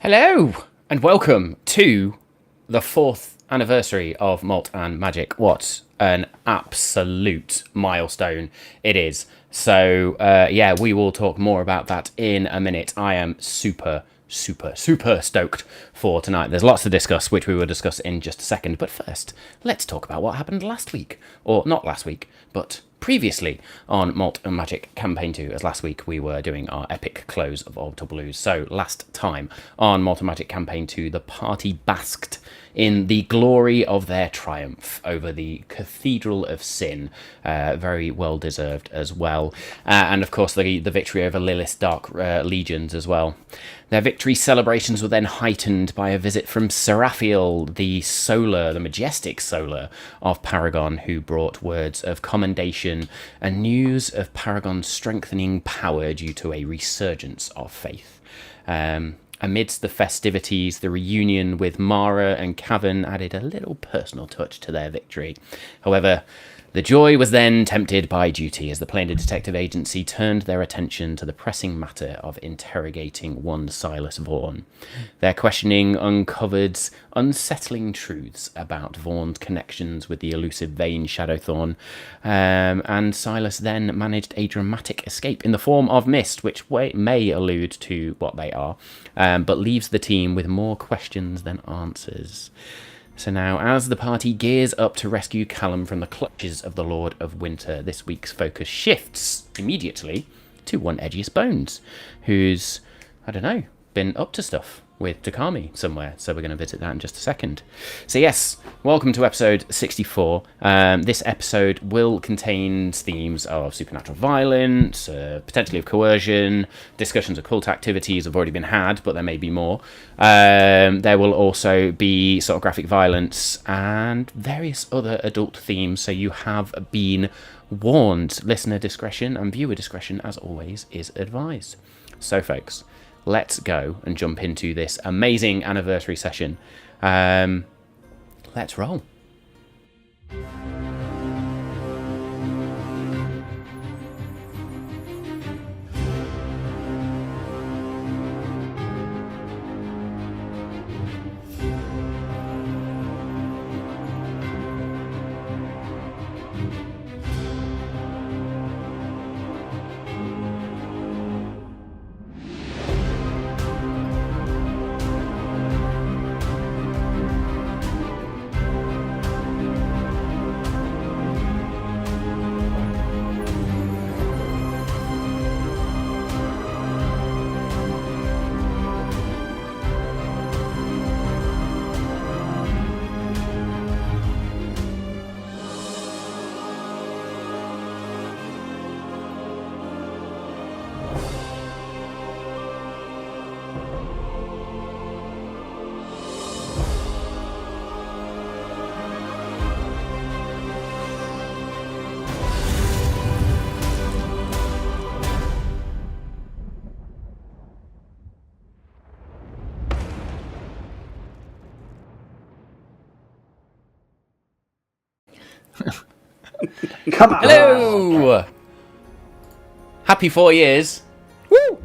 Hello, and welcome to the 4th anniversary of Malt and Magic. What an absolute milestone it is. So, we will talk more about that in a minute. I am super stoked for tonight. There's lots to discuss, which we will discuss in just a second. But first, let's talk about what happened last week. Or not last week, but previously on Malt and Magic Campaign 2, as last week we were doing our epic close of Orbital Blues. So last time on Malt and Magic Campaign 2, the party basked in the glory of their triumph over the Cathedral of Sin. Very well deserved as well. And of course the victory over Lilith's Dark Legions as well. Their victory celebrations were then heightened by a visit from Seraphiel, the majestic Solar of Paragon, who brought words of commendation and news of Paragon's strengthening power due to a resurgence of faith. Amidst the festivities, the reunion with Mara and Cavan added a little personal touch to their victory. However, the joy was then tempted by duty as the Planar Detective Agency turned their attention to the pressing matter of interrogating one Silas Vaughan. Their questioning uncovered unsettling truths about Vaughan's connections with the elusive Vane Shadowthorn, and Silas then managed a dramatic escape in the form of mist, which may allude to what they are, but leaves the team with more questions than answers. So now, as the party gears up to rescue Callum from the clutches of the Lord of Winter, this week's focus shifts immediately to one Edgiest Bones, who's, been up to stuff with Takami somewhere. So we're going to visit that in just a second. So yes, welcome to episode 64. This episode will contain themes of supernatural violence, potentially of coercion, discussions of cult activities have already been had, but there may be more. There will also be sort of graphic violence and various other adult themes, so you have been warned. Listener discretion and viewer discretion, as always, is advised. So folks, let's go and jump into this amazing anniversary session. Let's roll. Come on. Hello! Happy 4 years. Woo!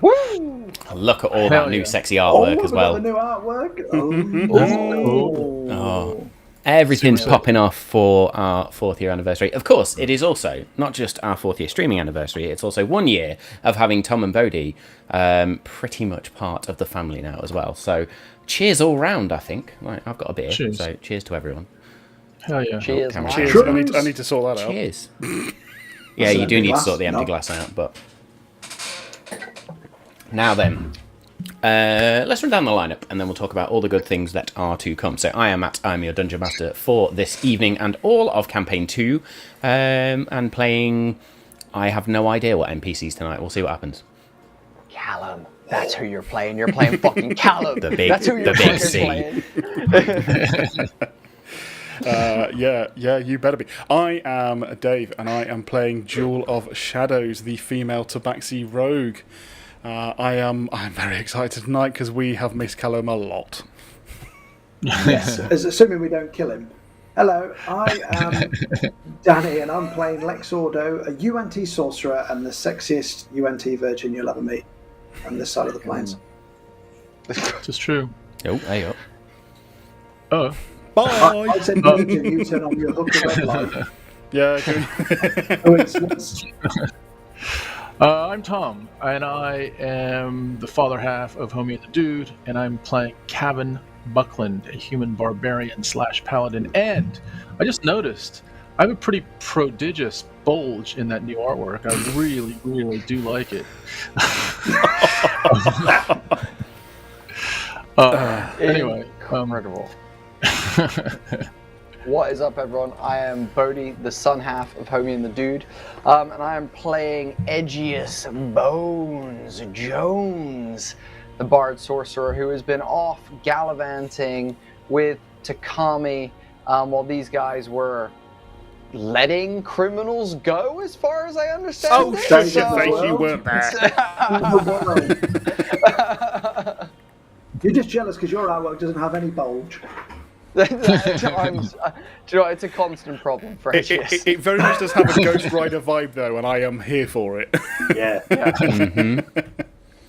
Woo! Look at all that new sexy artwork as well. The new artwork. Oh. Everything's popping off for our 4th year anniversary. Of course, it is also not just our 4th year streaming anniversary, it's also 1 year of having Tom and Bodhi pretty much part of the family now as well. So cheers all round, I think. Right, I've got a beer, cheers. So cheers to everyone. Hell yeah. Cheers. Cheers. I need to sort that out. Cheers. Yeah, you do need to sort the empty glass out, but... Now then, let's run down the lineup, and then we'll talk about all the good things that are to come. So I am Matt, I'm your Dungeon Master for this evening and all of Campaign 2, and playing... I have no idea what NPCs tonight, we'll see what happens. Callum. That's who you're playing. You're playing fucking Callum. That's who you're big playing. Yeah, you better be. I am Dave, and I am playing Jewel of Shadows, the female Tabaxi rogue. I'm very excited tonight because we have missed Callum a lot. Yes, assuming we don't kill him. Hello, I am Danny, and I'm playing Lex Ordo, a UNT sorcerer and the sexiest UNT virgin you'll ever meet on this side of the plains. This is true. Oh, there you Oh, Bye. I said you turn on your hooker red light. Yeah. Coincidence. I'm Tom, and I am the father half of Homie and the Dude, and I'm playing Cavan Buckland, a human barbarian / paladin. And I just noticed I have a pretty prodigious bulge in that new artwork. I really, really do like it. Anyway, incredible. What is up, everyone? I am Bodhi, the son half of Homie and the Dude, and I am playing Edgius Bones Jones, the bard sorcerer who has been off gallivanting with Takami while these guys were letting criminals go, as far as I understand. Oh, shit, you weren't there. You're just jealous because your artwork doesn't have any bulge. Do you know, it's a constant problem for Edgius. It very much does have a Ghost Rider vibe, though, and I am here for it. Yeah.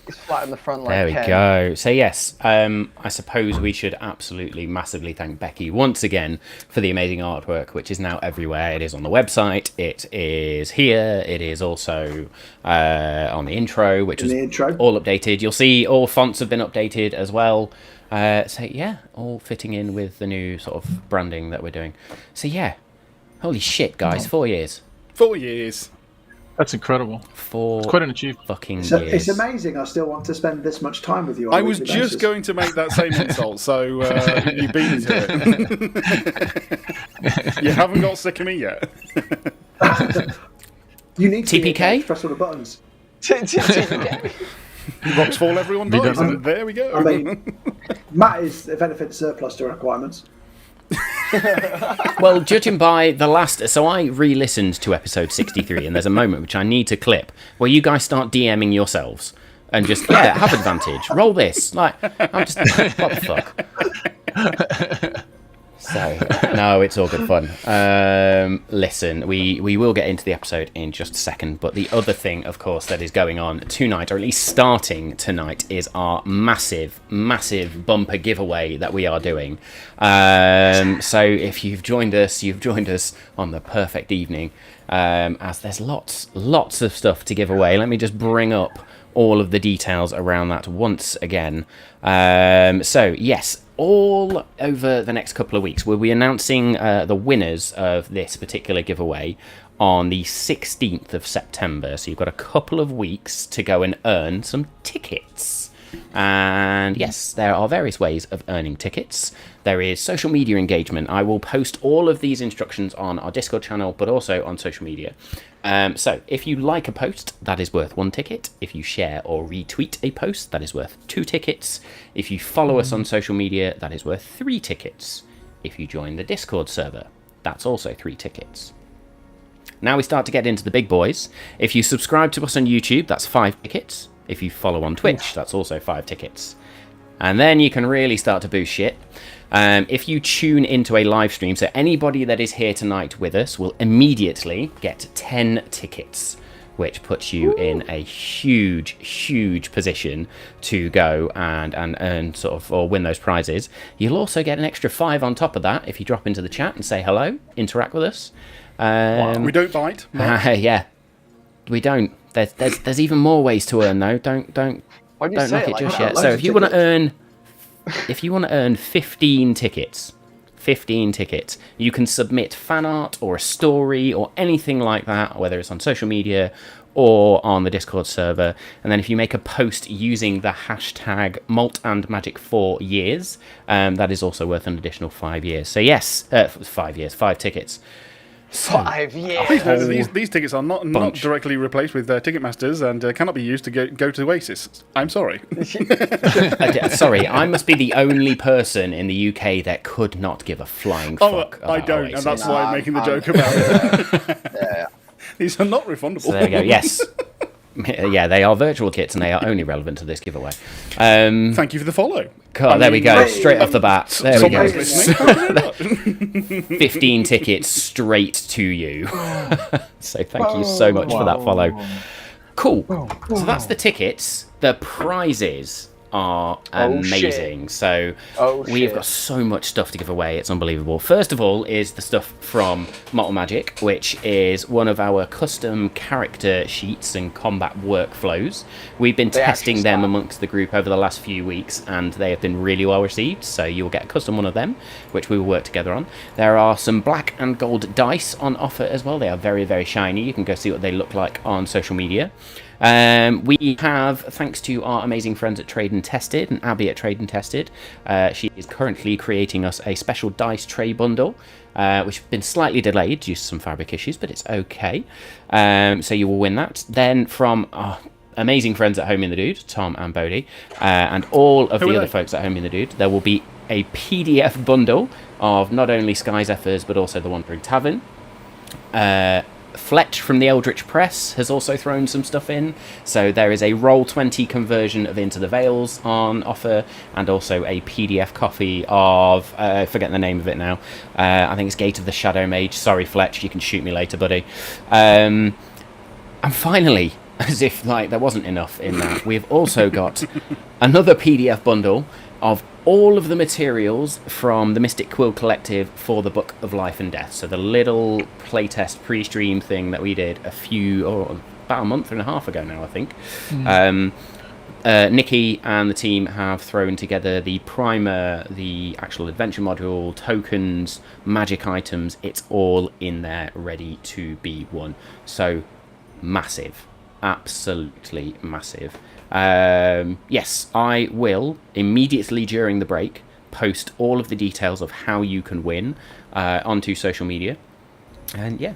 It's flat in the front like There we Ken. go. So yes, I suppose we should absolutely massively thank Becky once again for the amazing artwork, which is now everywhere. It is on the website. It is here. It is also on the intro, which was all updated. You'll see all fonts have been updated as well. So yeah, all fitting in with the new sort of branding that we're doing. So yeah, holy shit, guys, 4 years. 4 years. that's incredible. It's quite an achievement. Fucking So years. it's amazing. I still want to spend this much time with you. On I a was weekly just basis. going to make that same insult, so you beat me to it. You haven't got sick of me yet. You need to TPK? press all the buttons. Rocks fall, everyone dies. And there we go. I mean, Matt is, if anything, surplus to requirements. Well, judging by the last... So I re-listened to episode 63, and there's a moment which I need to clip where you guys start DMing yourselves and just, yeah, have advantage. Roll this. Like, I'm just... What the fuck? So, no, it's all good fun. Listen, we will get into the episode in just a second, but the other thing, of course, that is going on tonight, or at least starting tonight, is our massive, massive bumper giveaway that we are doing. So if you've joined us on the perfect evening, as there's lots of stuff to give away. Let me just bring up all of the details around that once again. So, yes, all over the next couple of weeks, we'll be announcing the winners of this particular giveaway on the 16th of September. So you've got a couple of weeks to go and earn some tickets. And yes, there are various ways of earning tickets. There is social media engagement. I will post all of these instructions on our Discord channel, but also on social media. So if you like a post, that is worth 1 ticket. If you share or retweet a post, that is worth 2 tickets. If you follow us on social media, that is worth 3 tickets. If you join the Discord server, that's also 3 tickets. Now we start to get into the big boys. If you subscribe to us on YouTube, that's 5 tickets. If you follow on Twitch, that's also 5 tickets. And then you can really start to boost shit. If you tune into a live stream, so anybody that is here tonight with us will immediately get 10 tickets, which puts you in a huge position to go and earn sort of, or win those prizes. You'll also get an extra 5 on top of that if you drop into the chat and say hello, interact with us. We don't bite. Yeah, we don't. There's even more ways to earn though. Don't knock it just yet. So if you want to earn 15 tickets, you can submit fan art or a story or anything like that, whether it's on social media or on the Discord server. And then if you make a post using the hashtag Malt and Magic 4 years, that is also worth an additional 5 years. So yes, 5 years, 5 tickets. 5 years. Please note that these tickets are not directly replaced with Ticketmasters and cannot be used to go to Oasis. I'm sorry. Sorry, I must be the only person in the UK that could not give a flying fuck about I don't, Oasis. and that's why I'm making the joke about it. Yeah. These are not refundable. So there we go. Yes. Yeah, they are virtual kits and they are only relevant to this giveaway. Thank you for the follow. God, there we go. Straight off the bat. There we go. Someone's listening. 15 tickets straight to you. So thank you so much for that follow. Cool. So that's the tickets. The prizes are Oh, amazing. shit. So we've got so much stuff to give away. It's unbelievable. First of all is the stuff from Malt and Magic, which is one of our custom character sheets and combat workflows. We've been testing them amongst the group over the last few weeks, and they have been really well received. So you'll get a custom one of them, which we will work together on. There are some black and gold dice on offer as well. They are very, very shiny. You can go see what they look like on social media. We have, thanks to our amazing friends at Trade and Tested and Abby at Trade and Tested, she is currently creating us a special dice tray bundle, which has been slightly delayed due to some fabric issues, but it's okay. So you will win that. Then from our amazing friends at Homie and the Dude, Tom and Bodhi, and all of the other folks at Homie and the Dude, there will be a PDF bundle of not only Sky Zephyrs, but also the Wandering Tavern. Fletch from the Eldritch Press has also thrown some stuff in. So there is a Roll20 conversion of Into the Veils on offer, and also a PDF copy of, I forget the name of it now. I think it's Gate of the Shadow Mage. Sorry, Fletch, you can shoot me later, buddy. And finally, as if like there wasn't enough in that, we've also got another PDF bundle of all of the materials from the Mystic Quill Collective for the Book of Life and Death. So the little playtest pre-stream thing that we did about a month and a half ago now, I think. Nikki and the team have thrown together the primer, the actual adventure module, tokens, magic items. It's all in there, ready to be won. So massive, absolutely massive. Yes, I will immediately during the break post all of the details of how you can win onto social media, and yeah,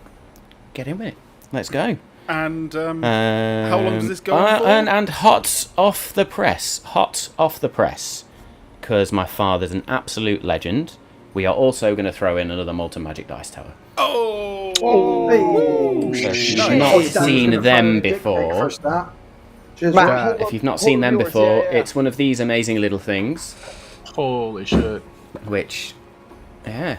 get in with it. Let's go. And how long does this go on for? And hot off the press, because my father's an absolute legend. We are also going to throw in another Malt and Magic Dice Tower. Oh! So if you've not seen them before, if you've not seen them before, it's one of these amazing little things. Holy shit! Which, yeah.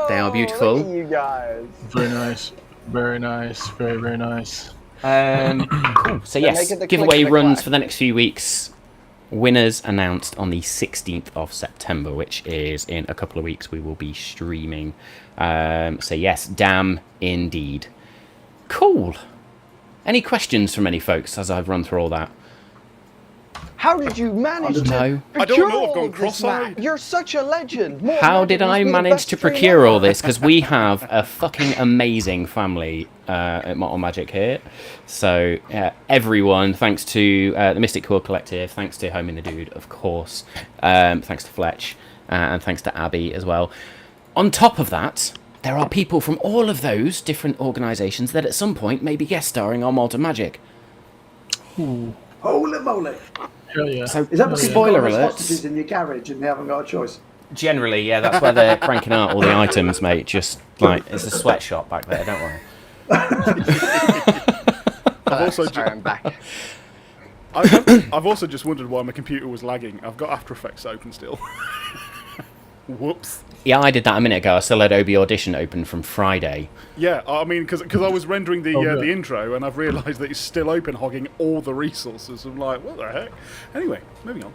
They are beautiful. Look at you guys. Very nice. Very nice. Very, very nice. Cool. So yes, giveaway runs for the next few weeks. Winners announced on the 16th of September, which is in a couple of weeks. We will be streaming. So yes, damn indeed. Cool. Any questions from any folks as I've run through all that? How did you manage to I don't know, I've gone cross-eyed. You're such a legend. How did I manage to procure all this? Because we have a fucking amazing family at Malt Magic here. So everyone, thanks to the Mystic Quill Collective, thanks to Home in the Dude, of course, thanks to Fletch, and thanks to Abby as well. On top of that, there are people from all of those different organisations that at some point may be guest starring on Malt Magic. Ooh. Holy moly! Hell yeah. So, Is that because spoiler you've got alert. hostages in your garage and they haven't got a choice? Generally, yeah, that's where they're cranking out all the items, mate. Just like it's a sweatshop back there. Don't worry. I'm back. I've also just wondered why my computer was lagging. I've got After Effects open still. Whoops. Yeah, I did that a minute ago. I still had Adobe Audition open from Friday. Yeah, I mean, because I was rendering the intro and I've realised that it's still open, hogging all the resources. I'm like, what the heck? Anyway, moving on.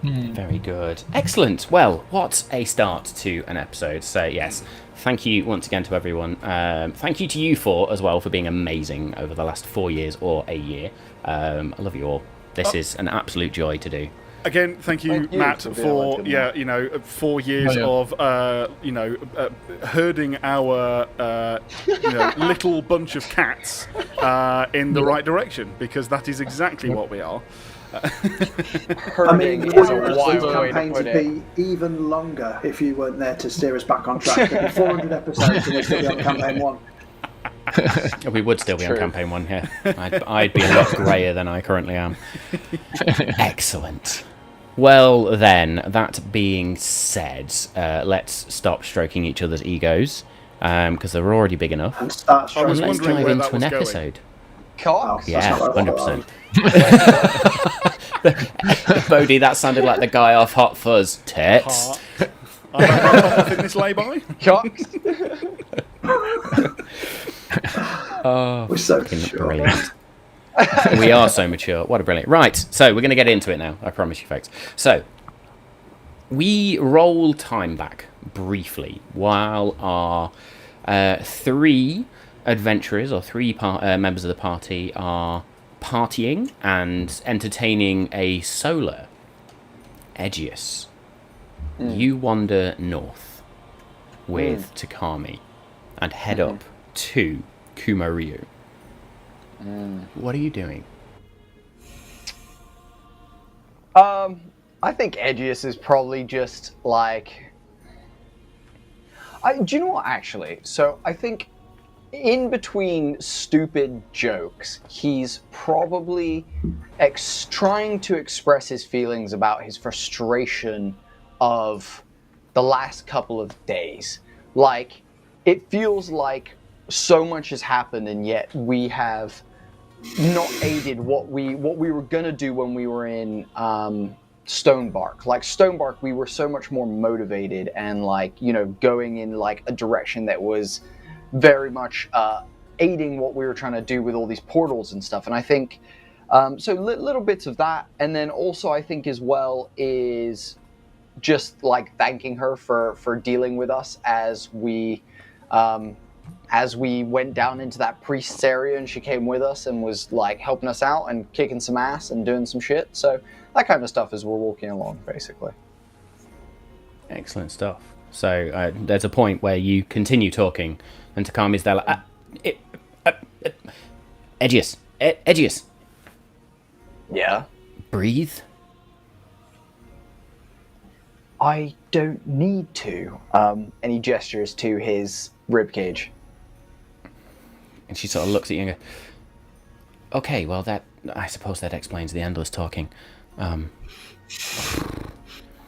Very good. Excellent. Well, what a start to an episode. So, yes, thank you once again to everyone. Thank you to you four as well for being amazing over the last 4 years or a year. I love you all. This is an absolute joy to do. Again, thank you, Matt, for 4 years of herding our little bunch of cats in the right direction, because that is exactly what we are. I mean, is this a wild way to campaign put would it. be even longer if you weren't there to steer us back on track. There'd be 400 episodes and we'd still be on campaign 1. We would still be on campaign 1, yeah. I'd be a lot greyer than I currently am. Excellent. Well then, that being said, let's stop stroking each other's egos, because they're already big enough. And start I was struggling. Let's wondering dive where into that an was going. episode. Cocks. Yeah, That's not what I 100%. Bodhi, that sounded like the guy off Hot Fuzz. Tits. I think this lay by. Cocks. Oh, We're so fucking sure. brilliant. We are so mature. What a brilliant. Right, so we're going to get into it now. I promise you, folks. So, we roll time back briefly while our three adventurers, or three members of the party, are partying and entertaining a solar Aegeus. You wander north with Takami and head up to Kumaryu. What are you doing? I think Aegeus is probably just like. Do you know what, actually? So I think in between stupid jokes, he's probably trying to express his feelings about his frustration of the last couple of days. Like, it feels like so much has happened, and yet we have not aided what we were gonna do when we were in Stonebark. Like Stonebark, we were so much more motivated and like, you know, going in like a direction that was very much aiding what we were trying to do with all these portals and stuff. And I think so little bits of that, and then also I think as well is just like thanking her for dealing with us as we went down into that priest's area, and she came with us and was like helping us out and kicking some ass and doing some shit. So that kind of stuff as we're walking along, basically. Excellent stuff. So there's a point where you continue talking, and Takami's there like, Aegeus, Aegeus. Yeah. Breathe. I don't need to. And he gestures to his ribcage. And she sort of looks at you and goes, okay, well, I suppose that explains the endless talking. I mean,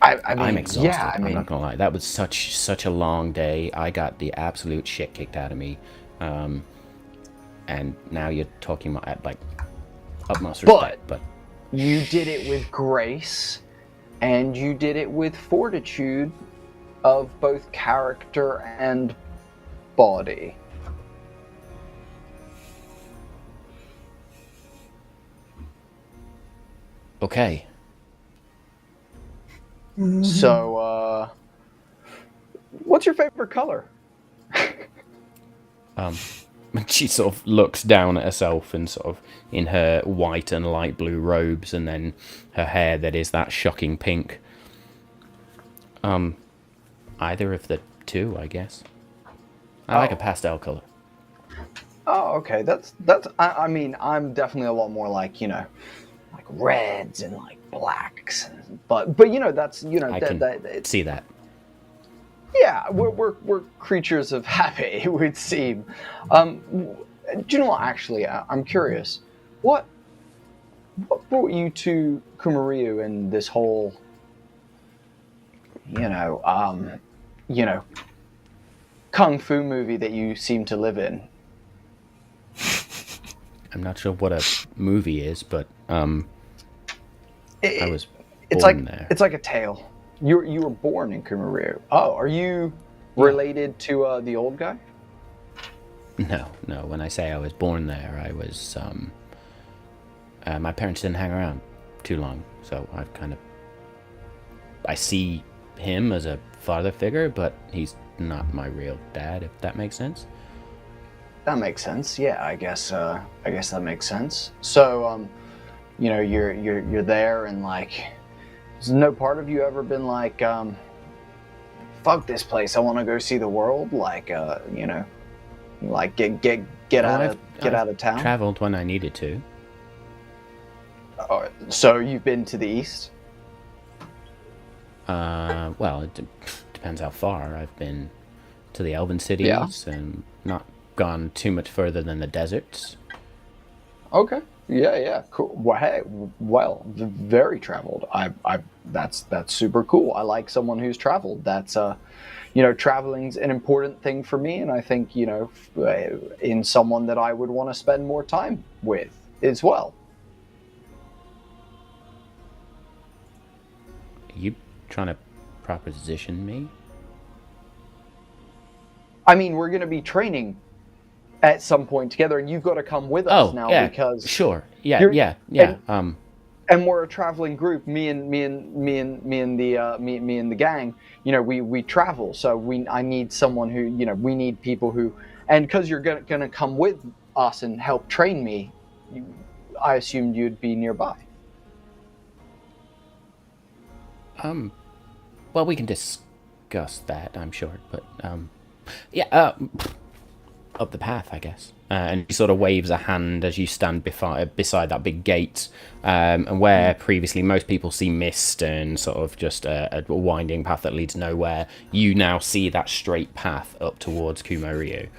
I'm exhausted. Yeah, I mean, I'm not gonna lie. That was such a long day. I got the absolute shit kicked out of me. And now you're talking at like utmost respect. But you did it with grace, and you did it with fortitude of both character and body. okay. So, what's your favorite color? She sort of looks down at herself and sort of in her white and light blue robes, and then her hair that is that shocking pink. Either of the two, I guess. I like a pastel color. Oh, okay. That's. I mean, I'm definitely a lot more like, you know, like reds and like blacks, but you know, that's, you know, I can see that. Yeah, we're creatures of habit, it would seem. Do you know what? Actually, I'm curious. What brought you to Kumaryu and this whole, you know, kung fu movie that you seem to live in? I'm not sure what a movie is, but I was It's born like there. it's like a tale. You were born in Kumaryu. Oh, are you related to the old guy? No. When I say I was born there, I was. My parents didn't hang around too long, so I see him as a father figure, but he's not my real dad. If that makes sense. That makes sense. Yeah, I guess that makes sense. So, you know, you're there, and like, has no part of you ever been like, fuck this place, I want to go see the world? Like, you know, like get out of town. Traveled when I needed to. So you've been to the east? Well, it depends how far. I've been to the Elven cities and not gone too much further than the deserts. Okay. Yeah, cool. Well, hey, very traveled. That's super cool. I like someone who's traveled. That's you know, traveling's an important thing for me, and I think, you know, in someone that I would want to spend more time with as well. Are you trying to proposition me? I mean, we're going to be training at some point together, and you've got to come with us now because sure, yeah. And we're a traveling group. Me and the gang. You know, we travel, so I need someone who, you know, we need people who, and because you're gonna come with us and help train me, I assumed you'd be nearby. Well, we can discuss that, I'm sure, but up the path, I guess. And he sort of waves a hand as you stand beside that big gate, and where previously most people see mist and sort of just a winding path that leads nowhere, you now see that straight path up towards Kumo Ryu.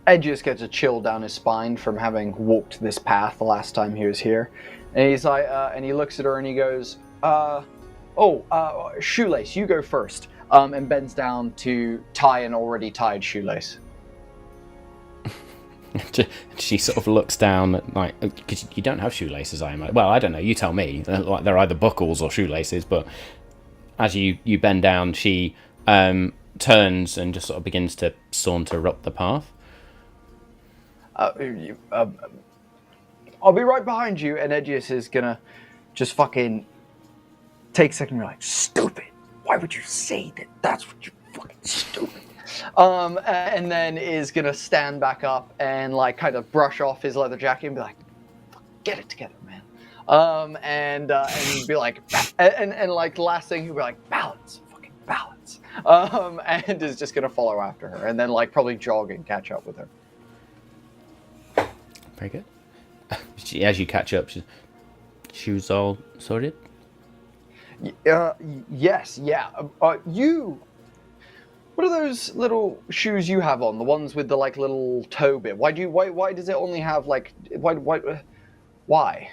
Ed just gets a chill down his spine from having walked this path the last time he was here, and he's like, and he looks at her and he goes, Shoelace, you go first. And bends down to tie an already tied shoelace. She sort of looks down, like, because you don't have shoelaces, I imagine. Well, I don't know. You tell me. Like, they're either buckles or shoelaces. But as you bend down, she turns and just sort of begins to saunter up the path. I'll be right behind you. And Edgius is gonna just fucking take a second. And be like, stupid. Why would you say that? That's what you're fucking stupid. And then is gonna stand back up and like kind of brush off his leather jacket and be like, "Get it together, man." And be like, and like last thing he'll be like, "Balance, fucking balance." And is just gonna follow after her and then like probably jog and catch up with her. Very good. As you catch up, shoes all sorted. Yes, yeah. What are those little shoes you have on? The ones with the like little toe bit. Why does it only have like why?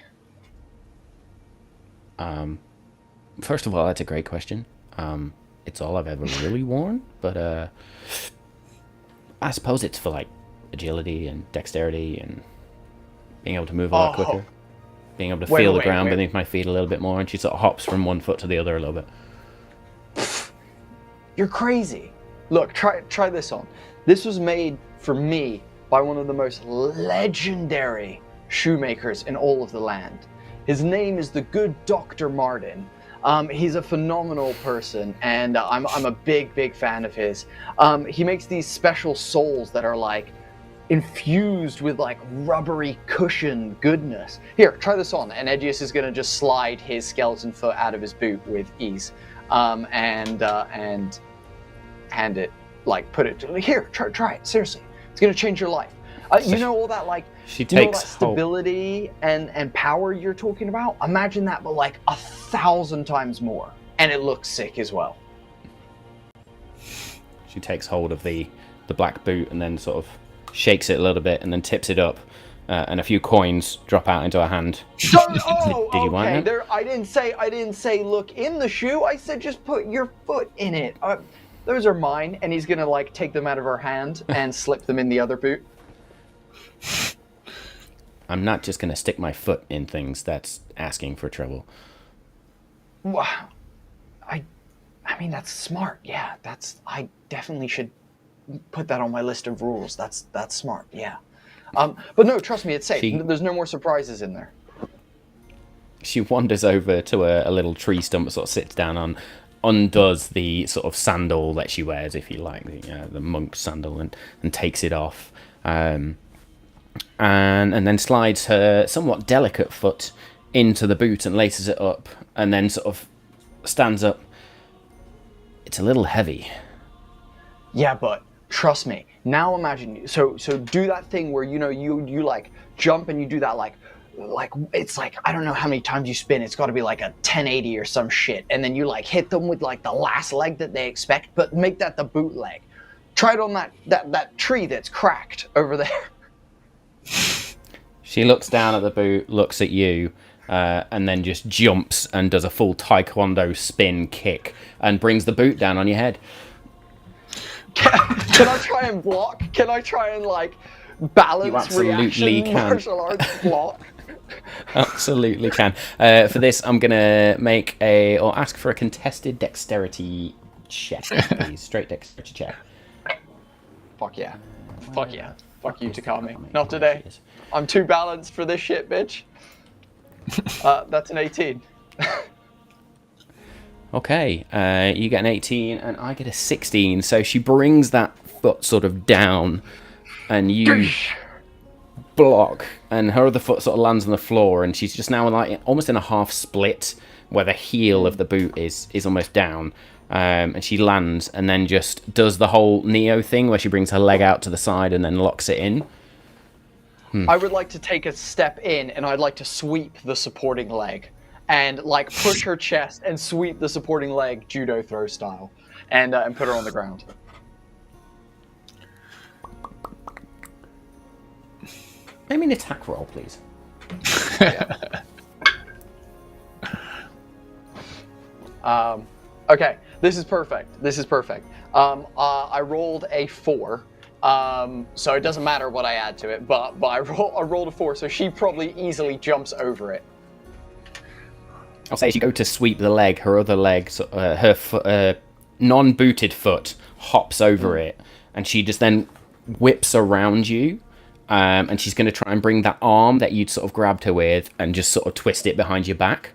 First of all, that's a great question. It's all I've ever really worn, but I suppose it's for like agility and dexterity and being able to move a lot quicker. Being able to feel the ground beneath my feet a little bit more, and she sort of hops from one foot to the other a little bit. You're crazy. Look, try this on. This was made for me by one of the most legendary shoemakers in all of the land. His name is the good Dr. Martin. He's a phenomenal person, and I'm a big fan of his. He makes these special soles that are like infused with like rubbery cushion goodness. Here, try this on. And Edgius is gonna just slide his skeleton foot out of his boot with ease, and hand it, like put it here. Try it. Seriously, it's gonna change your life. You know all that like she takes that stability and power you're talking about. Imagine that, but like 1,000 times more, and it looks sick as well. She takes hold of the black boot and then sort of shakes it a little bit and then tips it up, and a few coins drop out into her hand. Did you want that? I didn't say look in the shoe. I said just put your foot in it. Those are mine. And he's gonna like take them out of her hand and slip them in the other boot. I'm not just gonna stick my foot in things. That's asking for trouble. Wow. I mean that's smart. Yeah, I definitely should put that on my list of rules. That's smart. Yeah. But no, trust me, it's safe. There's no more surprises in there. She wanders over to a little tree stump, sort of sits down on, undoes the sort of sandal that she wears, if you like, the monk's sandal, and takes it off, and then slides her somewhat delicate foot into the boot and laces it up, and then sort of stands up. It's a little heavy. Yeah, but trust me. Now imagine, so do that thing where you like jump and you do that like it's like I don't know how many times you spin. It's got to be like a 1080 or some shit, and then you like hit them with like the last leg that they expect, but make that the boot leg. Try it on that tree that's cracked over there. She looks down at the boot, looks at you, and then just jumps and does a full taekwondo spin kick and brings the boot down on your head. Can I try and block? Can I try and like balance reaction martial arts block? Absolutely can. For this, I'm gonna ask for a contested dexterity check, please. Straight dexterity check. Fuck yeah. Fuck yeah. Fuck you, Takami. Not today. I'm too balanced for this shit, bitch. That's an 18. Okay, you get an 18 and I get a 16. So she brings that foot sort of down and you block, and her other foot sort of lands on the floor, and she's just now like almost in a half split where the heel of the boot is almost down. And she lands and then just does the whole Neo thing where she brings her leg out to the side and then locks it in. I would like to take a step in, and I'd like to sweep the supporting leg. And, like, push her chest and sweep the supporting leg, judo throw style. And put her on the ground. Make me an attack roll, please. Okay, this is perfect. This is perfect. I rolled a 4. So it doesn't matter what I add to it, but I rolled a 4, so she probably easily jumps over it. I'll say as you go to sweep the leg, her other leg, her non-booted foot hops over it, and she just then whips around you, and she's going to try and bring that arm that you'd sort of grabbed her with and just sort of twist it behind your back.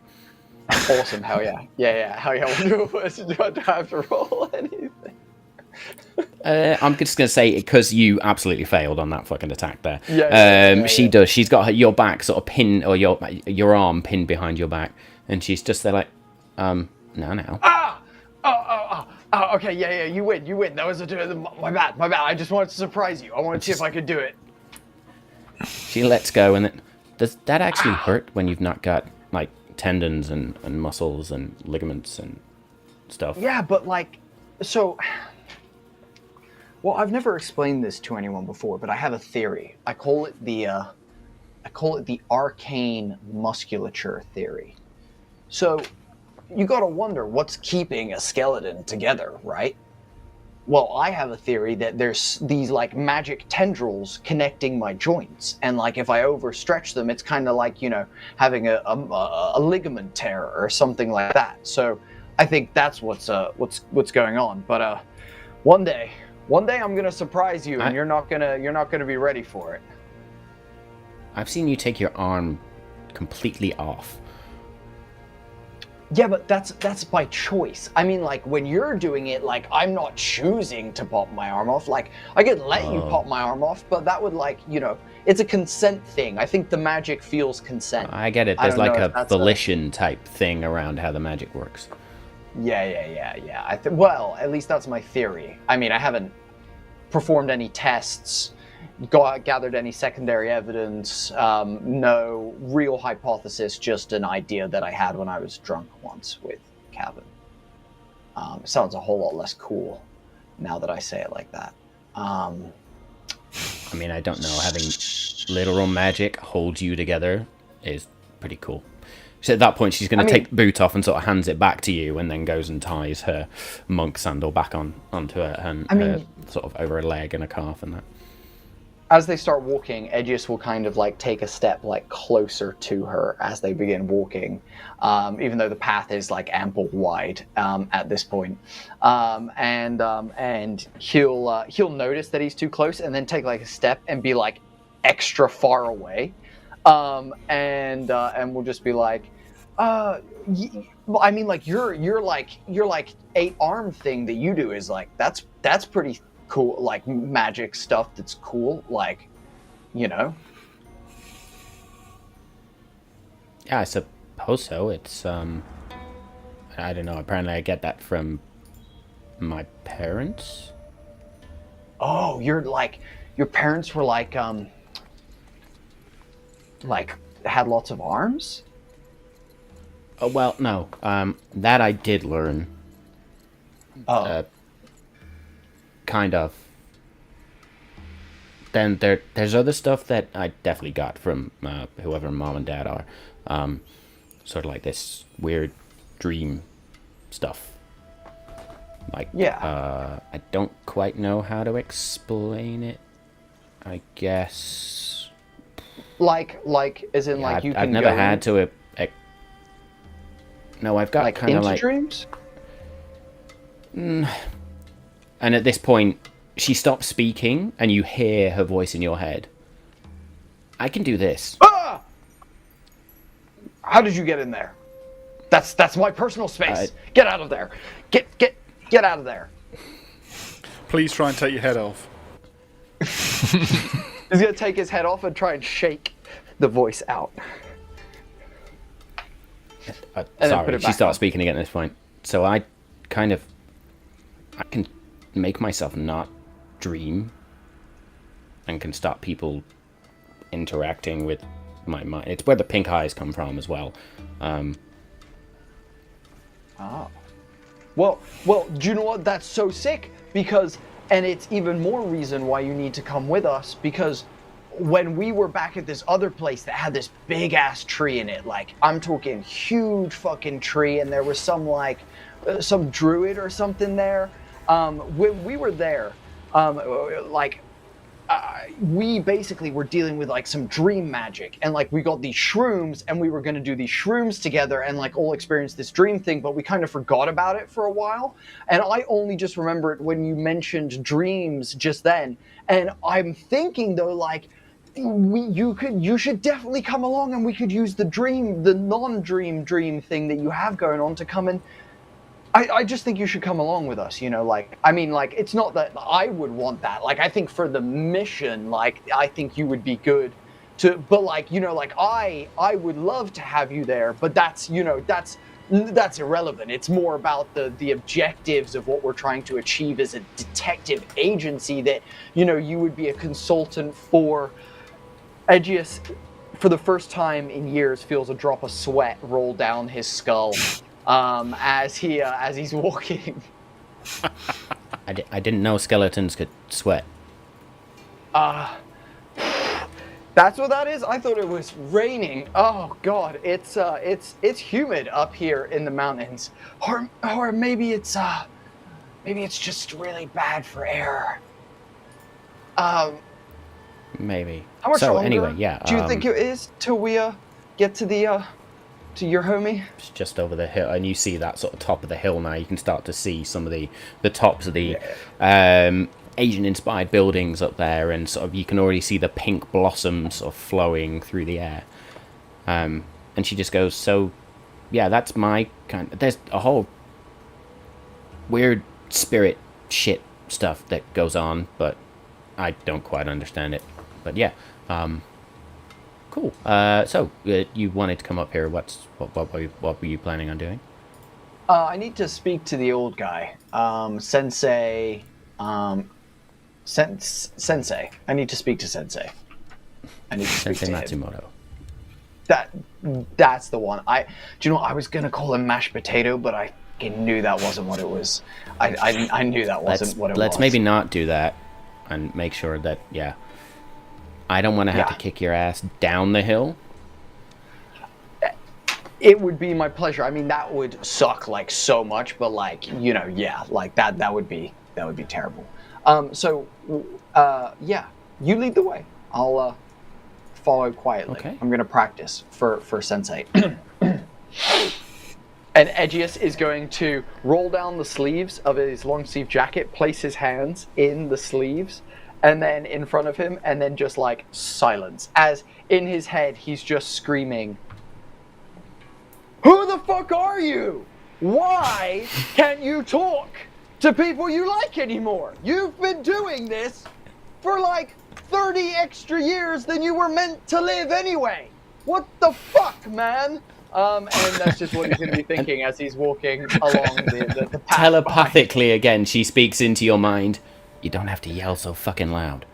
Awesome, hell yeah. Yeah, hell yeah. Do I have to roll anything? I'm just going to say, because you absolutely failed on that fucking attack there. She Yeah. does. She's got your back sort of pinned, or your arm pinned behind your back, and she's just there like, now. Oh, okay, yeah, you win. That was my bad. I just wanted to surprise you. I wanted to see if I could do it. She lets go, and then, does that actually hurt when you've not got, like, tendons and muscles and ligaments and stuff? Yeah, but like, so... Well, I've never explained this to anyone before, but I have a theory. I call it the arcane musculature theory. So, you gotta wonder what's keeping a skeleton together, right? Well, I have a theory that there's these like magic tendrils connecting my joints, and like if I overstretch them, it's kind of like, you know, having a ligament tear or something like that. So, I think that's what's going on. But one day I'm gonna surprise you, and you're not gonna be ready for it. I've seen you take your arm completely off. Yeah, but that's by choice. I mean, like, when you're doing it, like, I'm not choosing to pop my arm off. Like, I could let you pop my arm off, but that would, like, you know, it's a consent thing. I think the magic feels consent. I get it. There's like a volition type thing around how the magic works. Yeah. Well, at least that's my theory. I mean, I haven't performed any tests, gathered any secondary evidence, no real hypothesis, just an idea that I had when I was drunk once with Calvin. Sounds a whole lot less cool now that I say it like that. I mean, I don't know, having literal magic hold you together is pretty cool. So at that point, she's going to take the boot off and sort of hands it back to you, and then goes and ties her monk sandal back onto her, and sort of over her leg and a calf and that. As they start walking, Edgius will kind of like take a step like closer to her as they begin walking, even though the path is like ample wide at this point. And he'll notice that he's too close, and then take like a step and be like extra far away, and we'll just be like, I mean, like your 8-arm thing that you do is like that's pretty cool, like magic stuff that's cool, like, you know. Yeah, I suppose so. It's I don't know, apparently I get that from my parents. Oh, your parents were like had lots of arms? Oh, well, no. That I did learn. Kind of. Then there's other stuff that I definitely got from whoever mom and dad are. Sort of like this weird dream stuff. Like, yeah. I don't quite know how to explain it. I guess. Like as in, like, you can I've never had to. No, I've got like kind of into like dreams. And at this point, she stops speaking, and you hear her voice in your head. I can do this. Ah! How did you get in there? That's my personal space. Get out of there. Get out of there. Please try and take your head off. He's gonna take his head off and try and shake the voice out. Sorry, she starts speaking again at this point. So I can make myself not dream and can stop people interacting with my mind. It's where the pink eyes come from as well. Well, do you know what? That's so sick because, and it's even more reason why you need to come with us because when we were back at this other place that had this big ass tree in it, like I'm talking huge fucking tree, and there was some like some druid or something there. When we were there, we basically were dealing with like some dream magic, and like we got these shrooms, and we were going to do these shrooms together and like all experience this dream thing, but we kind of forgot about it for a while, and I only just remember it when you mentioned dreams just then. And I'm thinking though, like you should definitely come along, and we could use the non-dream thing that you have going on to come and I just think you should come along with us, you know, like, I mean, like, it's not that I would want that. Like, I think for the mission, like, I think you would be good to, but like, you know, like, I would love to have you there, but that's, you know, that's irrelevant. It's more about the objectives of what we're trying to achieve as a detective agency that, you know, you would be a consultant for. Aegeus, for the first time in years, feels a drop of sweat roll down his skull. As he's walking. I didn't know skeletons could sweat. That's what that is? I thought it was raining. Oh god, it's humid up here in the mountains. Or maybe it's just really bad for air. Maybe. How much so longer anyway, yeah. do you think it is till we get to the to your homie? It's just over the hill, and you see that sort of top of the hill now. You can start to see some of the tops of the Asian-inspired buildings up there, and sort of you can already see the pink blossoms sort of flowing through the air. And she just goes, "So, yeah, that's my kind. There's a whole weird spirit shit stuff that goes on, but I don't quite understand it. But yeah, cool. So you wanted to come up here. What were you planning on doing? I need to speak to the old guy, Sensei. Sensei. I need to speak to Sensei. I need to speak Sensei to Matsumoto. him. That's the one. Do you know, I was gonna call him mashed potato, but I knew that wasn't what it was. I knew that wasn't what it was. Let's maybe not do that, and make sure that I don't want to have to kick your ass down the hill. It would be my pleasure. I mean, that would suck like so much, but like, you know, yeah, like that would be terrible. So you lead the way. I'll follow quietly. Okay. I'm gonna practice for Sensei. And Aegeus is going to roll down the sleeves of his long sleeve jacket, place his hands in the sleeves, and then in front of him, and then just like silence. As in his head, he's just screaming, "Who the fuck are you? Why can't you talk to people you like anymore? You've been doing this for like 30 extra years than you were meant to live anyway. What the fuck, man?" And that's just what he's going to be thinking as he's walking along the path. Telepathically, again, she speaks into your mind. You don't have to yell so fucking loud.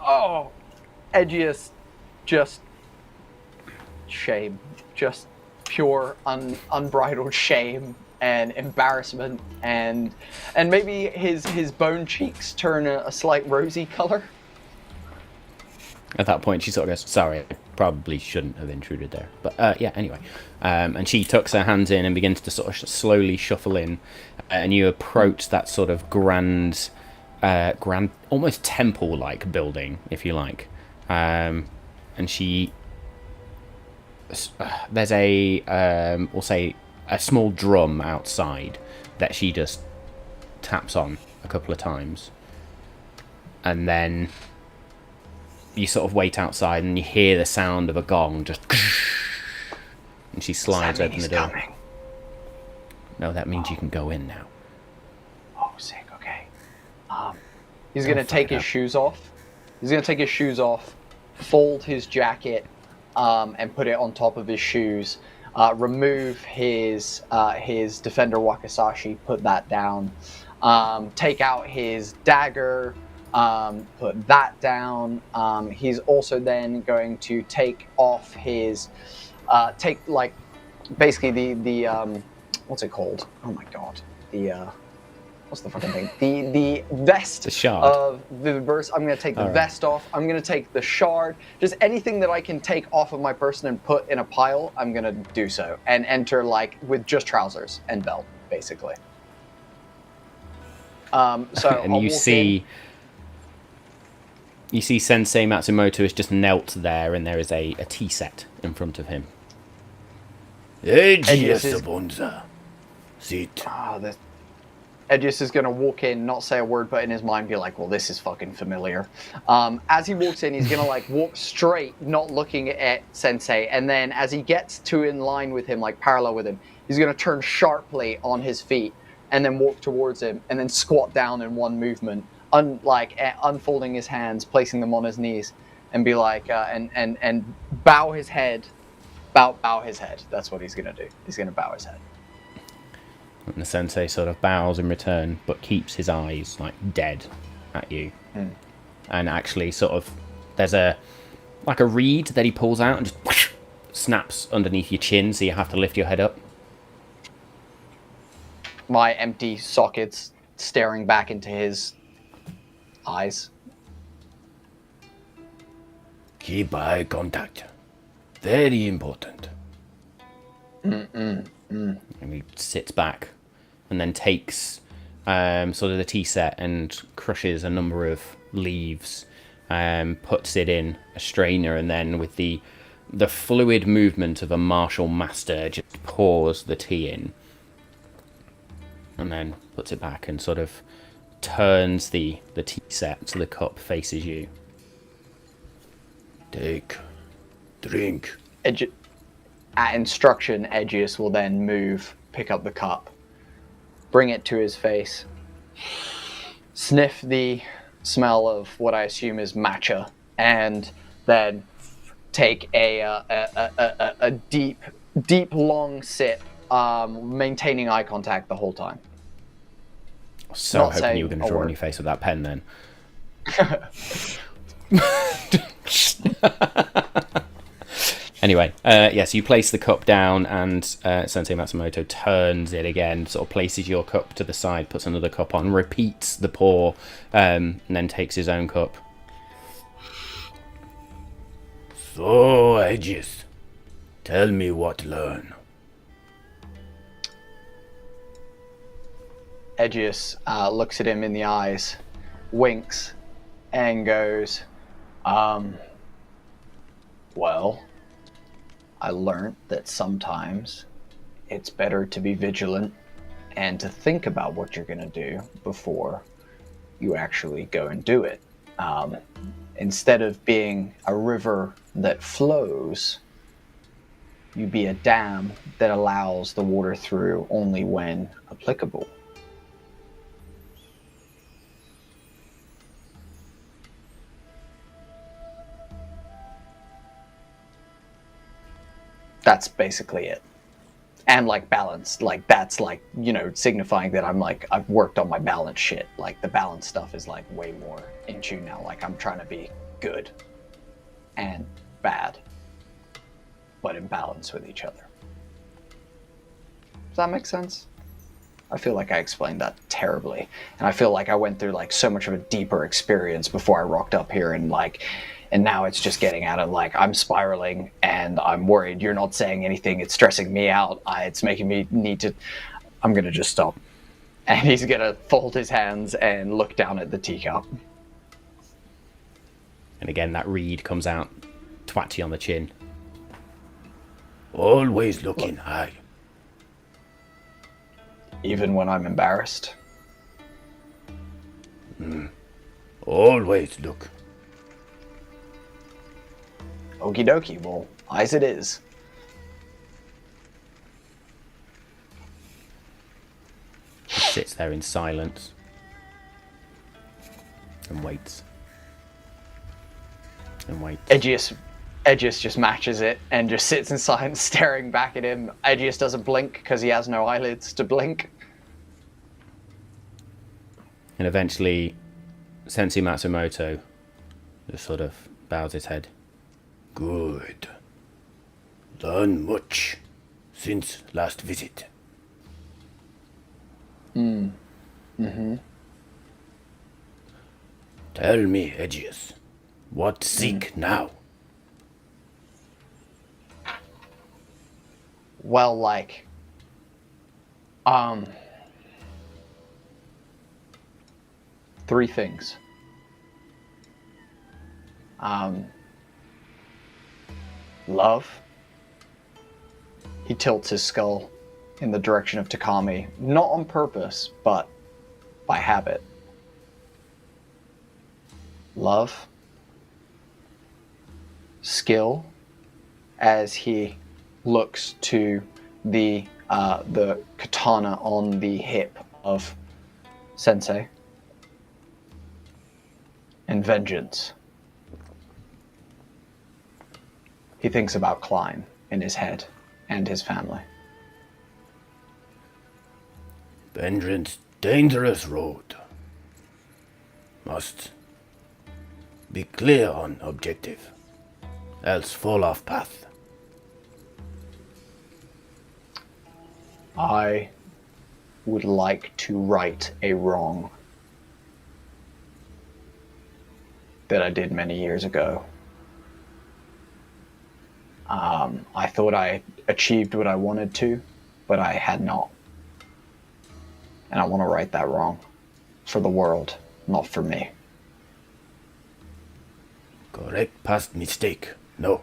Oh, Aegeus, just shame. Just pure, unbridled shame and embarrassment. And maybe his bone cheeks turn a slight rosy color. At that point, she sort of goes, "Sorry, I probably shouldn't have intruded there." But yeah, anyway. And she tucks her hands in and begins to sort of slowly shuffle in. And you approach that sort of grand, almost temple-like building, if you like. And she... there's we'll say, a small drum outside that she just taps on a couple of times. and then you sort of wait outside and you hear the sound of a gong just, and she slides open the door. Coming? No, that means you can go in now. Oh, sick. Okay. He's gonna take his shoes off. He's gonna take his shoes off, fold his jacket, and put it on top of his shoes. Remove his Defender Wakizashi, put that down. Take out his dagger, put that down. He's also then going to take off his, basically the what's it called? Oh my god, what's the fucking thing? The vest The shard. of the verse. I'm gonna take the vest off. I'm gonna take the shard. Just anything that I can take off of my person and put in a pile, I'm gonna do so. And enter like with just trousers and belt, basically. So And I'll you walk see in. you see Sensei Matsumoto is just knelt there, and there is a tea set in front of him. Edgius is- Bonza. Sit. Edgius is going to walk in, not say a word, but in his mind be like, well, this is fucking familiar. As he walks in, he's going to like walk straight, not looking at Sensei. And then as he gets to in line with him, like parallel with him, he's going to turn sharply on his feet and then walk towards him and then squat down in one movement, unfolding his hands, placing them on his knees, and be like, and bow his head. Bow his head. That's what he's going to do. He's going to bow his head. And the Sensei sort of bows in return, but keeps his eyes like dead at you. And actually, sort of, there's a reed that he pulls out and just whoosh, snaps underneath your chin, so you have to lift your head up. My empty sockets staring back into his eyes. Keep eye contact. Very important. And he sits back and then takes sort of the tea set and crushes a number of leaves, puts it in a strainer, and then with the fluid movement of a martial master just pours the tea in, and then puts it back and sort of turns the tea set so the cup faces you. Take. Drink. At instruction, Edgius will then move, pick up the cup, bring it to his face, sniff the smell of what I assume is matcha, and then take a deep, long sip, maintaining eye contact the whole time. So Not hoping you were saying going to a draw on word. your face with that pen then. Anyway, yes, you place the cup down, and Sensei Matsumoto turns it again, sort of places your cup to the side, puts another cup on, repeats the pour, and then takes his own cup. So, Aegis, tell me what to learn. Edgius looks at him in the eyes, winks, and goes, well, I learned that sometimes it's better to be vigilant and to think about what you're going to do before you actually go and do it. Instead of being a river that flows, you be a dam that allows the water through only when applicable. That's basically it. And like balance, like that's like, you know, signifying that I'm like, I've worked on my balance shit. Like the balance stuff is like way more in tune now. Like I'm trying to be good and bad, but in balance with each other. Does that make sense? I feel like I explained that terribly. And I feel like I went through like so much of a deeper experience before I rocked up here, and like, and now it's just getting out of like, I'm spiraling and I'm worried you're not saying anything. It's stressing me out. It's making me need to, I'm going to just stop. And he's going to fold his hands and look down at the teacup. And again, that reed comes out, twats you on the chin. Always looking high. Even when I'm embarrassed. Always look. Okie dokie, well, eyes it is. He sits there in silence and waits. And waits. Edgius just matches it and just sits in silence staring back at him. Edgius doesn't blink because he has no eyelids to blink. And eventually, Sensei Matsumoto just sort of bows his head. Good. Done much since last visit. Tell me, Aegeus, what seek now? Well, like, three things. Love. He tilts his skull in the direction of Takami, not on purpose, but by habit. Love. Skill, as he looks to the katana on the hip of Sensei. And vengeance. He thinks about Klein in his head and his family. Vengeance, dangerous road. Must be clear on objective, else fall off path. I would like to right a wrong that I did many years ago. I thought I achieved what I wanted to, but I had not. And I want to right that wrong. For the world, not for me. Correct past mistake, no.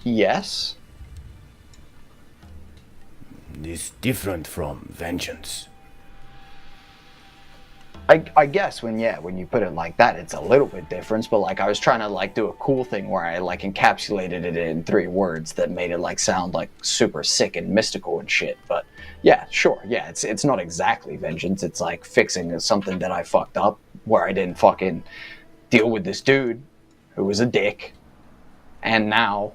Yes? Is different from vengeance. I guess when you put it like that, it's a little bit different, but like I was trying to like do a cool thing where I like encapsulated it in 3 words that made it like sound like super sick and mystical and shit. But yeah, sure, yeah, it's not exactly vengeance. It's like fixing something that I fucked up where I didn't fucking deal with this dude who was a dick, and now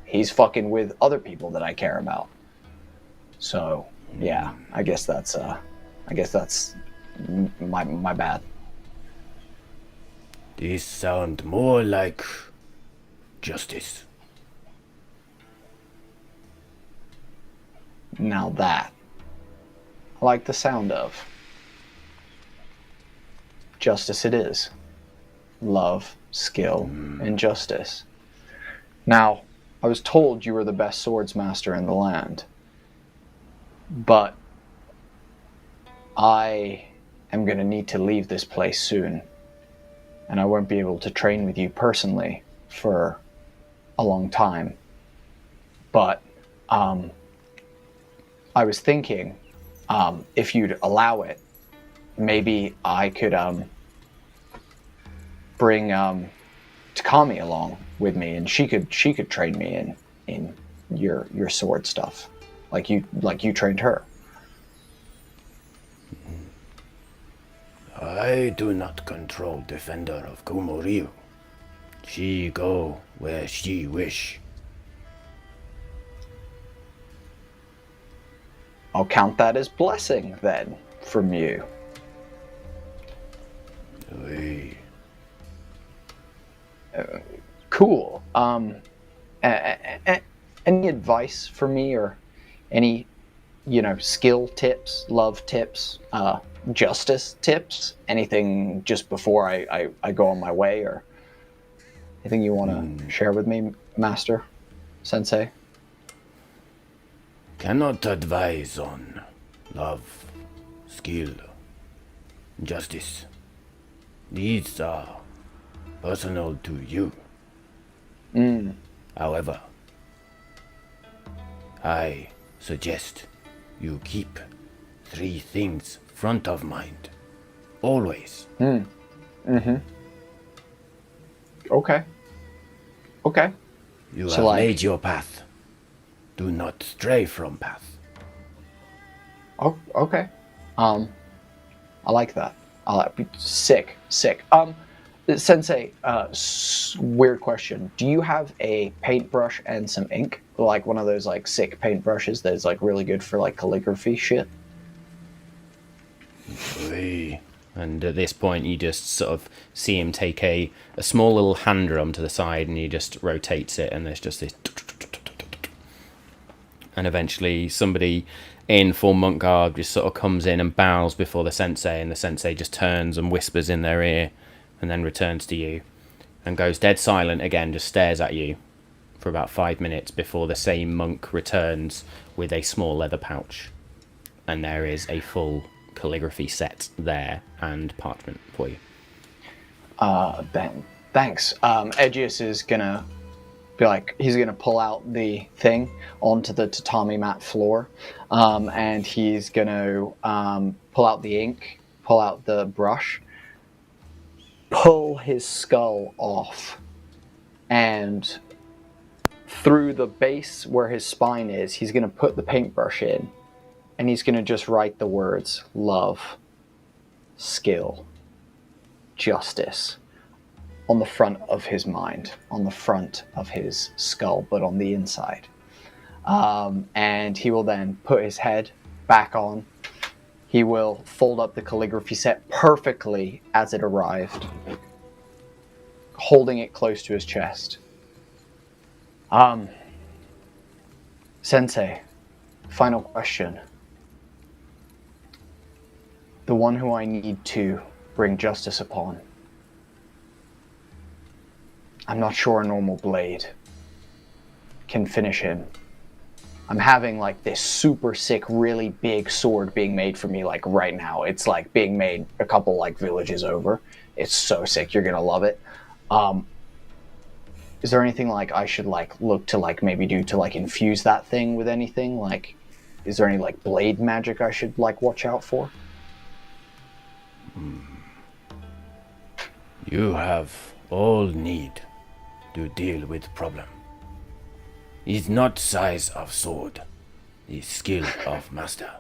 he's fucking with other people that I care about. So yeah, I guess that's my bad. These sound more like justice. Now that I like the sound of. Justice it is. Love, skill, and justice. Now, I was told you were the best swordsmaster in the land, but I am going to need to leave this place soon, and I won't be able to train with you personally for a long time. But I was thinking, if you'd allow it, maybe I could bring Takami along with me, and she could train me in your sword stuff, like you trained her. I do not control defender of Kumoryu. She go where she wish. I'll count that as blessing then from you. Oy. Cool. Any advice for me, or any, skill tips, love tips, justice tips? Anything just before I go on my way, or anything you want to share with me, Master Sensei? Cannot advise on love, skill, justice. These are personal to you. However, I suggest you keep three things front of mind. Always. Okay. Okay. You So, have like- made your path. Do not stray from path. Oh, okay. I like that. Sick. Sensei, weird question. Do you have a paintbrush and some ink? Like one of those like sick paintbrushes that's like really good for like calligraphy shit? And at this point, you just sort of see him take a small little hand drum to the side, and he just rotates it, and there's just this. And eventually, somebody in full monk garb just sort of comes in and bows before the sensei, and the sensei just turns and whispers in their ear, and then returns to you, and goes dead silent again, just stares at you for about 5 minutes before the same monk returns with a small leather pouch, and there is a full calligraphy set there and parchment for you. Ben, thanks. Edgius is gonna be like, he's gonna pull out the thing onto the tatami mat floor, and he's gonna pull out the ink, pull out the brush, pull his skull off, and through the base where his spine is, he's gonna put the paintbrush in, and he's gonna just write the words love, skill, justice on the front of his mind, on the front of his skull, but on the inside. And he will then put his head back on. He will fold up the calligraphy set perfectly as it arrived, holding it close to his chest. Sensei, final question. The one who I need to bring justice upon. I'm not sure a normal blade can finish him. I'm having like this super sick, really big sword being made for me like right now. It's like being made a couple like villages over. It's so sick. You're gonna love it. Is there anything like I should like look to like maybe do to like infuse that thing with anything? Like, is there any like blade magic I should like watch out for? You have all need to deal with problem. It's not size of sword, it's skill of master.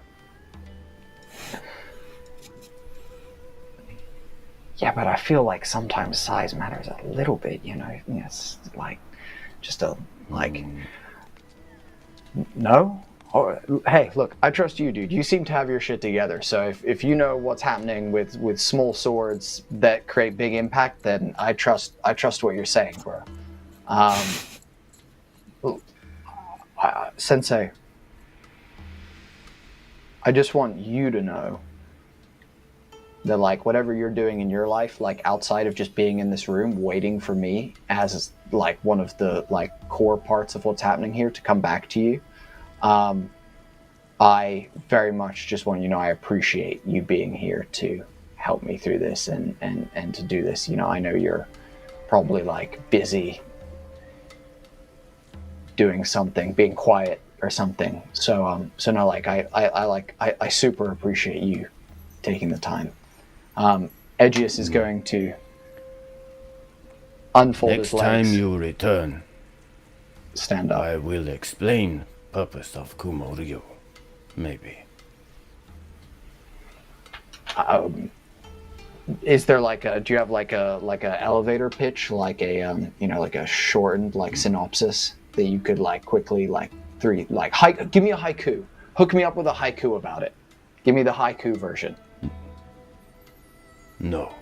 Yeah, but I feel like sometimes size matters a little bit, you know? It's like, just a, like... No? Oh, hey, look, I trust you, dude. You seem to have your shit together, so if you know what's happening with small swords that create big impact, then I trust what you're saying, bro. Sensei, I just want you to know that like whatever you're doing in your life, like outside of just being in this room waiting for me as like one of the like core parts of what's happening here to come back to you, I very much just want you to know I appreciate you being here to help me through this and to do this. You know, I know you're probably like busy doing something, being quiet or something. So no, like I super appreciate you taking the time. Edgius is going to unfold Next his legs. time you return, Stand up. I will explain purpose of Kumo Ryu. Maybe. Is there like a? Do you have like a elevator pitch, like a you know, like a shortened like synopsis that you could like quickly like three like give me a haiku. Hook me up with a haiku about it. Give me the haiku version. No.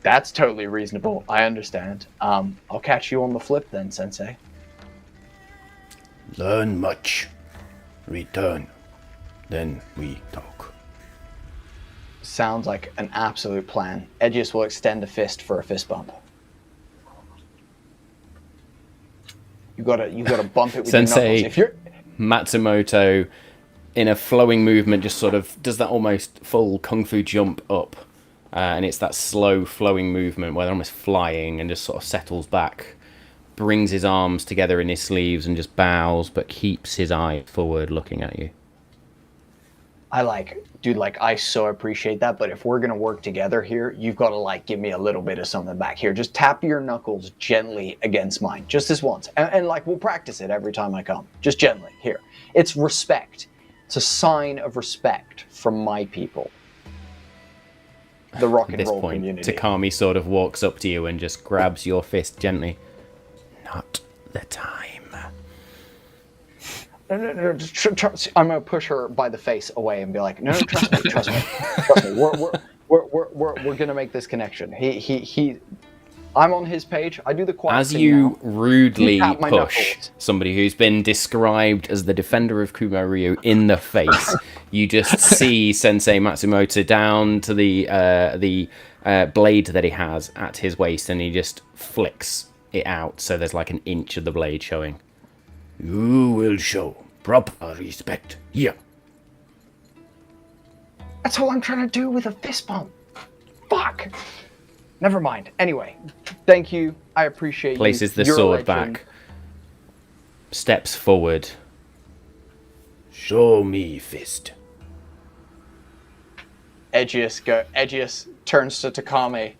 That's totally reasonable. I understand. I'll catch you on the flip then, Sensei. Learn much. Return. Then we talk. Sounds like an absolute plan. Edgius will extend a fist for a fist bump. You gotta bump it with Sensei your knuckles. If you're Matsumoto, in a flowing movement, just sort of does that almost full kung fu jump up and it's that slow flowing movement where they're almost flying and just sort of settles back, brings his arms together in his sleeves and just bows, but keeps his eye forward looking at you. I so appreciate that, but if we're gonna work together here, you've got to give me a little bit of something back here. Just tap your knuckles gently against mine, just this once, and we'll practice it every time I come. Just gently here. It's respect. It's a sign of respect from my people, the rock and roll community. Takami sort of walks up to you and just grabs your fist gently. Not the time. No, I'm gonna push her by the face away and be like, no, trust me. We're gonna make this connection. I'm on his page. I do the quiet As thing you now. rudely Tap my push knuckles. somebody who's been described as the defender of Kumoryu in the face, you just see Sensei Matsumoto down to the blade that he has at his waist, and he just flicks it out, so there's an inch of the blade showing. You will show proper respect here. That's all I'm trying to do with a fist bump. Fuck. Never mind. Anyway, thank you. I appreciate you. Places the You're a sword legend. back. Steps forward. Show me fist. Edgius turns to Takami.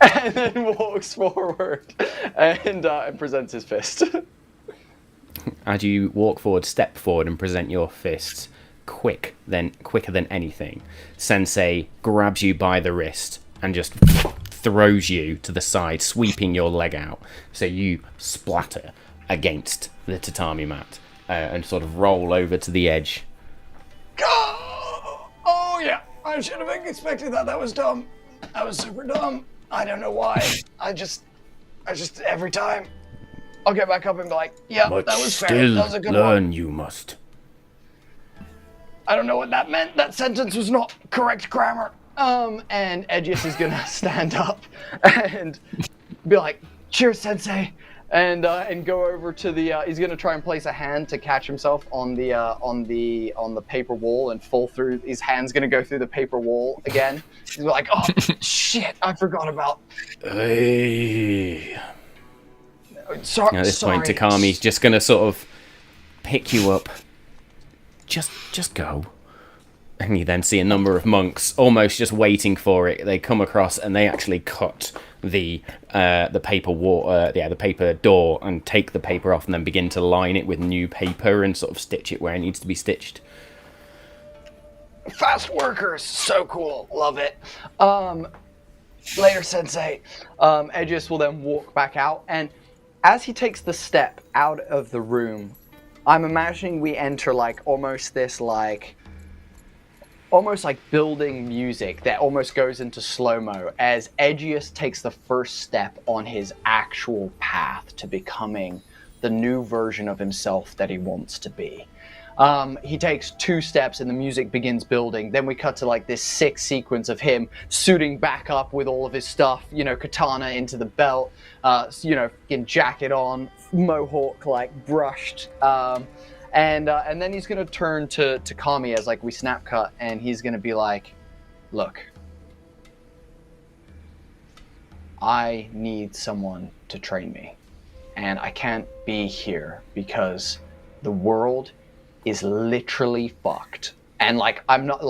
And then walks forward and presents his fist. As you walk forward, step forward and present your fists, quicker than anything, Sensei grabs you by the wrist and just throws you to the side, sweeping your leg out, so you splatter against the tatami mat and sort of roll over to the edge. Oh yeah, I should have expected that. That was dumb. That was super dumb. I don't know why. I just every time I'll get back up and be like, yeah, But that was fair. still That was a good learn one. you must. I don't know what that meant. That sentence was not correct grammar. And Edgius is gonna stand up and be like, cheers, Sensei. And go over to the. He's gonna try and place a hand to catch himself on the paper wall and fall through. His hand's gonna go through the paper wall again. He's like, oh shit, I forgot about. Hey. Sorry. At this point, Takami's just gonna sort of pick you up. Just go. And you then see a number of monks almost just waiting for it. They come across and they actually cut the paper wall, the paper door, and take the paper off, and then begin to line it with new paper and sort of stitch it where it needs to be stitched. Fast workers, so cool, love it. Later, Sensei. Edgius will then walk back out, and as he takes the step out of the room, I'm imagining we enter almost building music that almost goes into slow-mo as Edgius takes the first step on his actual path to becoming the new version of himself that he wants to be. He takes 2 steps and the music begins building. Then we cut to this sick sequence of him suiting back up with all of his stuff, katana into the belt, getting jacket on, mohawk brushed. And then he's gonna turn to Takami as we snap cut, and he's gonna be like, look, I need someone to train me, and I can't be here because the world is literally fucked. And I'm not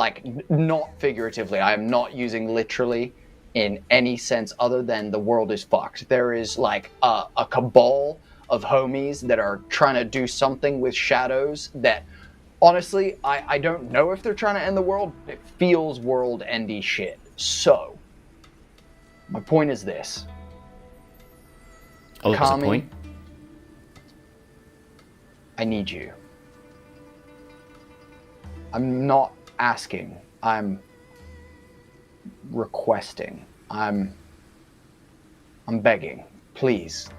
not figuratively, I am not using literally in any sense other than the world is fucked. There is a cabal of homies that are trying to do something with shadows that honestly I don't know if they're trying to end the world. It feels world endy shit. So my point is this. Oh, that's a point. I need you. I'm not asking. I'm requesting. I'm begging. Please.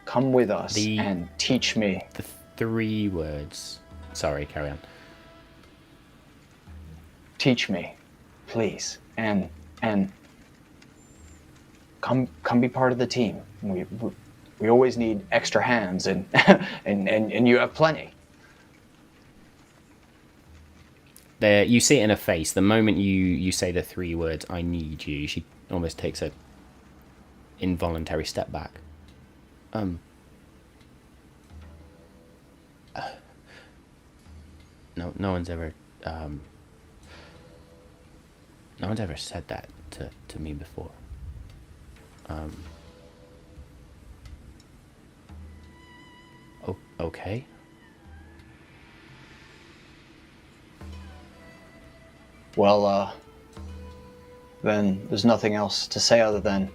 Come with us and teach me. The 3 words. Sorry, carry on. Teach me, please, and come be part of the team. We always need extra hands, and you have plenty. there, you see it in her face. The moment you say the 3 words, "I need you," she almost takes a involuntary step back. No one's ever said that to me before. Okay. Well, then there's nothing else to say other than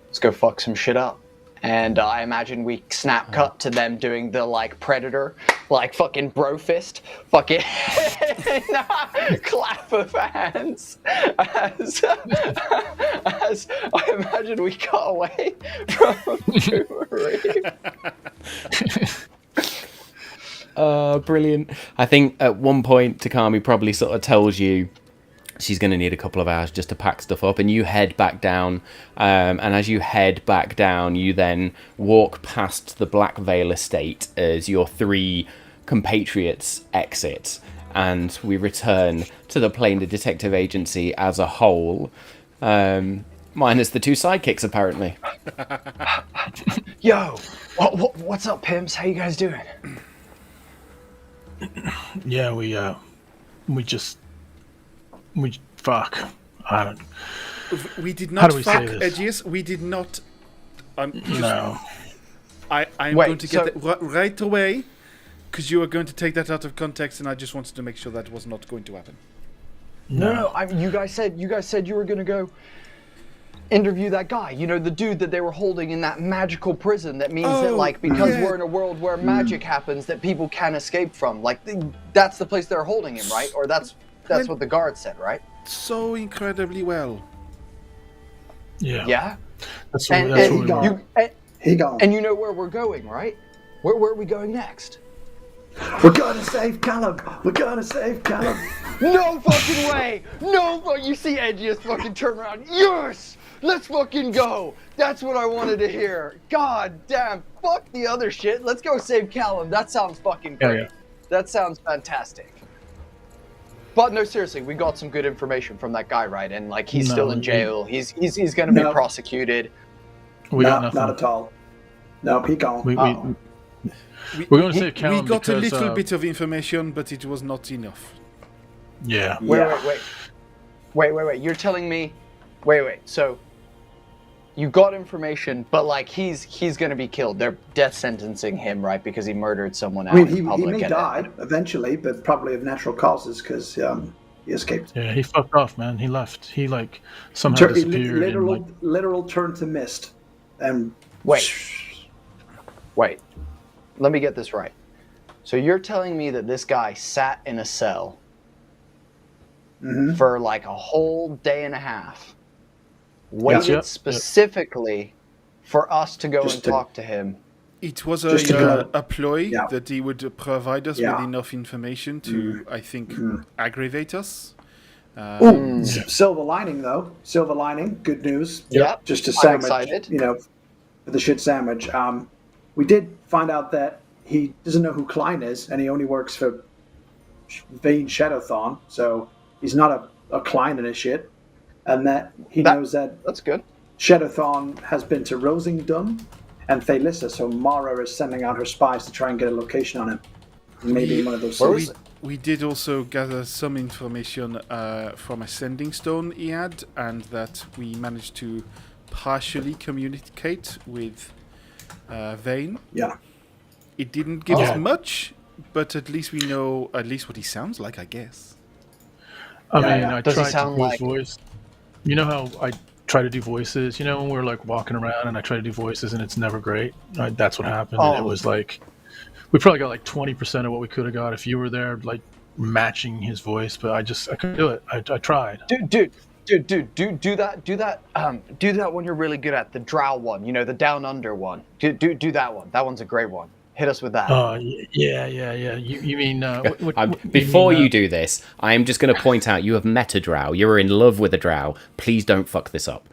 let's go fuck some shit up. And I imagine we snap cut to them doing the like Predator, like fucking bro fist, fucking clap of hands as I imagine we cut away from Jewelry. Brilliant. I think at one point Takami probably sort of tells you she's going to need a couple of hours just to pack stuff up, and you head back down, and as you head back down you then walk past the Black Veil estate as your 3 compatriots exit, and we return to the Plainer Detective Agency as a whole, minus the 2 sidekicks apparently. Yo, what's up, pimps? How you guys doing? Yeah, we fuck. I don't. We did How not do we fuck, say this? Edgius. We did not. No. I'm Wait, going to get that right away, because you are going to take that out of context, and I just wanted to make sure that was not going to happen. No. You guys said you were gonna go interview that guy. You know, the dude that they were holding in that magical prison. That means that, like, because we're in a world where magic happens, that people can escape from. Like, that's the place they're holding him, right? Or that's what the guard said, right? So incredibly well. Yeah. Yeah. That's And what he gone. He gone. And you know where we're going, right? Where are we going next? We're going to save Callum. We're going to save Callum. No fucking way! You see Edgius fucking turn around. Yes! Let's fucking go! That's what I wanted to hear. God damn, fuck the other shit. Let's go save Callum. That sounds fucking great. Yeah. That sounds fantastic. But no, seriously, we got some good information from that guy, right? And like, he's still in jail. He's gonna be prosecuted. We got nothing. Not at all. No, he gone. We're going to save Callum. We got because, a little bit of information, but it was not enough. Yeah. Wait. You're telling me? Wait. So you got information, but like he's gonna be killed. They're death sentencing him, right? Because he murdered someone out in public. He may die eventually, but probably of natural causes because he escaped. Yeah, he fucked off, man. He left. He like somehow disappeared. Literal turn to mist. And Wait. Let me get this right. So you're telling me that this guy sat in a cell for like a whole day and a half, waited specifically for us to go talk to him. It was a ploy that he would provide us with enough information to, I think, aggravate us. Silver lining, though. Silver lining. Good news. Yeah. Just a sandwich. I'm excited. You know, for the shit sandwich. We did find out that he doesn't know who Klein is, and he only works for Vane Shadowthorn, so he's not a Klein in his shit. And that he knows that that's good. Shadowthorn has been to Rosingdon and Thalyssa, so Mara is sending out her spies to try and get a location on him. Maybe one of those cities. We did also gather some information from a sending stone he had, and that we managed to partially communicate with Vane. Yeah. It didn't give us much, but at least we know what he sounds like, I guess. I mean, I Does he tried to sound do his like... voice. You know how I try to do voices? You know when we're like walking around and I try to do voices and it's never great? That's what happened. And it was like, we probably got like 20% of what we could have got if you were there, like matching his voice, but I couldn't do it. I tried. Dude, do that one you're really good at, the drow one, you know, the down under one. Do that one. That one's a great one. Hit us with that. Yeah. You mean before you do this, I am just going to point out you have met a drow. You are in love with a drow. Please don't fuck this up.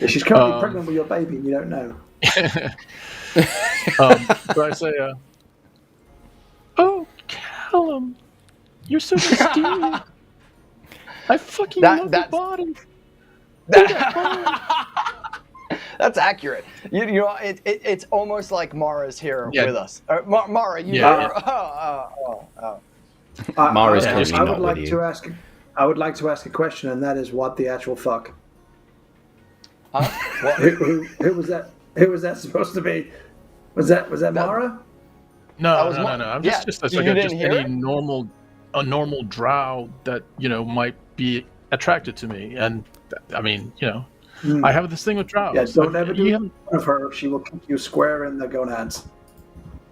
She's currently pregnant with your baby and you don't know. But I say, "Oh, Callum, you're so mysterious. I fucking love your body." That's accurate. You know, it's almost like Mara's here with us. Mara, you Yeah, are. Mara's I currently would not like with to you. ask. I would like to ask a question, and that is, what the actual fuck? Huh? What? Who was that? Who was that supposed to be? Was that Mara? No. was Mark. I'm Yeah. just You like didn't just hear any it? normal drow that might be attracted to me, and I mean, I have this thing with drows. Yeah, don't ever do You it haven't- in front of her. She will kick you square in the gonads.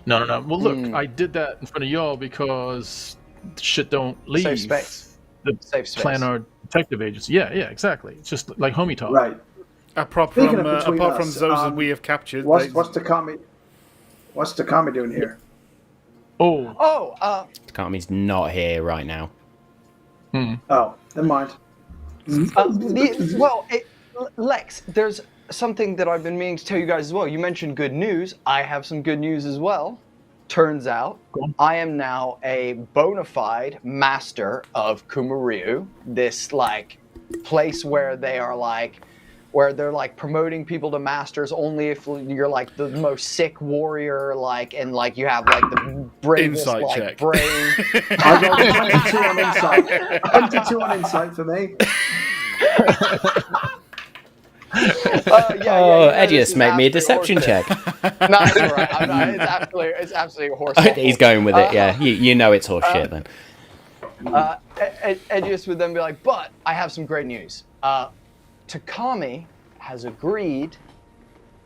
No. Well, look, I did that in front of y'all because shit don't leave. Safe space. The Safe space. Planar detective agency. Yeah, exactly. It's just like homie talk. Right. Apart Speaking from of between us, those that we have captured, What's Takami doing here? Oh, Oh, Takami's not here right now. Oh, never mind. Lex, there's something that I've been meaning to tell you guys as well. You mentioned good news. I have some good news as well. Turns out, I am now a bona fide master of Kumaryu, this place where they're promoting people to masters only if you're the most sick warrior, and you have the bravest Insight check. brain. I got 22 on insight. 22 on insight for me. Edius, make me a deception check. No, it's all right. It's absolutely horse. He's going with it, yeah. You know it's horse shit then. Edius would then be like, but I have some great news. Takami has agreed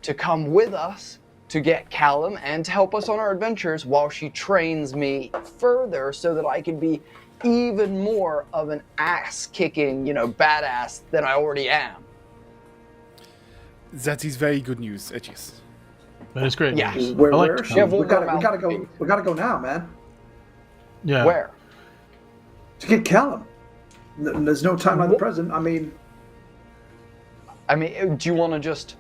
to come with us to get Callum and to help us on our adventures while she trains me further so that I can be even more of an ass-kicking, badass than I already am. That is very good news, Edges. that is great. Yeah. news. Where I like is to- she? Yeah, We we'll gotta go go. now. We gotta go now, man. Yeah. Where? To get Callum. There's no time like the present. I mean, Do you want to just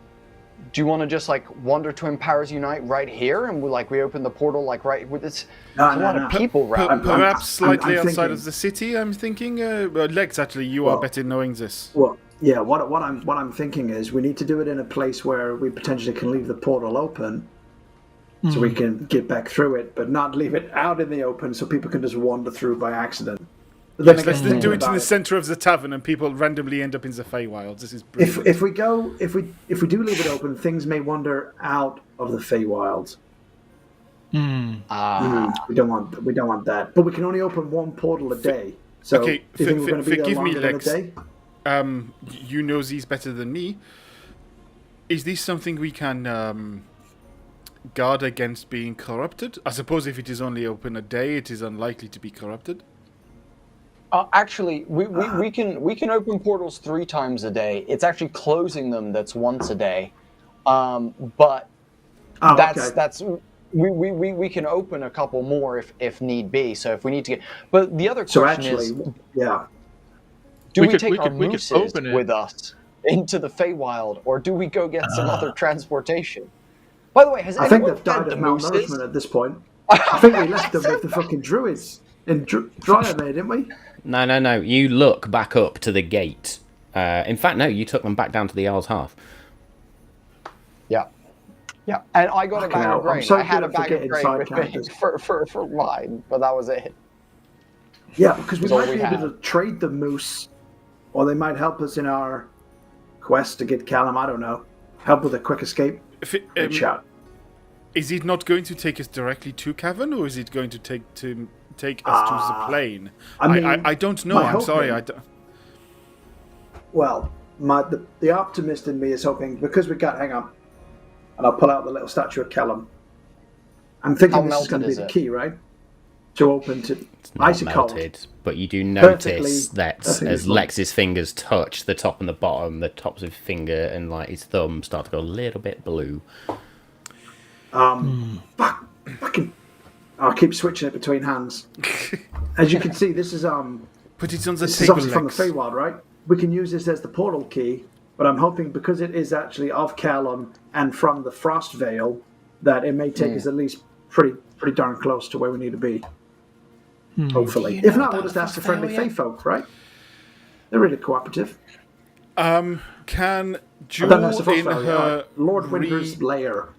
wander to Empowers Unite right here, and we open the portal right with this? No, a lot of people Per- around. perhaps slightly I'm outside thinking- of the city, I'm thinking. Lex, actually, you are Well- better knowing this. well, yeah. What I'm thinking is we need to do it in a place where we potentially can leave the portal open, so we can get back through it, but not leave it out in the open so people can just wander through by accident. But then Yes, again, let's thinking do it in about the center of the tavern, and people randomly end up in the Feywilds. This is If brilliant. if we do leave it open, things may wander out of the Feywilds. We don't want that. But we can only open one portal a day. So Okay, do you think we're going to be there forgive me, longer than a Lex. day? You know these better than me. Is this something we can guard against being corrupted? I suppose if it is only open a day, it is unlikely to be corrupted. Actually, we can open portals 3 times a day. It's actually closing them that's once a day, but that's we can open a couple more if need be. So if we need to get, but the other question is, do we take our mooses open it. with us into the Feywild, or do we go get some other transportation? By the way, has I think anyone they've died fed of the mooses? malnourishment at this point. I think we left them with the fucking druids in Dryamere, didn't we? No. You look back up to the gate. In fact, no, you took them back down to the Owl's Half. Yeah, and I got a Fucking bag hell, of grain. I'm so I had good a at bag of forgetting grain side with me characters. for mine, but that was it. Yeah, because we That's all might we be able have. to trade the moose, or they might help us in our quest to get Callum. I don't know. Help with a quick escape. Good shot. Is it not going to take us directly to Cavern, or is it going to take us to the plane? I don't know. I'm sorry. Well, the optimist in me is hoping, because we got, hang on, and I'll pull out the little statue of Callum. I'm thinking How this is going to be melted the is key, right? To open to It's not icy cold. melted, but you do Perfectly- notice that perfectly as fine. Lex's fingers touch the top and the bottom, the tops of his finger and his thumb start to go a little bit blue. Fucking, I'll keep switching it between hands. As you can see, this is Put it on the this is table, obviously from the Lex. Feywild, right? We can use this as the portal key But I'm hoping because it is actually of Callum and from the Frostvale, that it may take us at least pretty darn close to where we need to be. Hopefully. If not, we'll just ask the friendly Fae folk, right? They're really cooperative. Can I don't know, it's Jewel the in Frostvale, her Lord Winter's lair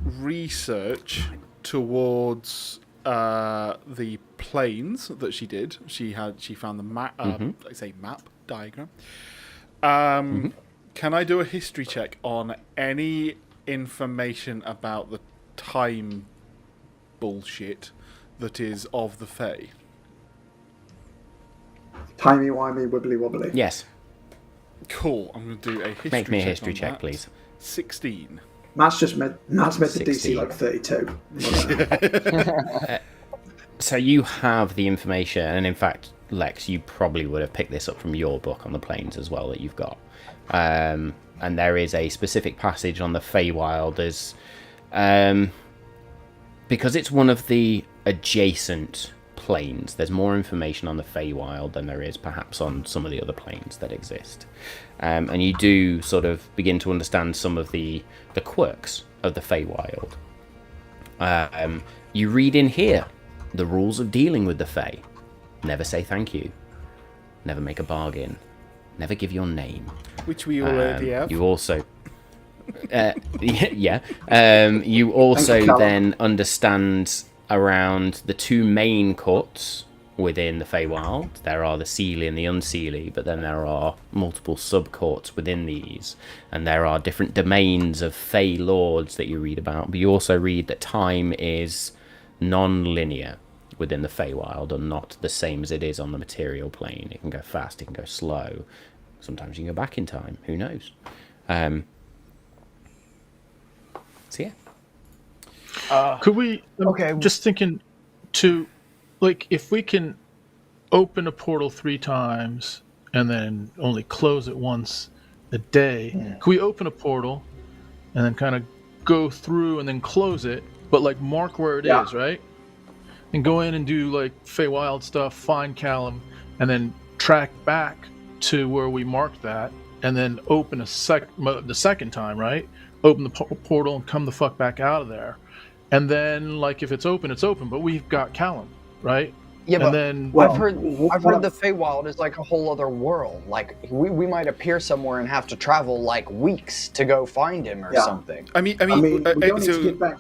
research towards the planes that she did, she found the map, map diagram. Can I do a history check on any information about the time bullshit that is of the Fae? Timey-wimey, wibbly-wobbly. Yes. Cool. I'm going to do a history check. Make me a history on check, that. please. 16. Matt's made the DC 16. like 32. So you have the information, and in fact, Lex, you probably would have picked this up from your book on the planes as well that you've got. And there is a specific passage on the Feywild as because it's one of the adjacent planes. There's more information on the Feywild than there is perhaps on some of the other planes that exist. And you do sort of begin to understand some of the quirks of the Feywild. You read in here the rules of dealing with the Fey. Never say thank you. Never make a bargain. Never give your name. Which we already have. You also... you also then understand around the two main courts within the Feywild. There are the Seelie and the Unseelie, but then there are multiple sub-courts within these, and there are different domains of Fey lords that you read about. But you also read that time is non-linear within the Feywild, and not the same as it is on the material plane. It can go fast, it can go slow. Sometimes you can go back in time. Who knows? So yeah. Could we? Just thinking to, like, if we can open a portal 3 times and then only close it once a day, could we open a portal and then kind of go through and then close it, but like mark where it is, right? And go in and do like Feywild stuff, find Callum, and then track back to where we marked that, and then open the second time, right? Open the portal and come the fuck back out of there. And then, like, if it's open, but we've got Callum, right? Yeah, and but then, I've heard the Feywild is like a whole other world. Like, we might appear somewhere and have to travel like weeks to go find him or something. I mean, we don't need to get back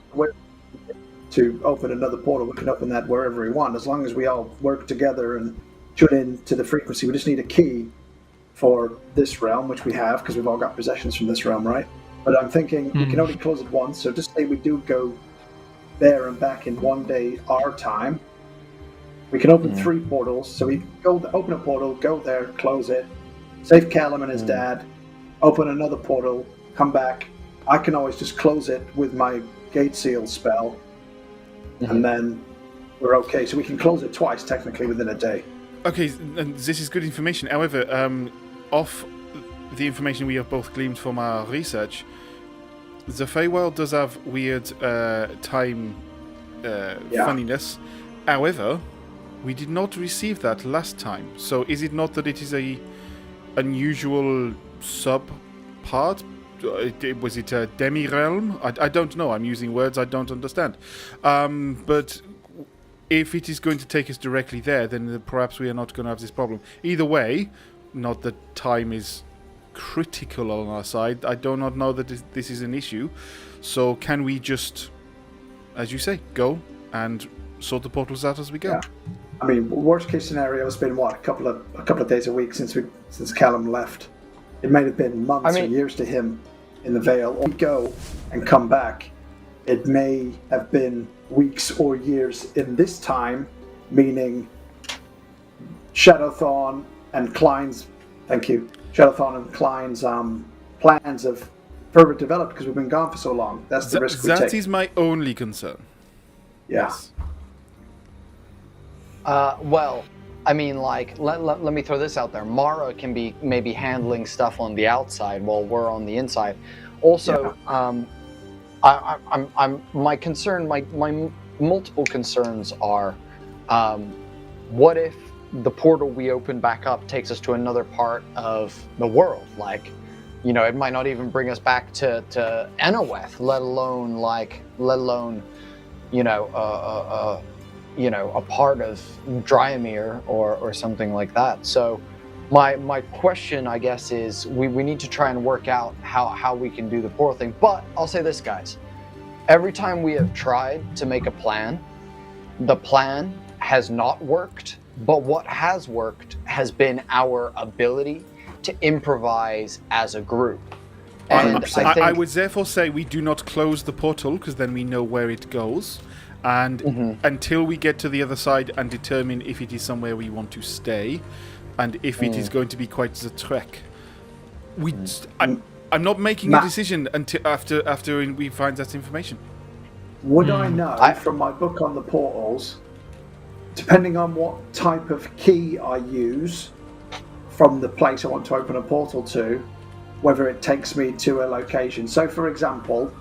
to open another portal. We can open that wherever we want, as long as we all work together and tune in to the frequency. We just need a key for this realm, which we have, because we've all got possessions from this realm, right? But I'm thinking we can only close it once, so just say we do go there and back in one day our time. We can open 3 portals, so we go open a portal, go there, close it, save Callum and his dad, open another portal, come back. I can always just close it with my gate seal spell, and then we're okay. So we can close it twice, technically, within a day. Okay, and this is good information. However, off the information we have both gleaned from our research, the Feywild does have weird time funniness. However, we did not receive that last time. So is it not that it is a unusual sub-part? Was it a demi-realm? I don't know. I'm using words I don't understand. But if it is going to take us directly there, then perhaps we are not going to have this problem. Either way, not that time is critical on our side. I do not know that this is an issue. So can we just, as you say, go and sort the portals out as we go? Yeah. I mean, worst case scenario, it's been what, a couple of days a week since Callum left. It might have been months or years to him in the Vale. Or we go and come back. It may have been weeks or years in this time, meaning Shadowthorn and Klein's. Thank you. Shadowthorn and Klein's plans have further developed because we've been gone for so long. That's the risk we take. That is my only concern. Yeah. Yes. Well, I mean, like, let me throw this out there. Mara can be maybe handling stuff on the outside while we're on the inside. Also, I'm my concern, my multiple concerns are, what if the portal we open back up takes us to another part of the world? Like, it might not even bring us back to Enoweth, let alone a part of Dryamere or something like that. So my question, I guess, is we need to try and work out how we can do the portal thing. But I'll say this, guys. Every time we have tried to make a plan, the plan has not worked, but what has worked has been our ability to improvise as a group. And I would therefore say we do not close the portal, because then we know where it goes. And until we get to the other side and determine if it is somewhere we want to stay, and if it is going to be quite the trek, I'm not making a decision until after we find that information. Would I know from my book on the portals, depending on what type of key I use from the place I want to open a portal to, whether it takes me to a location? So, for example,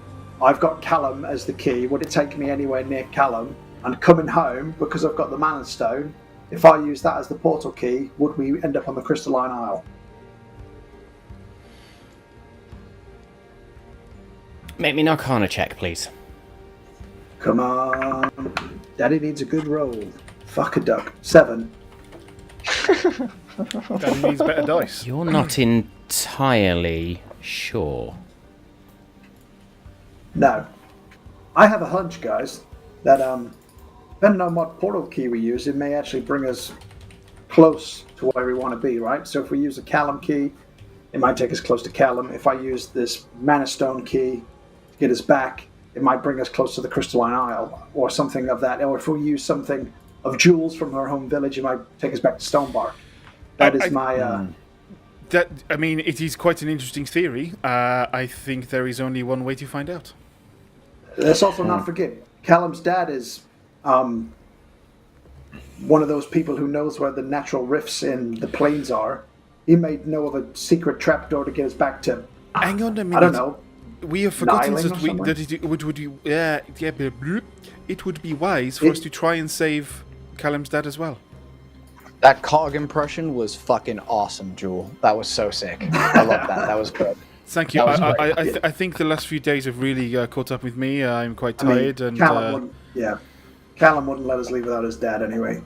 I've got Callum as the key. Would it take me anywhere near Callum? And coming home, because I've got the Mana Stone, if I use that as the portal key, would we end up on the Crystalline Isle? Make me an Arcana check, please. Come on. Daddy needs a good roll. Fuck a duck. 7. That means better dice. You're not entirely sure. No. I have a hunch, guys, that depending on what portal key we use, it may actually bring us close to where we want to be, right? So if we use a Callum key, it might take us close to Callum. If I use this Mana Stone key to get us back, it might bring us close to the Crystalline Isle or something of that. Or if we use something of Jules from her home village, it might take us back to Stonebark. That is my... it is quite an interesting theory. I think there is only one way to find out. Let's also not forget, Callum's dad is one of those people who knows where the natural rifts in the plains are. He may know of a secret trapdoor to get us back to... Hang on a minute. I don't know. We have forgotten Nyling that it would be wise for us to try and save Callum's dad as well. That cog impression was fucking awesome, Jewel. That was so sick. I love that. That was good. Thank you. I think the last few days have really caught up with me. I'm quite tired. Callum wouldn't let us leave without his dad anyway.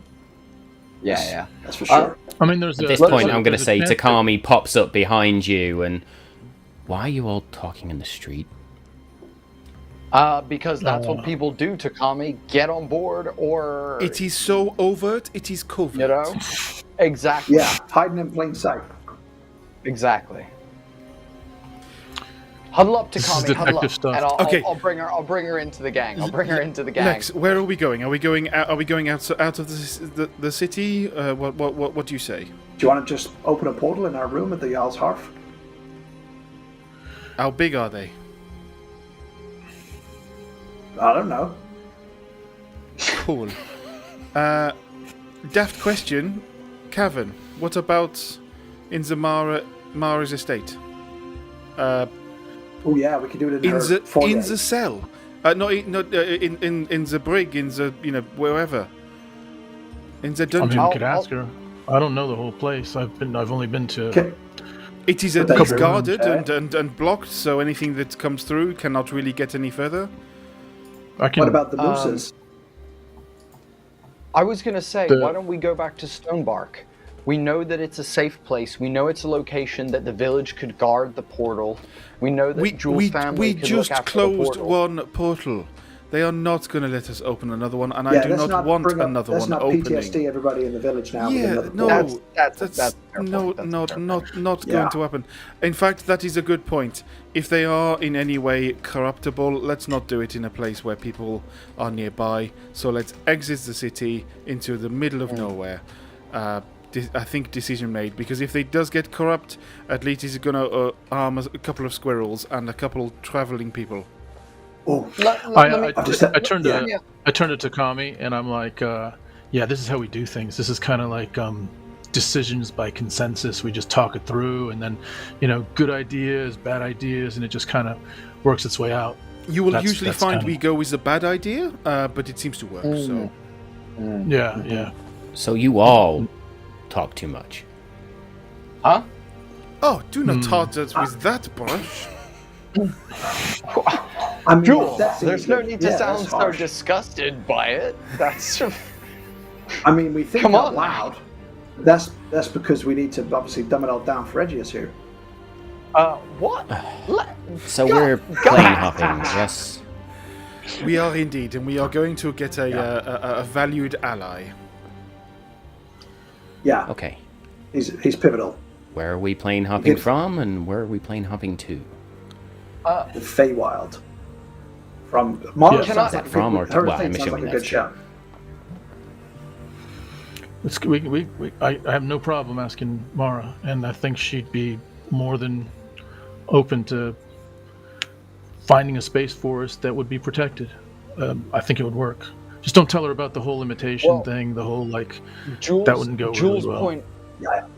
Yeah. That's for sure. At this point, I'm going to say Takami pops up behind you and... Why are you all talking in the street? Because that's what people do, Takami. Get on board, or... It is so overt, it is covert. Exactly. Yeah, hiding in plain sight. Exactly. Huddle up, Takami. Huddle up, stuff. and Okay. I'll bring her into the gang. Lex, where are we going? Are we going out of the city? What do you say? Do you want to just open a portal in our room at the Jarl's Hearth? How big are they? I don't know. Cool. Daft question, Cavan. What about in the Mara's estate? Oh yeah, we could do it in her foyer. In the cell. In the brig, in the wherever. In the dungeon. I could ask her. I don't know the whole place. I've only been to. Okay. It is at least guarded and blocked, so anything that comes through cannot really get any further. What about the mooses? I was going to say, why don't we go back to Stonebark? We know that it's a safe place. We know it's a location that the village could guard the portal. We know that Jules' family could look after the portal. We just closed one portal. They are not going to let us open another one, and I do not want another one opening. Let's not PTSD everybody in the village now. Yeah, no, that's not going to happen. In fact, that is a good point. If they are in any way corruptible, let's not do it in a place where people are nearby. So let's exit the city into the middle of nowhere. I think decision made, because if it does get corrupt, at least it's going to arm a couple of squirrels and a couple traveling people. Oh, I turned to Takami and I'm like, this is how we do things. This is kind of like decisions by consensus. We just talk it through, and then, good ideas, bad ideas, and it just kind of works its way out. You will usually find we go with a bad idea, but it seems to work. So, yeah. So you all talk too much. Huh? Oh, do not taunt us with that brush. I mean, Jules, that seems there's no good. need to Yeah, sound that's so harsh. disgusted by it. That's I mean, we think Come out on. loud. That's because we need to obviously dumb it all down for Edgius here. what? So we're plane hopping, yes. We are indeed, and we are going to get a valued ally. Yeah, Okay. he's pivotal. Where are we plane hopping Good. from, and where are we plane hopping to? The Feywild. From Mara Yeah. sounds like a From good, or- her well, thing I'm sounds like assuming a good that's shout. I have no problem asking Mara, and I think she'd be more than open to finding a space for us that would be protected. I think it would work. Just don't tell her about the whole imitation Well, thing, the whole, like, Jules, that wouldn't go Jules' really well. point.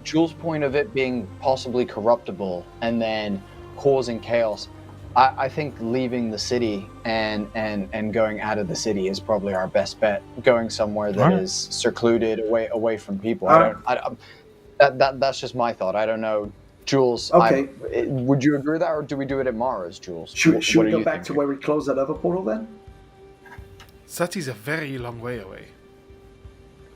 Jules' point of it being possibly corruptible and then causing chaos. I think leaving the city and going out of the city is probably our best bet. Going somewhere that Alright. is secluded, away from people. Alright. That's just my thought. I don't know, Jules. Okay. Would you agree with that, or do we do it at Mara's, Jules? Should What we do go you back think? to where we closed that other portal then? That is a very long way away.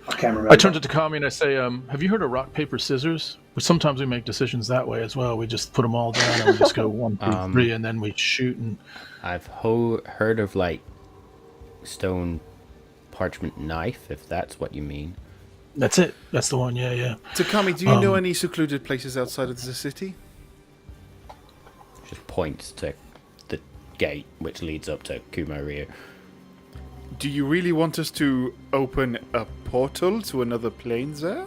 I can't remember. I turn to Takami and I say, have you heard of rock, paper, scissors? But sometimes we make decisions that way as well. We just put them all down and we just go 1, 2, 3, and then we shoot. And I've heard of, like, stone parchment knife, if that's what you mean. that's it. That's the one. Yeah. Takami, do you know any secluded places outside of the city? Just points to the gate which leads up to Kumo Rio. Do you really want us to open a portal to another plane there?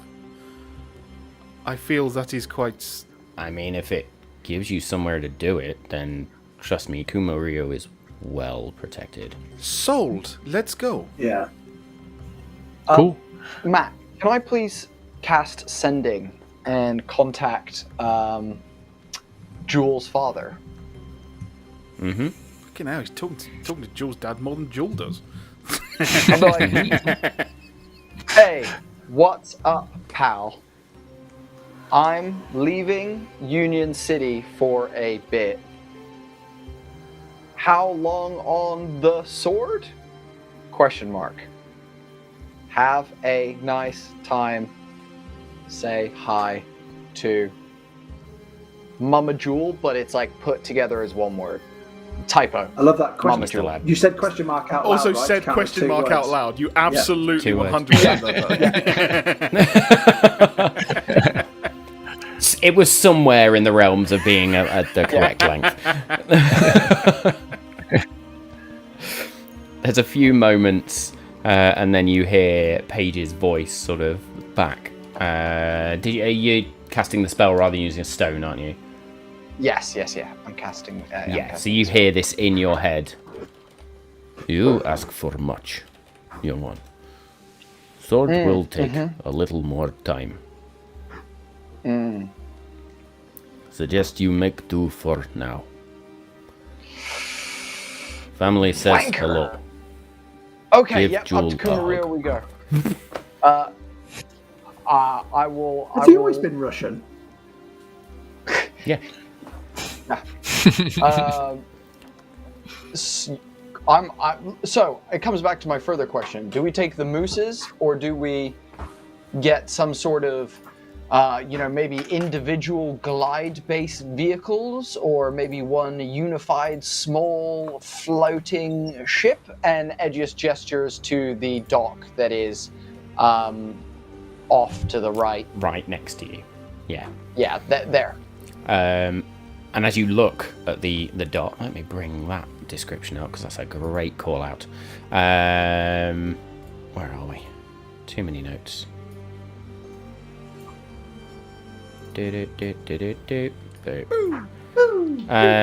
I feel that is quite... I mean, if it gives you somewhere to do it, then trust me, Kumo Rio is well protected. Sold! Let's go! Yeah. cool. Matt, can I please cast sending and contact Jules' father? Mm-hmm. Fucking hell, he's talking to Jules' dad more than Jules does. I'll be like, hey, what's up, pal? I'm leaving Union City for a bit. How long on the sword? Question mark. Have a nice time. Say hi to Mama Jewel, but it's like put together as one word. Typo. I love that Mama question. Jewel. You said question mark out loud. Also right? said Count question two mark out words. loud. You absolutely 2 words. 100% that. It was somewhere in the realms of being at the correct length. There's a few moments, and then you hear Paige's voice sort of back. Are you casting the spell rather than using a stone, aren't you? Yes, yeah. I'm casting. So you hear this in your head. You ask for much, young one. Sword will take a little more time. Suggest you make do for now. Family says Wanker. hello. Okay, Give yep, Jewel up to a Kumaria hug. we go. I will. Has I he will, always been Russian? Yeah. So it comes back to my further question: do we take the mooses, or do we get some sort of, maybe individual glide-based vehicles, or maybe one unified small floating ship? And Edgius gestures to the dock that is off to the right. Right next to you. Yeah. Yeah, there. And as you look at the dot, let me bring that description up because that's a great call out. Where are we? Too many notes.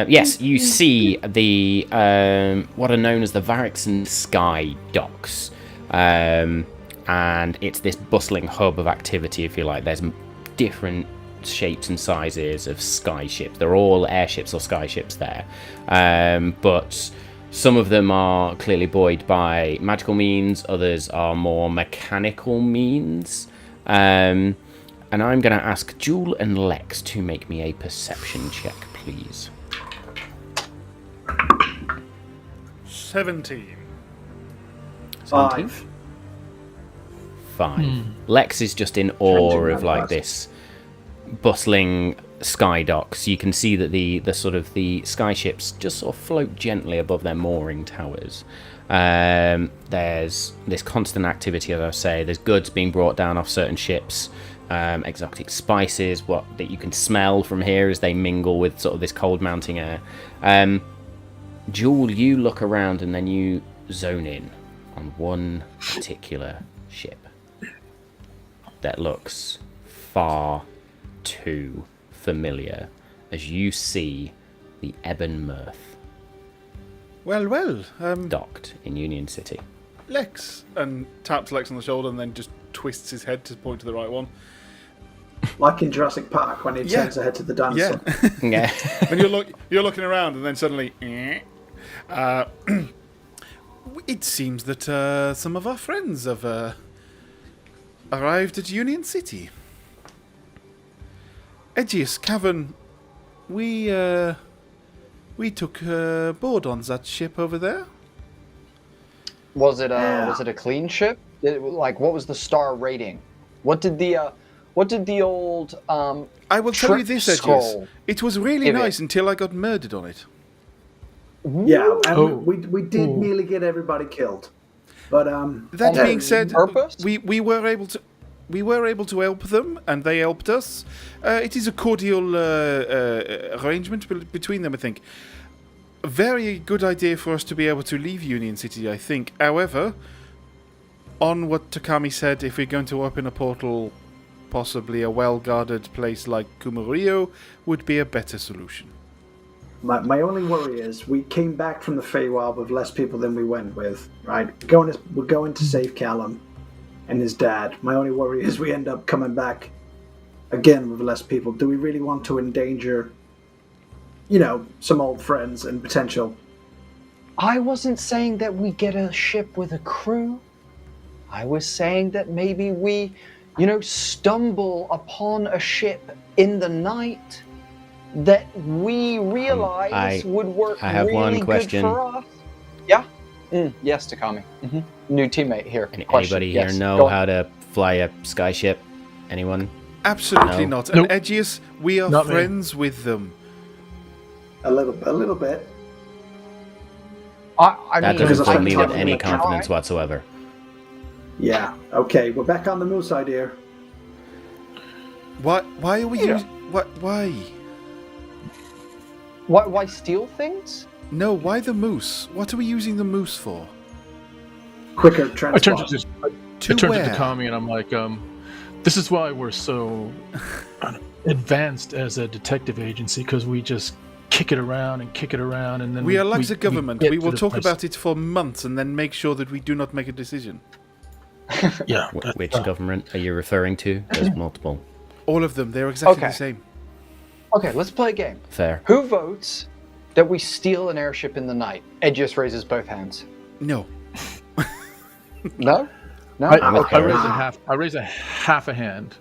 Yes, you see the what are known as the Varixen Sky Docks. And it's this bustling hub of activity, if you like. There's different shapes and sizes of sky ships. They're all airships or sky ships there. But some of them are clearly buoyed by magical means, others are more mechanical means. And And I'm going to ask Jewel and Lex to make me a perception check, please. 17. 5. 5. Lex is just in awe Changing of that like fast. this bustling sky docks. You can see that the sort of the sky ships just sort of float gently above their mooring towers. There's this constant activity, as I say. There's goods being brought down off certain ships, exotic spices, what that you can smell from here as they mingle with sort of this cold mounting air. Jewel, you look around and then you zone in on one particular ship that looks far too familiar as you see the Ebon Mirth Well, docked in Union City. Lex, and taps Lex on the shoulder and then just twists his head to point to the right one. Like in Jurassic Park when he Yeah. turns ahead to the dinosaur. Yeah. And you're looking around and then suddenly... it seems that some of our friends have arrived at Union City. Edgius, Cavern, we took board on that ship over there. Was it a clean ship? What was the star rating? What did the old I will tell you this, Edgius. scroll It was really give nice until I got murdered on it. Yeah, and Oh. we did nearly get everybody killed. But That yeah, being said, purpose? we were able to help them, and they helped us. It is a cordial arrangement between them, I think. A very good idea for us to be able to leave Union City, I think. However, on what Takami said, if we're going to open a portal, possibly a well-guarded place like Kumario would be a better solution. my only worry is we came back from the Feywild with less people than we went with, right? We're going to save Callum and his dad. My only worry is we end up coming back again with less people. Do we really want to endanger, some old friends and potential? I wasn't saying that we get a ship with a crew. I was saying that maybe we, stumble upon a ship in the night that we realize would work I have really one good question. for us. Yeah? Yes, Takami. New teammate here. Question. Anybody Yes. here Go know on. how to fly a skyship? Anyone? Absolutely No. not. Nope. And Edgius, we are Not me. friends with them. A little bit. I That mean, doesn't Because I fill me with spent any time confidence whatsoever. Yeah. Okay, we're back on the moose idea. Why are we using... Why? Why steal things? No, why the moose? What are we using the moose for? Quicker I turned transport. To to where? Takami and I'm like, this is why we're so advanced as a detective agency, because we just kick it around and then We are like the government. get We to will the talk place. about it for months and then make sure that we do not make a decision. Yeah. Which government are you referring to? There's multiple. All of them. They're exactly Okay. the same. Okay, let's play a game. Fair. Who votes that we steal an airship in the night? Ed just raises both hands. No. No? No? I raise a half a hand.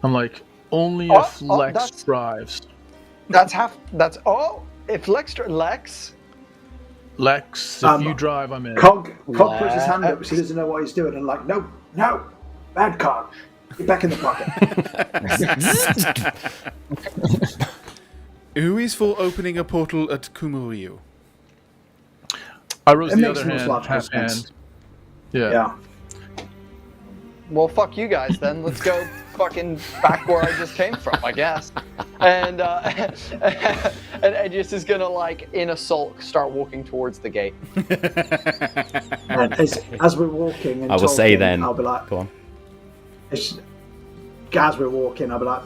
I'm like, only if Lex that's- drives. That's if Lex, Lex, if Um, you drive, I'm in. Cog puts his hand up because he Lex. doesn't know what he's doing, and like, no, bad Cog. Get back in the pocket. Who is for opening a portal at Kumario? I rose It the makes other most hand, logical half sense. hand. Yeah. Yeah. well, fuck you guys then. Let's go fucking back where I just came from, I guess. And and Ed just is gonna in a sulk start walking towards the gate. And as we're walking, and I will say talking, then. I'll be like, Go on. as we're walking, I'll be like,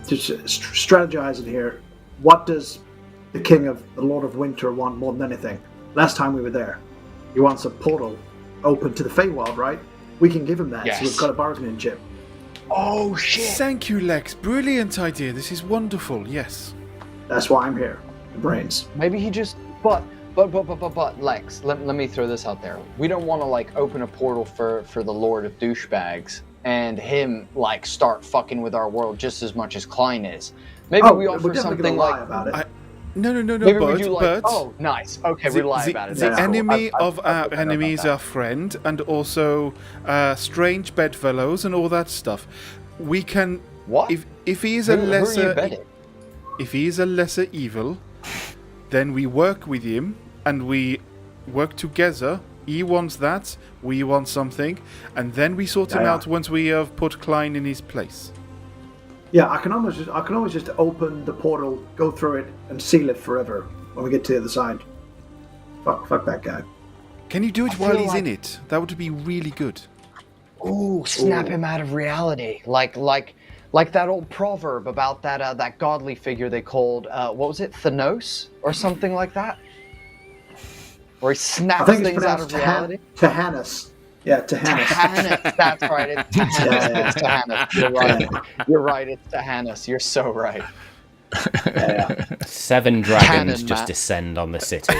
just strategizing here. What does the King of the Lord of Winter want more than anything? Last time we were there, he wants a portal open to the Feywild, right? We can give him that, Yes. so we've got a bargaining chip. Oh shit! Thank you, Lex. Brilliant idea. This is wonderful. Yes. That's why I'm here. The brains. Maybe he just but Lex, let me throw this out there. We don't want to open a portal for the Lord of Douchebags and him like start fucking with our world just as much as Klein is. Maybe we we're offer definitely something gonna lie like about it. No, maybe we but, do like but oh nice okay we lie about it. the That's cool. enemy I of our forgot enemy about is our friend, and also strange bedfellows and all that stuff. We can What? if he is Who a are you lesser betting? if he is a lesser evil, then we work with him and we work together. He wants that, we want something, and then we sort him out once we have put Klein in his place. Yeah, I can always just open the portal, go through it, and seal it forever when we get to the other side. Fuck that guy. Can you do it while feel he's in like- it? That would be really good. Ooh, snap him out of reality, like that old proverb about that godly figure they called what was it, Thanos or something like that, where he I snaps think it's things out of pronounced reality. Tahanis. Yeah, Tahanis. Tahanis, that's right. It's Tahanis. Yeah. It's Tahanis. You're right. You're right. It's Tahanis. You're so right. Yeah. 7 dragons Cannon, just Matt. descend on the city.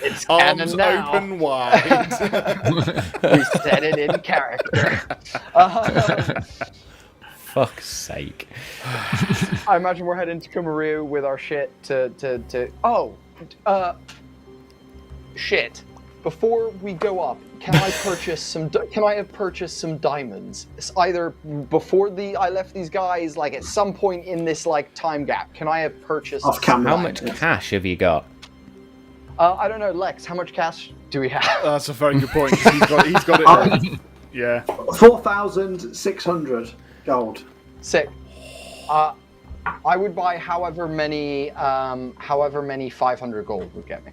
It's Arms canon now. open wide. We said it in character. Fuck's sake. I imagine we're heading to Kumaru with our shit shit. Before we go up, can I purchase some? Can I have purchased some diamonds? It's either before I left these guys, like at some point in this like time gap. Can I have purchased? Off camera. How much cash have you got? I don't know, Lex. How much cash do we have? That's a very good point. 'Cause he's got it right. Yeah. 4,600 gold. Sick. I would buy however many 500 gold would get me.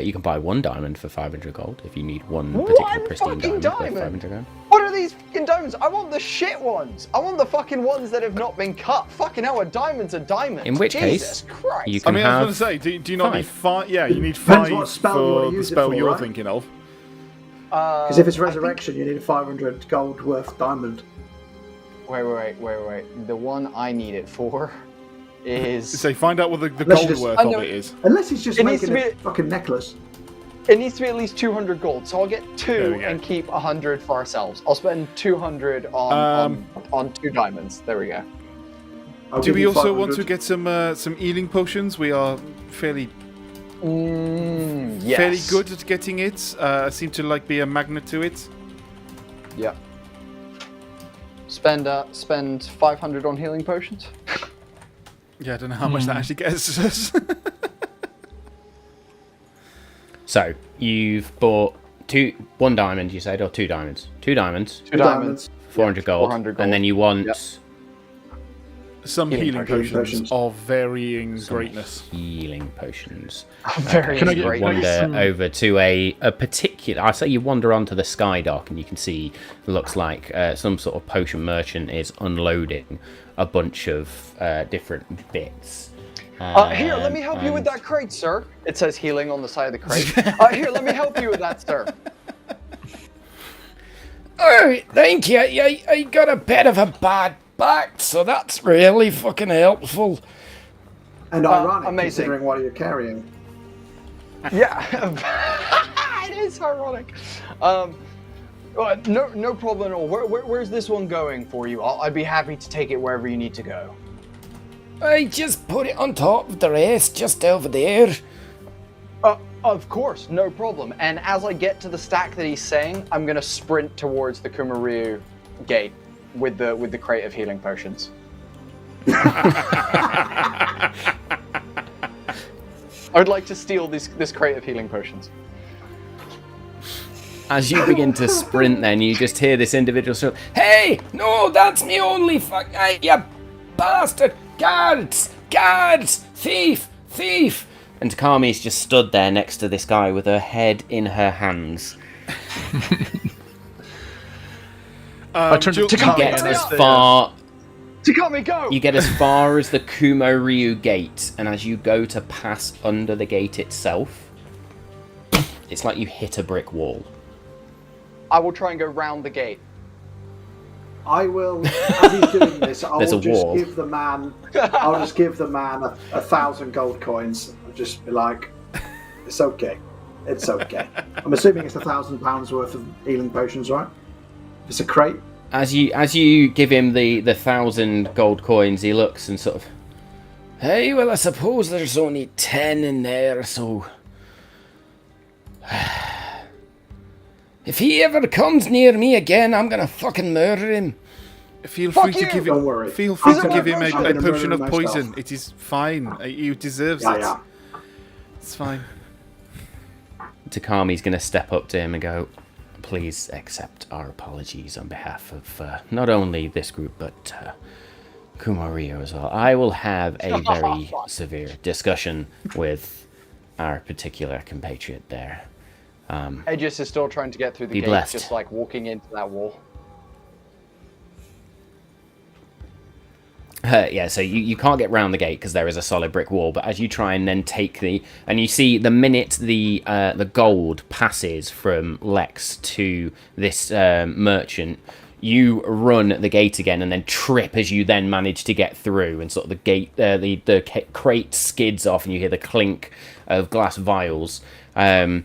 You can buy 1 diamond for 500 gold if you need one particular One pristine fucking diamond. diamond? For 500 gold. What are these fucking diamonds? I want the shit ones. I want the fucking ones that have not been cut. Fucking hell, a diam's a diamond. In which Jesus case, Christ. you I can mean, I have. was going to say, do you not need 5? Yeah, you need Depends 5 what spell you wanna for the use it spell for, you're right? thinking of. Because if it's resurrection, you need a 500 gold worth diamond. Wait. The one I need it for is... Say, find out what the Unless you gold just- worth I of know- it is. Unless he's just It needs making to a be- fucking necklace. It needs to be at least 200 gold, so I'll get There 2 we go. and keep 100 for ourselves. I'll spend 200 on 2 diamonds. There we go. I'll Do give we you also want 500. to get some healing potions? We are fairly Yes. fairly good at getting it. Seem to like be a magnet to it. Yeah. Spend 500 on healing potions. Yeah, I don't know how much that actually gets us. So you've bought 1 diamond, you said, or 2 diamonds? 2 diamonds, 2 diamonds. 400 gold, 400 and then gold. you want Yep. Some Healing healing potions. potions of varying greatness. healing potions. Very Can I get- great. can I get Wander some- over to a particular. I say you wander onto the sky dock, and you can see. Looks like some sort of potion merchant is unloading a bunch of different bits. Here, let me help you with and- that crate, sir. It says healing on the side of the crate. Here, let me help you with that, sir. Oh, thank you. I got a bit of a bad back, so that's really fucking helpful. And ironic, amazing. considering what you're carrying. Yeah, it is ironic. No problem at all. Where's this one going for you? I'd be happy to take it wherever you need to go. I just put it on top of the rest, just over there. Of course, no problem. And as I get to the stack that he's saying, I'm gonna sprint towards the Kumaru gate with the crate of healing potions. I would like to steal this crate of healing potions. As you begin to sprint, then you just hear this individual shout, Hey, no, that's me only fuck. You bastard! Guards! Guards! Thief! Thief! and Takami's just stood there next to this guy with her head in her hands. I turn to Jill- Takami Get and as I say, far Takami, go! You get as far as the Kumo-Ryu gate, and as you go to pass under the gate itself, it's like you hit a brick wall. I will try and go round the gate. I will, as he's doing this, I'll There's a just wall. give the man, I'll just give the man 1,000 gold coins and just be like, it's okay. It's okay. I'm assuming it's £1,000 worth of healing potions, right? It's a crate. As you give him the 1,000 gold coins, he looks and sort of, Hey, well, I suppose there's only 10 in there, so... If he ever comes near me again, I'm gonna fucking murder him. Feel Fuck free to you! give Don't him. worry. Feel free I'm to give gonna- him I'm a gonna potion murder of him poison. myself. It is fine. He deserves it. Yeah. It's fine. Takami's going to step up to him and go, please accept our apologies on behalf of not only this group, but Kumario as well. I will have a very severe discussion with our particular compatriot there. Aegis is still trying to get through the Be gate, blessed. just like walking into that wall. Yeah, so you can't get round the gate because there is a solid brick wall. But as you try and then take and you see the minute the gold passes from Lex to this merchant, you run the gate again and then trip as you then manage to get through, and sort of the gate, the crate skids off, and you hear the clink of glass vials as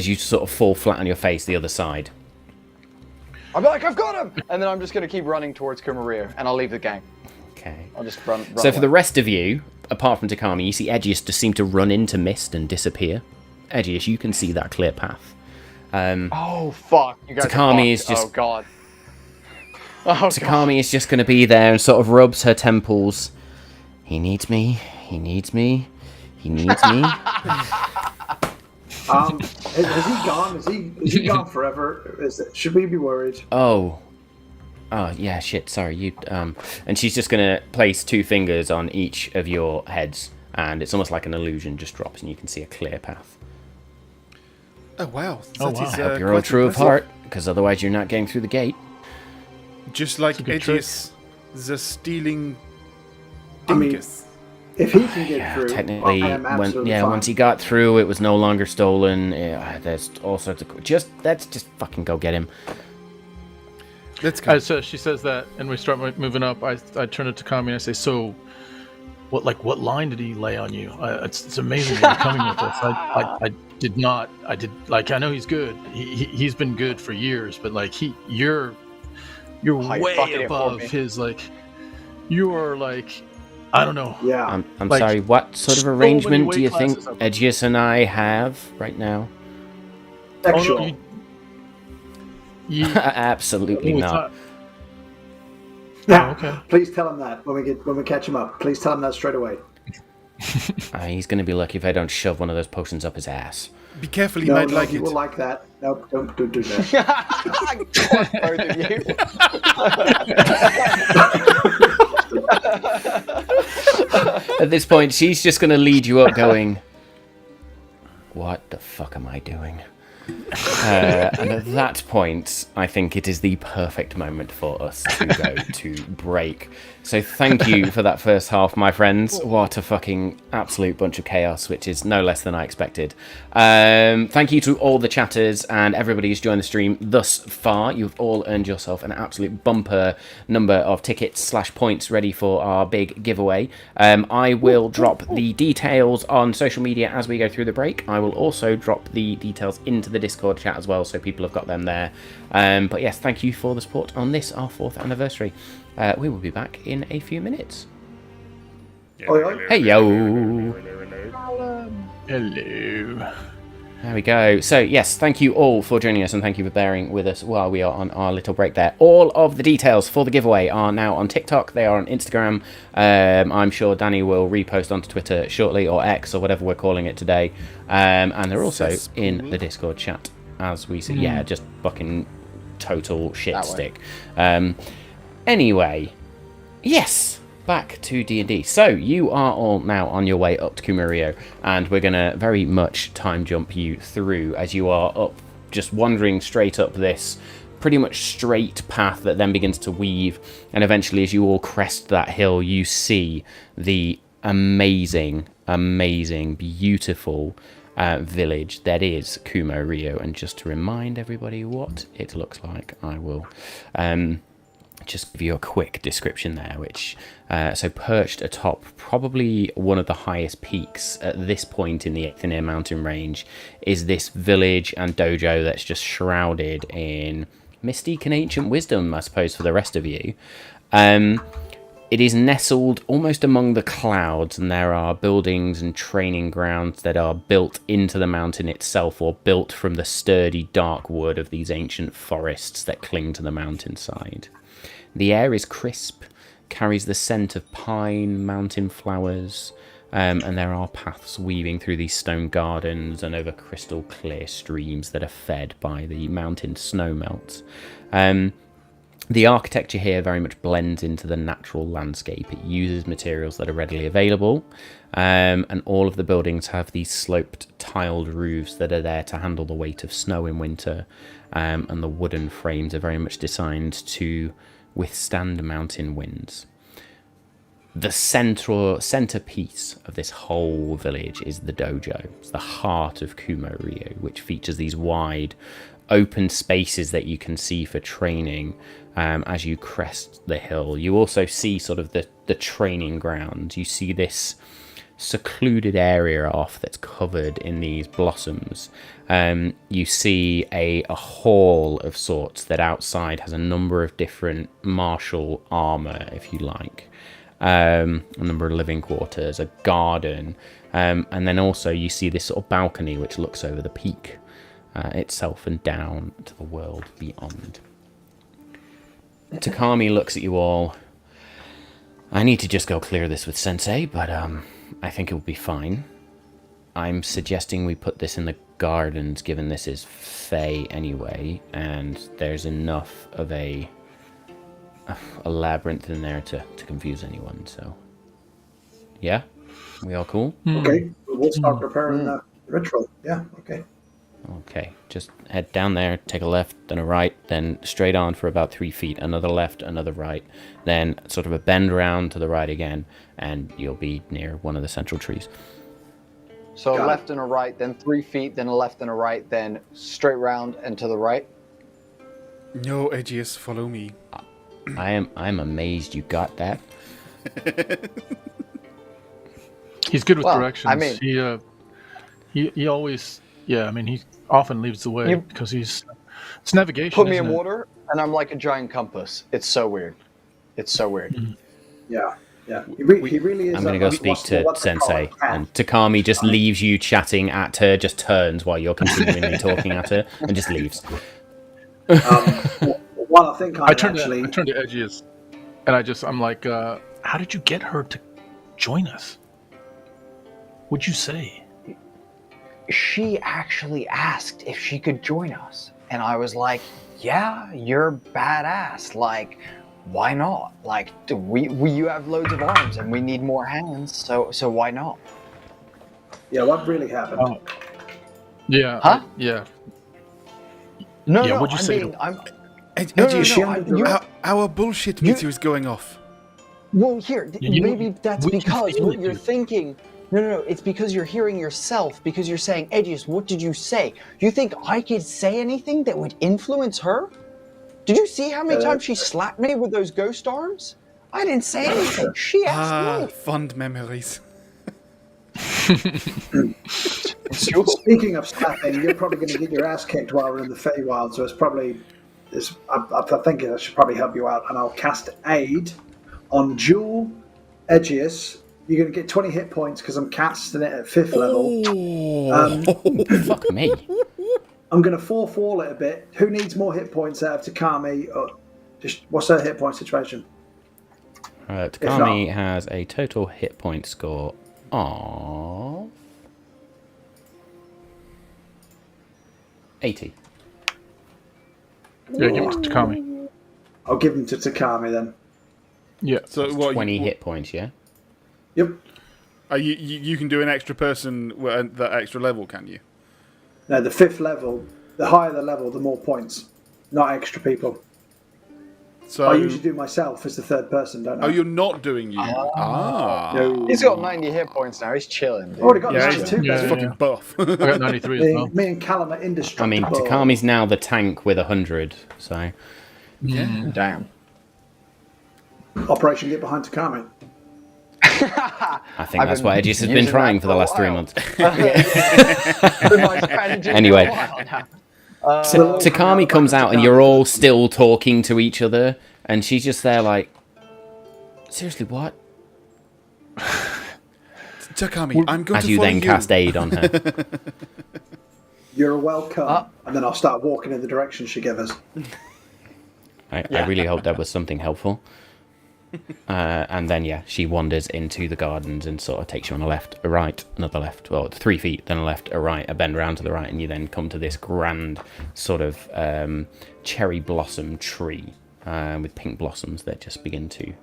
you sort of fall flat on your face the other side. I'm like, I've got him! And then I'm just going to keep running towards Kumario, and I'll leave the gang. Okay. I'll just run So for away. the rest of you, apart from Takami, you see Edgius just seem to run into mist and disappear. Edgius, you can see that clear path. Oh, fuck. You guys Takami are is fucked. just- Oh, God. Oh, God. Takami is just going to be there and sort of rubs her temples. He needs me. He needs me. He needs me. Has he gone? Is he gone forever? Should we be worried? Oh, yeah, shit, sorry. You. And she's just going to place 2 fingers on each of your heads, and it's almost like an illusion just drops, and you can see a clear path. Oh wow. Oh, That wow. is, I hope you're all quite true of impressive. heart, because otherwise you're not getting through the gate. Just like a good trick. Edgius, the stealing I mean, dingus. If he can get Yeah, through, technically, I am absolutely fine. once he got through, it was no longer stolen. Yeah, there's all sorts of... Let's just fucking go get him. Let's go. So she says that, and we start moving up. I turn to Takami and I say, "So, what line did he lay on you? It's amazing that you're coming with us. I did not. I did like I know he's good. He's been good for years, but like you're you're way fucking it for above me. his like. You are like, I don't know. Yeah. I'm Like, sorry, what sort of so many arrangement do you weight think classes up. Edgius and I have right now? Sexual. Oh, no, you, Absolutely it's not. Yeah. Oh, okay. Please tell him that when we catch him up. Please tell him that straight away. He's going to be lucky if I don't shove one of those potions up his ass. Be careful, he No, might no, like he it. will like that. Nope, don't do that. Fuck both of you. At this point, she's just going to lead you up going, what the fuck am I doing? And at that point, I think it is the perfect moment for us to go to break. So thank you for that first half, my friends. What a fucking absolute bunch of chaos, which is no less than I expected. Thank you to all the chatters and everybody who's joined the stream thus far. You've all earned yourself an absolute bumper number of tickets / points ready for our big giveaway. I will drop the details on social media as we go through the break. I will also drop the details into the Discord chat as well, so people have got them there. But yes, thank you for the support on this, our 4th anniversary. We will be back in a few minutes. Oi, oi. Hey yo! hello. There we go. So yes, thank you all for joining us, and thank you for bearing with us while we are on our little break there. All of the details for the giveaway are now on TikTok. They are on Instagram. I'm sure Danny will repost onto Twitter shortly, or X, or whatever we're calling it today. And they're also in the Discord chat as we see. Yeah, just fucking total shit That way. stick. Anyway, yes, back to D&D. So you are all now on your way up to Kumario, and we're going to very much time jump you through as you are up, just wandering straight up this pretty much straight path that then begins to weave, and eventually as you all crest that hill, you see the amazing, beautiful village that is Kumario. And just to remind everybody what it looks like, I will just give you a quick description there, which so perched atop probably one of the highest peaks at this point in the Aethenir mountain range is this village and dojo that's just shrouded in mystique and ancient wisdom, I suppose, for the rest of you. It is nestled almost among the clouds, and there are buildings and training grounds that are built into the mountain itself, or built from the sturdy dark wood of these ancient forests that cling to the mountainside. The air is crisp, carries the scent of pine, mountain flowers, and there are paths weaving through these stone gardens and over crystal clear streams that are fed by the mountain snowmelt. The architecture here very much blends into the natural landscape. It uses materials that are readily available, and all of the buildings have these sloped tiled roofs that are there to handle the weight of snow in winter, and the wooden frames are very much designed to withstand mountain winds. The centerpiece of this whole village is the dojo. It's the heart of Kumo Rio, which features these wide open spaces that you can see for training as you crest the hill. You also see sort of the training ground. You see this secluded area off that's covered in these blossoms. You see a hall of sorts that outside has a number of different martial armor, if you like. A number of living quarters, a garden, and then also you see this sort of balcony which looks over the peak itself and down to the world beyond. Takami looks at you all. I need to just go clear this with Sensei, but I think it will be fine. I'm suggesting we put this in the gardens, given this is Fey anyway, and there's enough of a labyrinth in there to confuse anyone, so... Yeah? We all cool? Okay, we'll start preparing the ritual. Yeah, okay. Okay, just head down there, take a left, then a right, then straight on for about 3 feet, another left, another right, then sort of a bend around to the right again, and you'll be near one of the central trees. So a left and a right, then 3 feet, then a left and a right, then straight round and to the right? No, Aegeus, follow me. I'm amazed you got that. He's good with Well, directions. I mean- He always, yeah, I mean, he often leads the way because it's navigation. Put me isn't in it? water, and I'm like a giant compass. It's so weird. It's so weird. Yeah, yeah. He really is. I'm going to go speak to Sensei, and Takami just leaves you chatting at her, just turns while you're continually talking at her, and just leaves. Well, I think I turned to Edgius, and I'm like, how did you get her to join us? What'd you say? She actually asked if she could join us. And I was like, yeah, you're badass. Like, why not? Like, you have loads of arms and we need more hands, so why not? Yeah, what really happened? Oh. Yeah. Huh? Yeah. No, Yeah, no, what'd you say to- Our bullshit meter is going off. Well, here, You know- maybe that's what you because feel what it, you're dude. thinking. No, it's because you're hearing yourself, because you're saying, Edgius, what did you say? You think I could say anything that would influence her? Did you see how many times she slapped me with those ghost arms? I didn't say anything. She asked me. Fond memories. Speaking of slapping, you're probably going to get your ass kicked while we're in the Feywild, so I think I should probably help you out, and I'll cast Aid on Jewel Edgius. You're going to get 20 hit points because I'm casting it at 5th level. Fuck me. I'm going to 4-fall it a bit. Who needs more hit points out of Takami? What's her hit point situation? Takami has a total hit point score of 80. Yeah, give it to Takami. I'll give them to Takami then. Yeah. So what? 20 hit points, yeah? Yep. You can do an extra person at that extra level, can you? No, the 5th level, the higher the level, the more points. Not extra people. So I usually do myself as the 3rd person, don't I? Oh, you're not doing you. No. He's got 90 hit points now. He's chilling, dude. Already got Yeah, 92. he's Yeah. fucking buff. I got 93 as well. Me and Callum are indestructible. I mean, Takami's now the tank with 100, so... Yeah. Damn. Operation Get Behind Takami. I think that's what Edgius has been trying for the last 3 months. Anyway. Takami comes out and you're all still talking to each other, and she's just there like, seriously, what? Takami, I'm going As to you follow then cast aid on her. You're welcome. And then I'll start walking in the direction she gave us. I really hope that was something helpful. And then, yeah, she wanders into the gardens and sort of takes you on a left, a right, another left, well, 3 feet, then a left, a right, a bend around to the right, and you then come to this grand sort of cherry blossom tree with pink blossoms that just begin to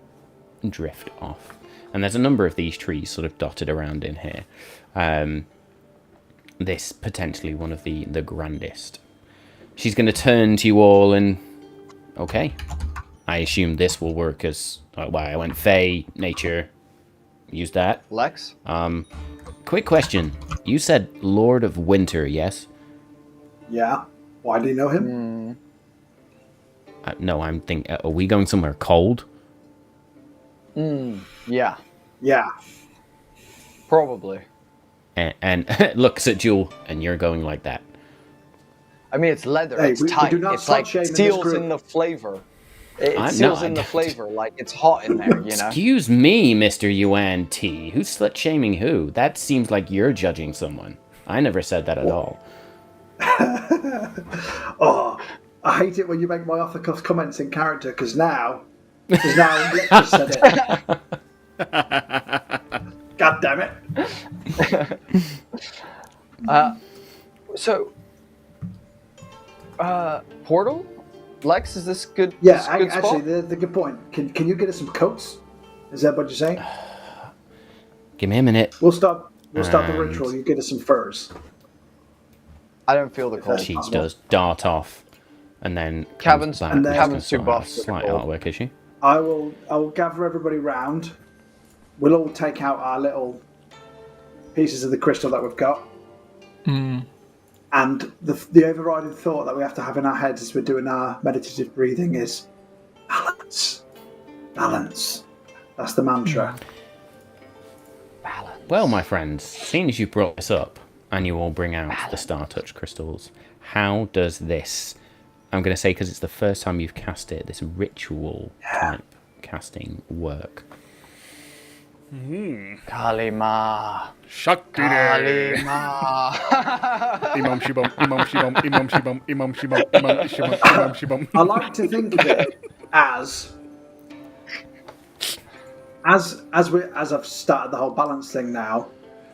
drift off. And there's a number of these trees sort of dotted around in here. This potentially one of the grandest. She's going to turn to you all and... Okay. I assume this will work as... I went Fey, Nature. Use that. Lex? Quick question. You said Lord of Winter, yes? Yeah. Why do you know him? No, I'm thinking... are we going somewhere cold? Yeah. Yeah. Probably. And looks at Jewel, and you're going like that. I mean, it's leather. Hey, it's we tight. do not It's like slut-shame in this seals group. in the flavor. It seals in the flavor. Like, it's hot in there, you know? Excuse me, Mr. UNT. Who's slut-shaming who? That seems like you're judging someone. I never said that at all. Oh, I hate it when you make my off-the-cuff comments in character, because now Lex just said it. God damn it. So, portal? Lex, is this good? Yeah, this good actually, spot? the good point. Can you get us some coats? Is that what you're saying? Give me a minute. We'll start the ritual. You get us some furs. I don't feel the cold. She does dart off, and then Cabin's- comes back. and then- Cabin's too Slight- buff for the Slight cold. artwork issue. I will gather everybody round. We'll all take out our little pieces of the crystal that we've got. And the overriding thought that we have to have in our heads as we're doing our meditative breathing is balance. Balance. That's the mantra. Well, my friends, seeing as you brought this up, and you all bring out the Star Touch crystals, how does this, I'm going to say because it's the first time you've cast it, this ritual type casting work? Kalima. Shakti. Kalima. Imam Shibam, Imam Shibam, Imam Shibam, Imam Shibam, Imam Shibam, Imam Shibam. I like to think of it as I've started the whole balance thing now.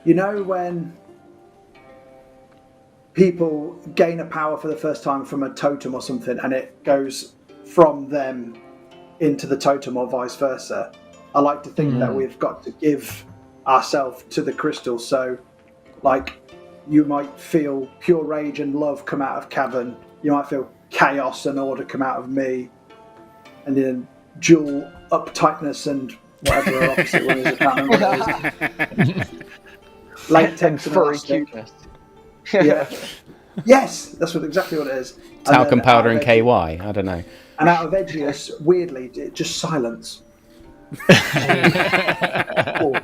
You know when people gain a power for the first time from a totem or something, and it goes from them into the totem or vice versa. I like to think that we've got to give ourselves to the crystal. So, like, you might feel pure rage and love come out of Cavern. You might feel chaos and order come out of me. And then dual uptightness and whatever the opposite one is. I can't remember what it is. Latex and Furry elastic. cuteness. Yeah. Yes, that's exactly what it is. And Talcum then powder out and of KY? Edgius- I don't know. And out of Edgius, weirdly, just silence. I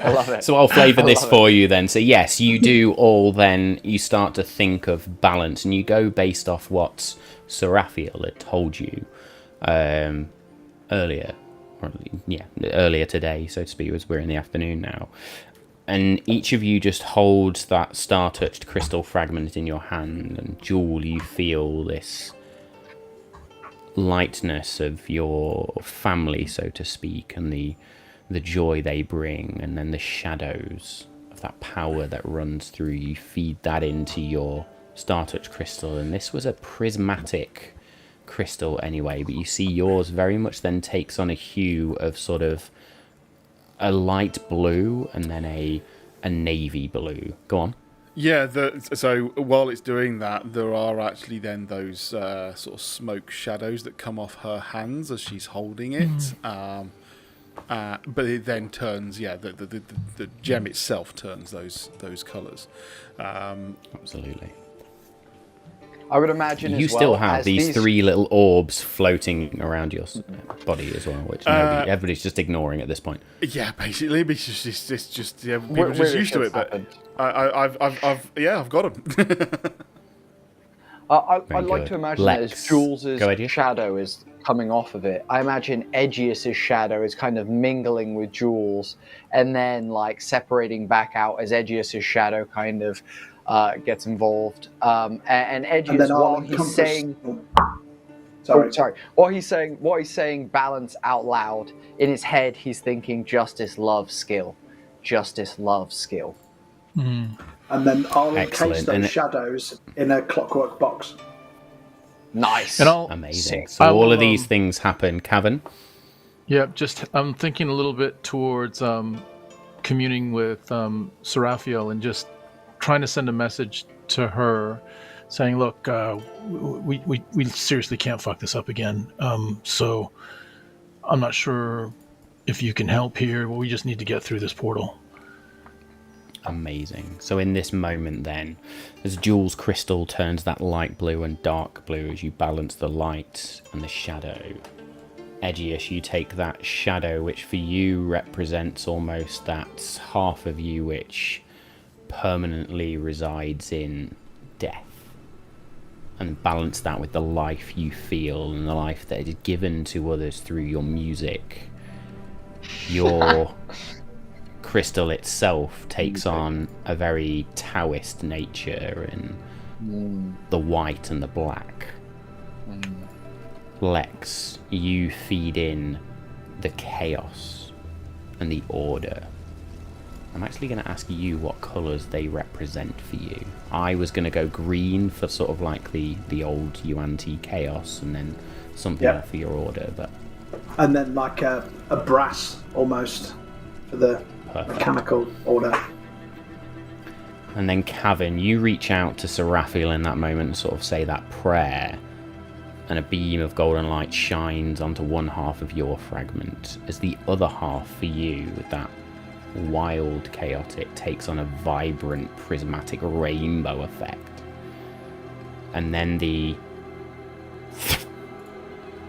love it. So I'll flavour this for you then. So yes, you do all then, you start to think of balance, and you go based off what Seraphiel had told you earlier. Earlier today, so to speak, as we're in the afternoon now. And each of you just holds that star-touched crystal fragment in your hand, and Jewel, you feel this lightness of your family, so to speak, and the joy they bring, and then the shadows of that power that runs through you, feed that into your star-touched crystal. And this was a prismatic crystal anyway, but you see yours very much then takes on a hue of sort of a light blue and then a navy blue. Go on. Yeah, so while it's doing that, there are actually then those sort of smoke shadows that come off her hands as she's holding it. But it then turns, the gem itself turns those colours. Absolutely. I would imagine You as well, still have as these 3 little orbs floating around your body as well, which everybody's just ignoring at this point. Yeah, basically, it's just yeah, people Where are just the used to shit's it. But happened. I've got them. I'd like good. to imagine Lex, that as Jules' go ahead, yeah. shadow is coming off of it, I imagine Edgius's shadow is kind of mingling with Jules and then like separating back out as Edgius's shadow kind of gets involved. And Edgius, while he's saying... Sorry. While he's saying balance out loud, in his head he's thinking justice, love, skill. Justice, love, skill. And then I'll encase those And shadows in a clockwork box. Nice. And Amazing. So all of these things happen. Cavan? Yeah, I'm thinking a little bit towards communing with Seraphiel and just trying to send a message to her saying, look, we seriously can't fuck this up again. So I'm not sure if you can help here. We just need to get through this portal. Amazing. So in this moment then, as Jules' crystal turns that light blue and dark blue as you balance the light and the shadow, Edgius, you take that shadow which for you represents almost that half of you which permanently resides in death, and balance that with the life you feel and the life that is given to others through your music. Your crystal itself takes on a very Taoist nature in the white and the black. Lex, you feed in the chaos and the order. I'm actually going to ask you what colours they represent for you. I was going to go green for sort of like the old Yuan-Ti chaos, and then something else for your order. But and then like a brass almost for the mechanical order. And then Cavan, you reach out to Seraphiel in that moment and sort of say that prayer, and a beam of golden light shines onto one half of your fragment, as the other half for you, with that wild chaotic, takes on a vibrant prismatic rainbow effect. And then the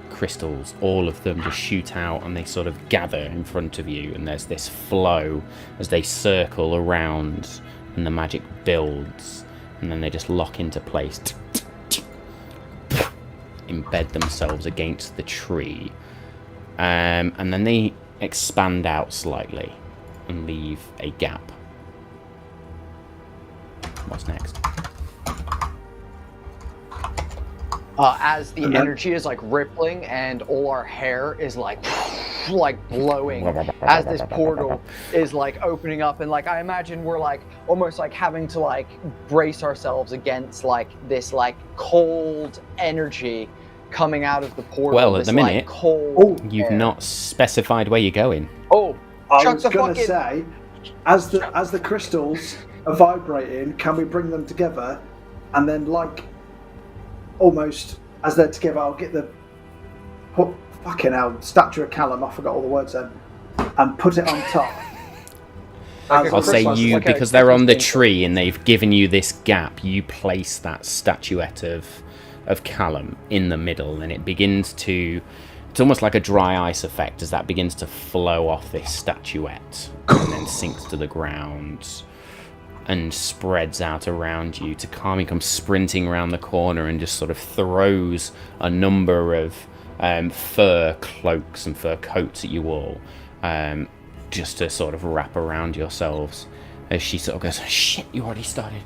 crystals, all of them just shoot out and they sort of gather in front of you, and there's this flow as they circle around and the magic builds, and then they just lock into place, embed themselves against the tree, and then they expand out slightly and leave a gap. What's next? As the energy is like rippling and all our hair is like blowing as this portal is like opening up, and like I imagine we're like almost like having to like brace ourselves against like this like cold energy coming out of the portal. Well, at the minute, you've air. not specified where you're going. Oh, I was going to say, as the crystals are vibrating, can we bring them together, and then like almost as they're together, I'll get the fucking hell statue of Callum. I forgot all the words then, and put it on top. I'll say you, because they're on the tree and they've given you this gap, you place that statuette of Callum in the middle, and it begins to, it's almost like a dry ice effect as that begins to flow off this statuette and then sinks to the ground and spreads out around you. Takami comes sprinting around the corner and just sort of throws a number of fur cloaks and fur coats at you all, just to sort of wrap around yourselves, as she sort of goes, shit, you already started.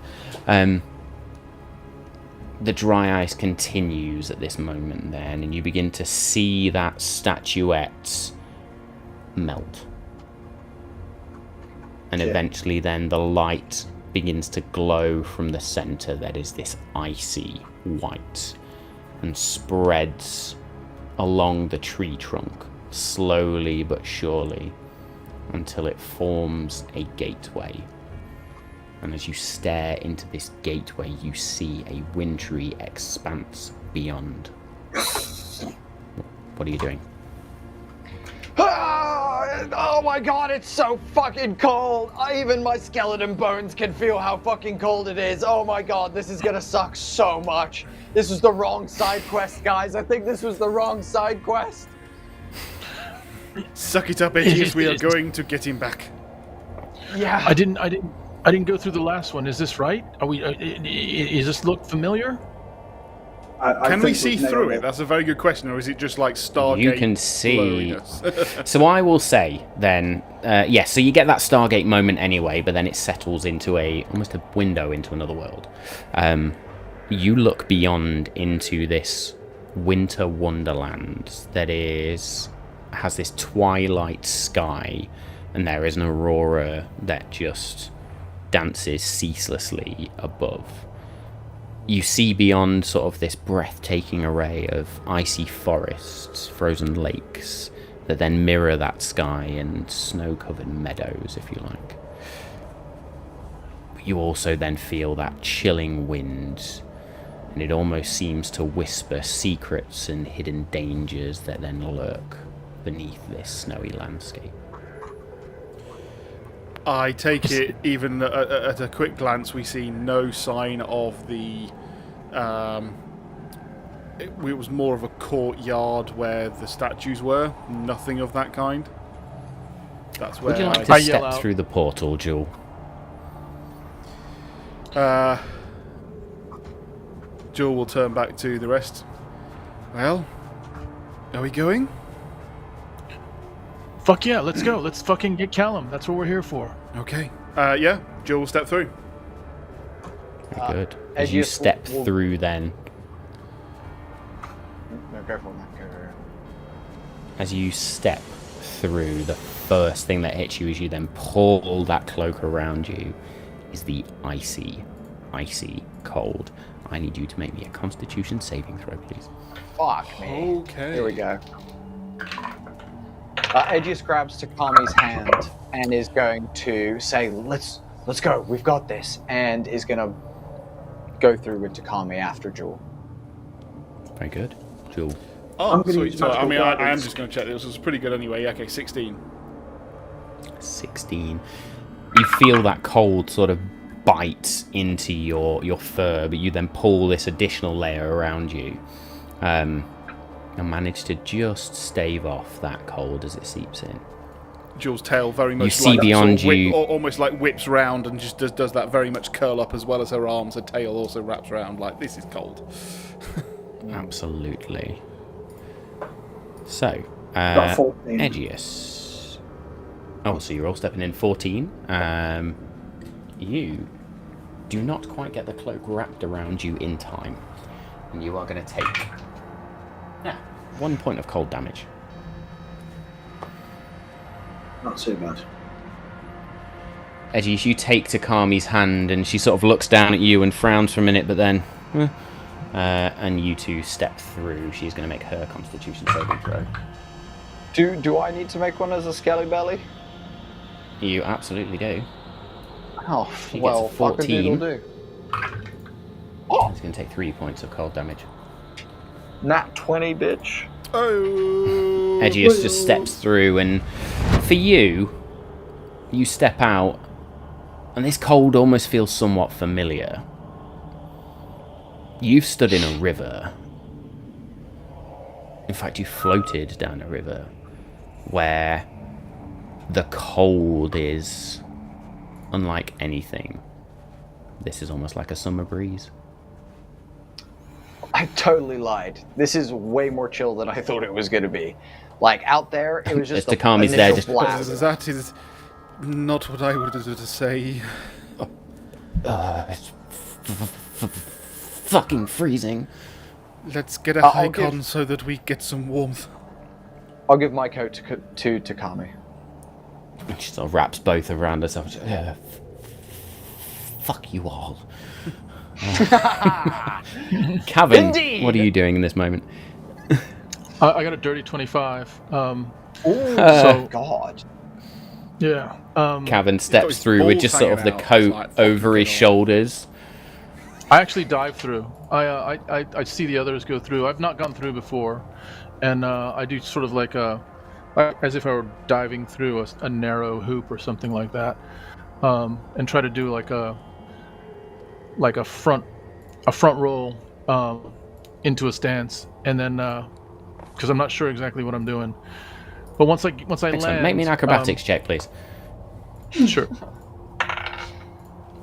The dry ice continues at this moment then, and you begin to see that statuette melt. And eventually then the light begins to glow from the center that is this icy white, and spreads along the tree trunk, slowly but surely, until it forms a gateway. And as you stare into this gateway, you see a wintry expanse beyond. What are you doing? Oh my god, it's so fucking cold. Even my skeleton bones can feel how fucking cold it is. Oh my god, this is gonna suck so much. This was the wrong side quest, guys. I think this was the wrong side quest. Suck it up, Aegis. We are going to get him back. Yeah. I didn't go through the last one. Is this right? Are we? Is this look familiar? I Can we think see we've nailed through it. it? That's a very good question. Or is it just like Stargate? You can see. blurriness? So I will say then, so you get that Stargate moment anyway, but then it settles into almost a window into another world. You look beyond into this winter wonderland that has this twilight sky, and there is an aurora that just dances ceaselessly above. You see beyond sort of this breathtaking array of icy forests, frozen lakes, that then mirror that sky and snow-covered meadows, if you like. But you also then feel that chilling wind, and it almost seems to whisper secrets and hidden dangers that then lurk beneath this snowy landscape. I take it, even at a quick glance, we see no sign of the. It was more of a courtyard where the statues were. Nothing of that kind. That's where. Would you like I to step through the portal, Jewel? Jewel will turn back to the rest. Well, are we going? Fuck yeah, let's go. Let's fucking get Callum. That's what we're here for. Okay. Yeah, Jewel will step through. Very good. As you step through then, No, go for it, go. as you step through, the first thing that hits you as you then pull that cloak around you is the icy cold. I need you to make me a Constitution saving throw, please. Fuck me. Okay. Here we go. Aegis grabs Takami's hand and is going to say, let's go, we've got this, and is going to go through with Takami after Jewel. Very good. Jewel. Oh, I'm gonna sweet. use So, I magical mean, I am guidance. just going to check. This was pretty good anyway. Yeah, okay, 16. 16. You feel that cold sort of bite into your fur, but you then pull this additional layer around you, and manage to just stave off that cold as it seeps in. Jewel's tail very much see like beyond sort of you- almost like whips round and just does that very much curl up, as well as her arms. Her tail also wraps around like, this is cold. Absolutely. So, Got 14. Aegis. Oh, so you're all stepping in 14. You do not quite get the cloak wrapped around you in time, and you are going to take 1 point of cold damage. Not too bad. Aegis, you take Takami's hand, and she sort of looks down at you and frowns for a minute, but then, and you two step through. She's going to make her Constitution saving throw. Do I need to make one as a Skelly Belly? You absolutely do. Oh, She gets well, a fuck a 14. doodle do. Oh, It's going to take 3 points of cold damage. nat 20, bitch. Oh. Aegis just steps through, and for you step out, and this cold almost feels somewhat familiar. You've stood in a river. In fact, you floated down a river where the cold is unlike anything. This is almost like a summer breeze. I totally lied. This is way more chill than I thought it was going to be. Like, out there, it was just As Takami's there, just- blast. That is not what I wanted to say. It's fucking freezing. Let's get a I'll hike give- on so that we get some warmth. I'll give my coat to Takami. She sort of wraps both around herself. Fuck you all. Kevin, Indeed. what are you doing in this moment? I got a dirty 25. Oh, So God. yeah. Kevin got steps his through with balls just sort of the hanging out. coat It's like, fucking over his hell. shoulders. I actually dive through. I see the others go through. I've not gone through before, and I do sort of like a as if I were diving through a narrow hoop or something like that, and try to do like a front roll into a stance, and then because I'm not sure exactly what I'm doing, but once I Excellent. land, Make me an acrobatics check, please. Sure.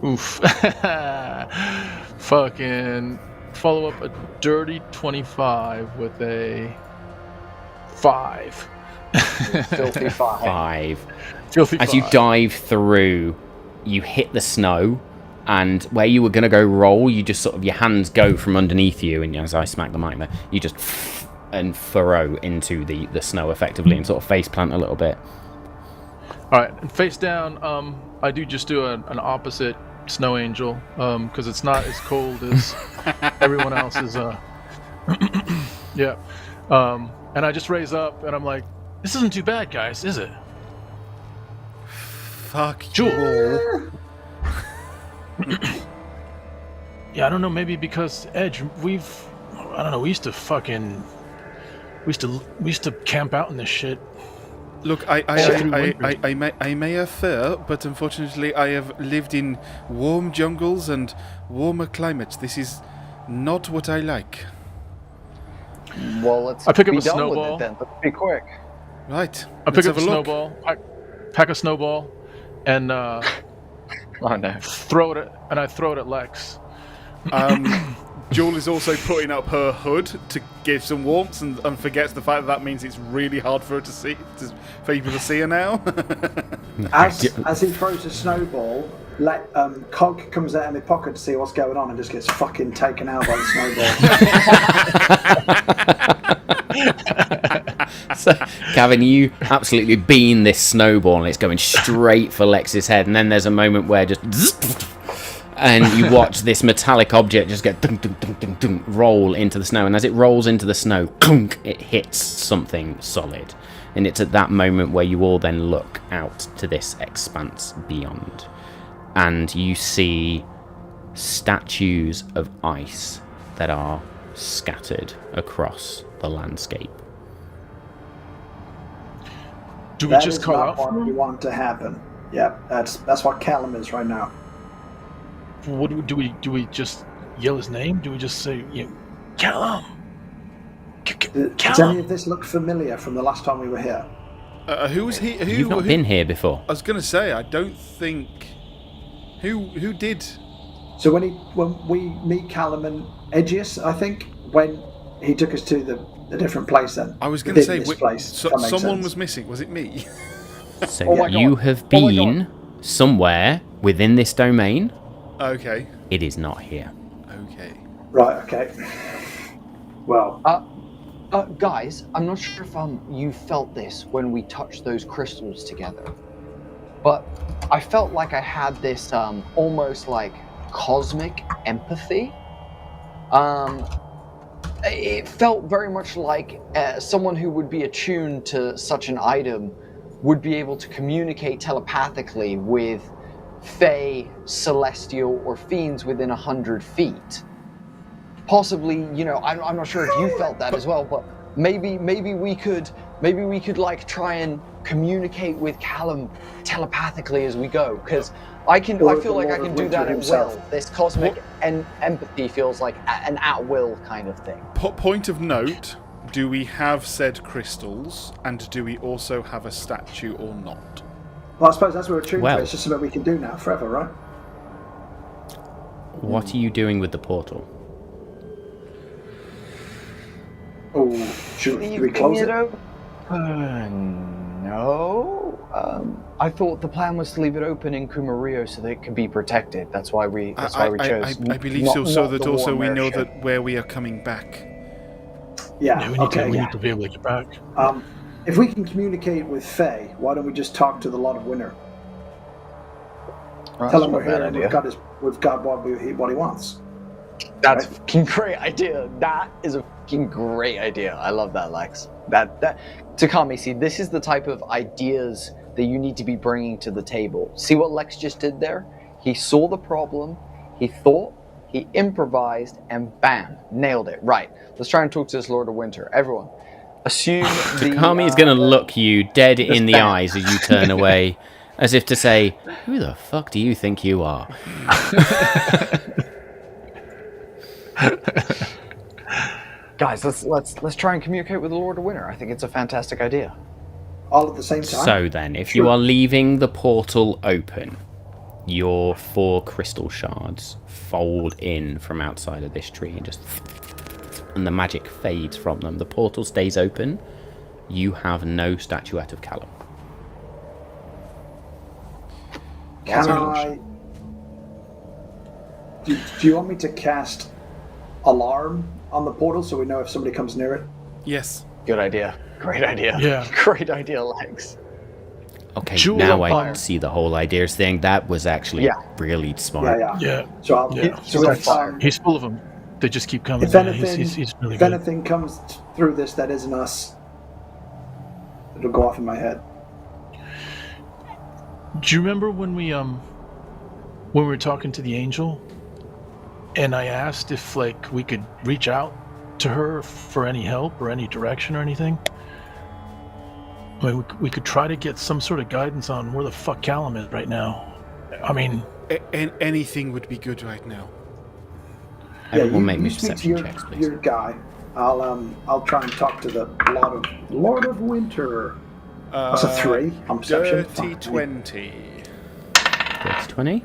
Oof. Fucking follow up a dirty 25 with a 5. Filthy 5. 5. Filthy As 5. you dive through, you hit the snow, and where you were going to go roll, you just sort of, your hands go from underneath you, and as I smack the mic there, you just and furrow into the snow effectively and sort of face plant a little bit. Alright, and face down, I do just do an opposite snow angel, because it's not as cold as everyone else is. Yeah. And I just raise up, and I'm like, this isn't too bad, guys, is it? Fuck Jewel. Yeah, I don't know, maybe because Edge, we used to camp out in this shit. Look, I may affirm, but unfortunately I have lived in warm jungles and warmer climates. This is not what I like. Well, let's I pick up be a done snowball. with it then. Let's be quick. Right. I pick let's up a have look. snowball, pack a snowball, and Oh no. throw it at Lex. Jewel is also putting up her hood to give some warmth and forgets the fact that means it's really hard for her to see, for people to see her now. As he throws a snowball, Cog comes out in my pocket to see what's going on and just gets fucking taken out by the snowball. So, Gavin, you absolutely bean this snowball, and it's going straight for Lex's head, and then there's a moment where just... and you watch this metallic object just get dunk, dunk, dunk, dunk, dunk, roll into the snow, and as it rolls into the snow, clunk, it hits something solid. And it's at that moment where you all then look out to this expanse beyond, and you see statues of ice that are scattered across the landscape. Do we That just is call not out for what we him? want to happen. Yep, that's what Callum is right now. What do we just yell his name? Do we just say, Callum? Does any of this look familiar from the last time we were here? Who's he? You've not been here before. I was going to say, I don't think... Who did? So when we meet Callum and Edgius, I think, when he took us to the different place then. I was going to say, this place, if that makes someone sense. was missing. Was it me? So Oh my you God. have Oh my been somewhere within this domain. Okay. It is not here. Okay. Right, okay. Well, Guys, I'm not sure if you felt this when we touched those crystals together, but I felt like I had this almost like cosmic empathy. It felt very much like someone who would be attuned to such an item would be able to communicate telepathically with Fae, Celestial, or Fiends within 100 feet. Possibly, I'm not sure if you felt that as well, but maybe we could like try and communicate with Callum telepathically as we go, because I feel like I can do that at will. This cosmic empathy feels like an at-will kind of thing. Point of note, do we have said crystals, and do we also have a statue or not? I suppose that's what we're attuned Well. to. It's just something we can do now forever, right? What are you doing with the portal? Oh, do we close it? No. I thought the plan was to leave it open in Kumario so that it could be protected. That's why we chose. I believe not- so not that the also we warm know airship. that where we are coming back. Yeah, We need to be able to get back. If we can communicate with Faye, why don't we just talk to the Lord of Winter? Tell him we're here and we've got what he wants. That's a fucking great idea. That is a fucking great idea. I love that, Lex. That Takami, see, this is the type of ideas that you need to be bringing to the table. See what Lex just did there? He saw the problem, he thought, he improvised, and bam, nailed it. Right. Let's try and talk to this Lord of Winter. Everyone, Assume Takami is going to look you dead in the eyes as you turn away, as if to say, "Who the fuck do you think you are?" Guys, let's try and communicate with the Lord of Winter. I think it's a fantastic idea. All at the same time. So then, if you are leaving the portal open, your 4 crystal shards fold in from outside of this tree and the magic fades from them. The portal stays open. You have no statuette of Callum. Can I? Do you want me to cast alarm on the portal so we know if somebody comes near it? Yes. Good idea. Great idea. Yeah. Great idea, Lex. Okay, Jewel now of I fire. see the whole ideas thing. That was actually really smart. Yeah. So I'll. Yeah. So if, He's full of them. They just keep coming. if Yeah, anything, he's really if good. anything comes through this that isn't us, it'll go off in my head. Do you remember when we were talking to the angel, and I asked if like we could reach out to her for any help or any direction or anything? I mean, we could try to get some sort of guidance on where the fuck Callum is right now. I mean, Anything would be good right now. Everyone make you me speak to perception checks, please. your guy. I'll try and talk to the Lord of Winter. That's a 3 on perception. Dirty Fuck. 20. 20?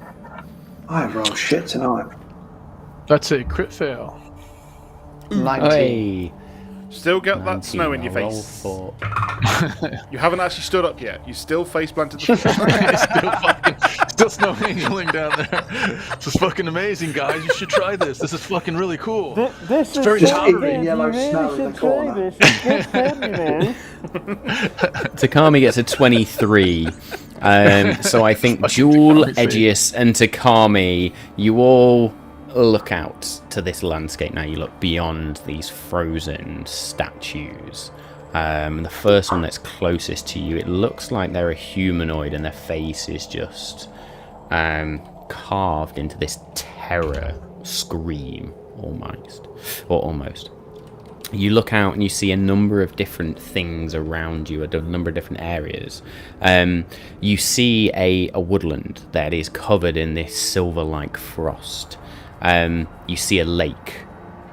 I roll shit tonight. that's a crit fail. 19. Hey, Still got that 19, snow in your I'll roll face. for- You haven't actually stood up yet. You still face planted the floor. Still snow angling down there. This is fucking amazing, guys. You should try this. This is fucking really cool. This is very Just tolerant. eating yellow snow in the corner. It's good for me, man. Takami gets a 23. So I think Jewel, Takami face. Edgius, and Takami, you all look out to this landscape now. You look beyond these frozen statues. The first one that's closest to you, it looks like they're a humanoid and their face is just carved into this terror scream, almost. You look out and you see a number of different things around you, a number of different areas. You see a woodland that is covered in this silver-like frost. You see a lake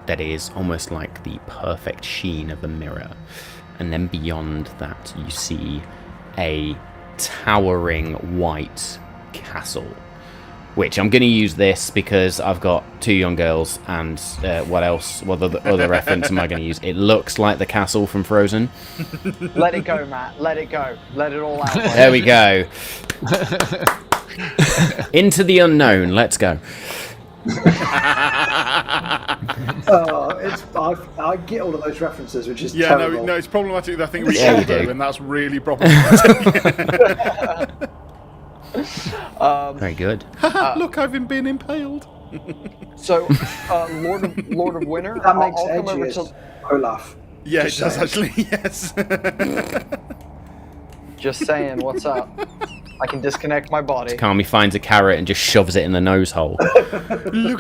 that is almost like the perfect sheen of a mirror. And then beyond that, you see a towering white castle. Which I'm going to use this because I've got 2 young girls, and what other reference am I going to use? It looks like the castle from Frozen. Let it go, Matt. Let it go. Let it all out. There we go. Into the unknown. Let's go. I get all of those references, which is Yeah, terrible. no, it's problematic. I think we Yeah, you all do, do. and that's really problematic. Very good. Look, I've been impaled. So, Lord of Winter, That makes I'll come over edgiest to. Olaf. Yeah, it Just does saying. actually. Yes. Just saying, what's up? I can disconnect my body. Takami finds a carrot and just shoves it in the nose hole. Look at me. Oh,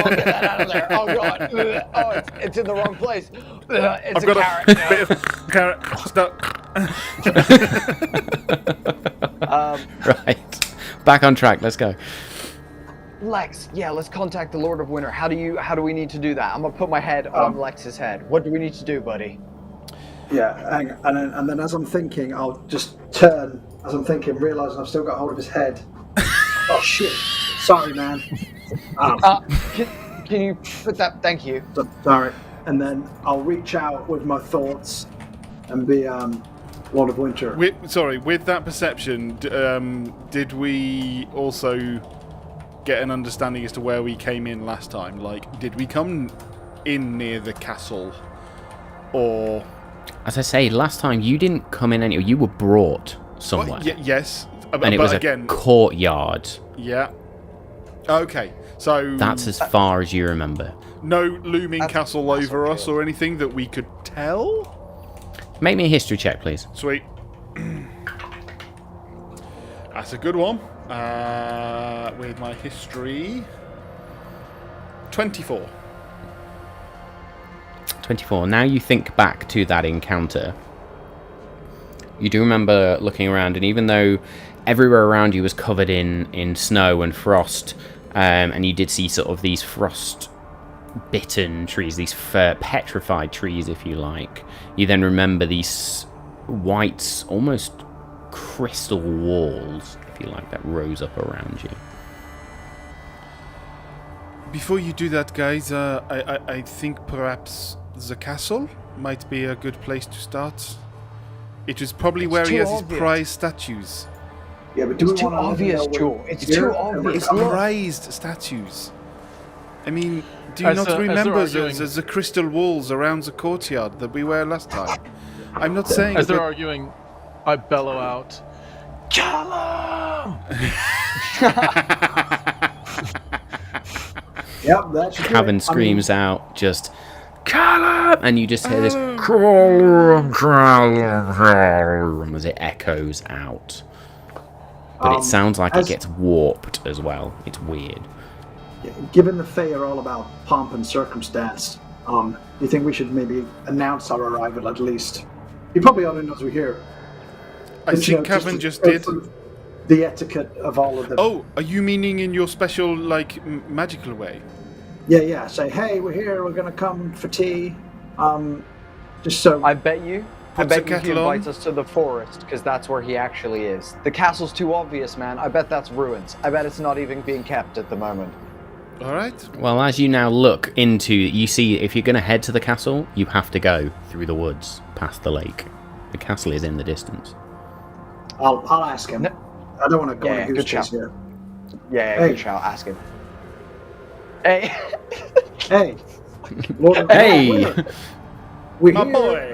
get that out of there. Oh, God. Oh, it's in the wrong place. It's I've a got carrot. a bit of carrot stuck. Right. Back on track. Let's go. Lex, yeah, let's contact the Lord of Winter. How do we need to do that? I'm gonna put my head on Lex's head. What do we need to do, buddy? Yeah, hang on. And then as I'm thinking, I'll just turn. As I'm thinking, realising I've still got hold of his head. Oh shit! Sorry, man. Can you put that? Thank you. Sorry. And then I'll reach out with my thoughts and be Lord of Winter. With that perception, did we also get an understanding as to where we came in last time? Like, did we come in near the castle, or? As I say, last time you didn't come in anywhere. You were brought somewhere. Yes, and it was again, a courtyard. yeah. Okay, so That's as far as you remember. no looming castle over okay. us or anything that we could tell. Make me a history check, please. Sweet. That's a good one. With my history, 24. 24. Now you think back to that encounter. You do remember looking around, and even though everywhere around you was covered in snow and frost, and you did see sort of these frost-bitten trees, these petrified trees, if you like, you then remember these white, almost crystal walls, if you like, that rose up around you. Before you do that, guys, I think perhaps the castle might be a good place to start. It is probably where he has his prized statues. Yeah, but do It's we too want to obvious, Joel. It's too obvious. It's Look. prized statues. I mean, do you As not they're remember arguing- the crystal walls around the courtyard that we were last time? I'm not saying As they're that... arguing, I bellow out, Callum! Yep, that's Cavan screams out, just, Callum! And you just hear this, Callum, Callum, Callum, as it echoes out. But it sounds like it gets warped as well. It's weird. Given the Fae are all about pomp and circumstance, do you think we should maybe announce our arrival at least? He probably already knows we're here. I But, you think know, Cavan just to go did. through the etiquette of all of them. Oh, are you meaning in your special, like, magical way? Yeah. Say, hey, we're here. We're gonna come for tea. Just so. I bet you Put the he kettle on. invites us to the forest, because that's where he actually is. The castle's too obvious, man. I bet that's ruins. I bet it's not even being kept at the moment. All right. Well, as you now look into, you see, if you're going to head to the castle, you have to go through the woods, past the lake. The castle is in the distance. I'll ask him. No. I don't want to go Yeah, on a good goose chase shout. here. Yeah, Hey. good shout. Ask him. Hey. Hey, Lord Hey! we're My here. boy.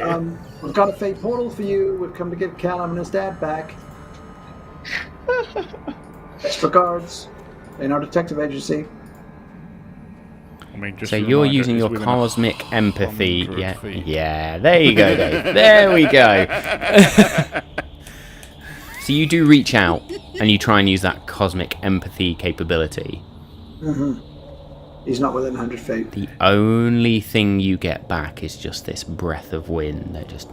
We've got a fate portal for you. We've come to get Callum and his dad back. Best regards in our detective agency. I mean, just So a you're reminder, using it's your within cosmic empathy. 100 Yeah, feet. yeah. There you go, Dave. There we go. So you do reach out and you try and use that cosmic empathy capability. He's not within 100 feet. The only thing you get back is just this breath of wind that just...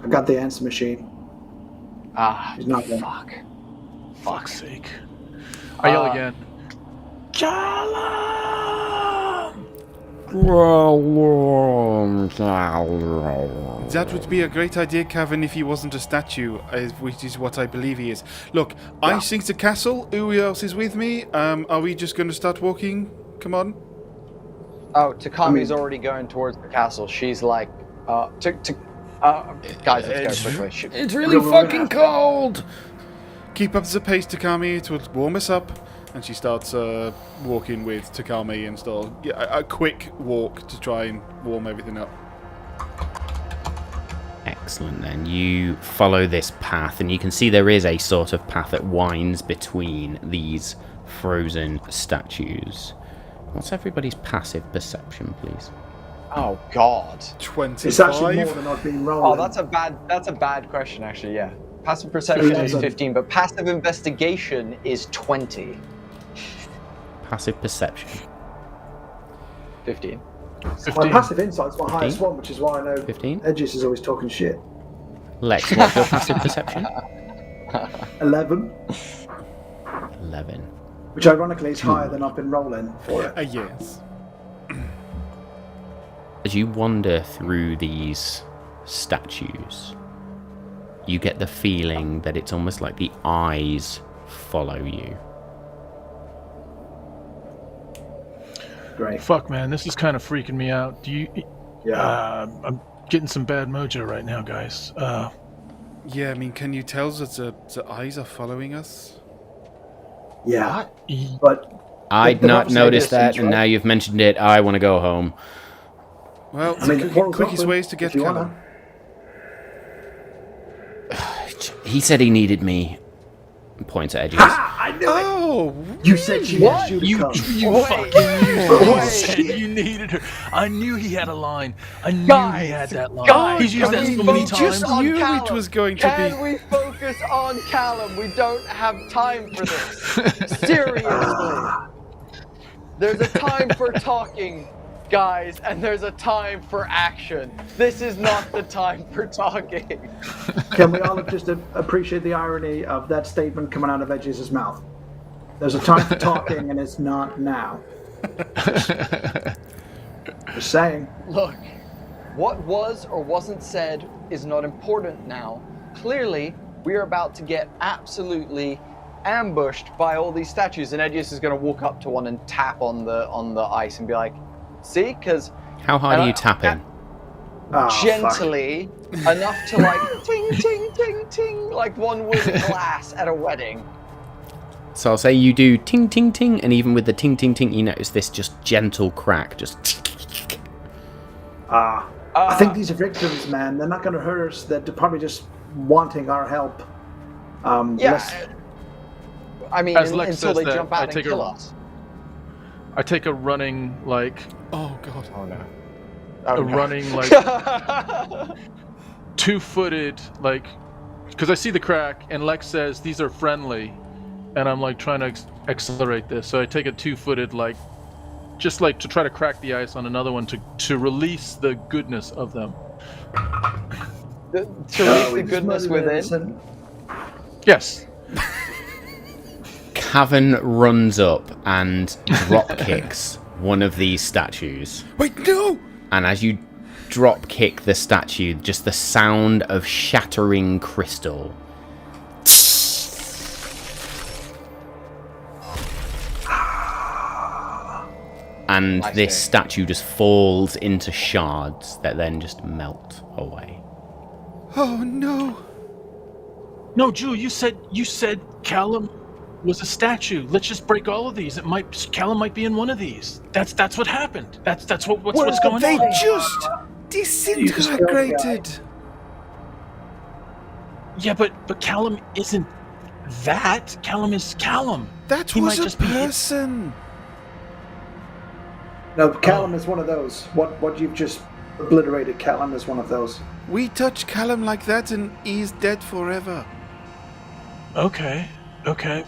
I got the answer machine. Ah, He's not there. fuck. Fuck's sake. I yell again, Callum! That would be a great idea, Cavan, if he wasn't a statue, which is what I believe he is. Look, I think the castle. Who else is with me? Are we just going to start walking? Come on. Oh, Takami's already going towards the castle. She's like, guys, let's go quickly. Shoot. It's really fucking cold! Keep up the pace, Takami. It will warm us up. And she starts walking with Takami and start a quick walk to try and warm everything up. Excellent, then. You follow this path, and you can see there is a sort of path that winds between these frozen statues. What's everybody's passive perception, please? Oh God. 25. It's actually more than I've been rolling. Oh, that's a bad question, actually. Yeah. Passive perception is 15, but passive investigation is 20. Passive perception. 15. My 15. passive insight's my 15? highest one, which is why I know 15? Edges is always talking shit. Lex, what's your passive perception? 11, 11. which ironically is higher than I've been rolling for it. Yes. As you wander through these statues, you get the feeling that it's almost like the eyes follow you. Great. Fuck, man, this is kind of freaking me out. Do you? Yeah. I'm getting some bad mojo right now, guys. Yeah, I mean, can you tell that the eyes are following us? Yeah. e- But I'd the not opposite noticed distance, that, and right? now you've mentioned it. I want to go home. Well, I mean, the the portal's quickest open ways to get if you wanna. Callum. He said he needed me. Points at Edges. I knew it. Oh, You said she asked you to come. You fucking you said you needed her. I knew he had a line. I knew he had that line. He's used that so many just times. knew it was going to Can be. we focus on Callum? We don't have time for this. Seriously. There's a time for talking, guys, and there's a time for action. This is not the time for talking. Can we all just appreciate the irony of that statement coming out of Edge's mouth? There's a time for talking, and it's not now. Just saying. Look, what was or wasn't said is not important now. Clearly, we are about to get absolutely ambushed by all these statues, and Edgius is going to walk up to one and tap on the ice and be like, "See, because." How hard are you tapping? Gently, enough to like ting ting ting ting, like one would in glass at a wedding. So I'll say you do ting ting ting, and even with the ting ting ting, you notice this just gentle crack, just. I think these are victims, man. They're not going to hurt us. They're probably just wanting our help. I mean, As Lex until says they that, jump out and kill us. I take a running, like... Oh, God. Oh, no. Running, like... two-footed, like... Because I see the crack, and Lex says, these are friendly. And I'm, like, trying to accelerate this. So I take a two-footed, like... Just, like, to try to crack the ice on another one to release the goodness of them. To release the goodness within? Yes. Cavan runs up and drop kicks one of these statues. Wait, no! And as you drop kick the statue, just the sound of shattering crystal. And this statue just falls into shards that then just melt away. Oh, no. No, Drew, you said Callum was a statue. Let's just break all of these. Callum might be in one of these. That's what happened. That's what's going They on. just disintegrated. Yeah, but Callum isn't that. Callum is Callum. That He was might a just be- person. No, Callum is one of those. What you've just obliterated, Callum is one of those. We touch Callum like that and he's dead forever. Okay,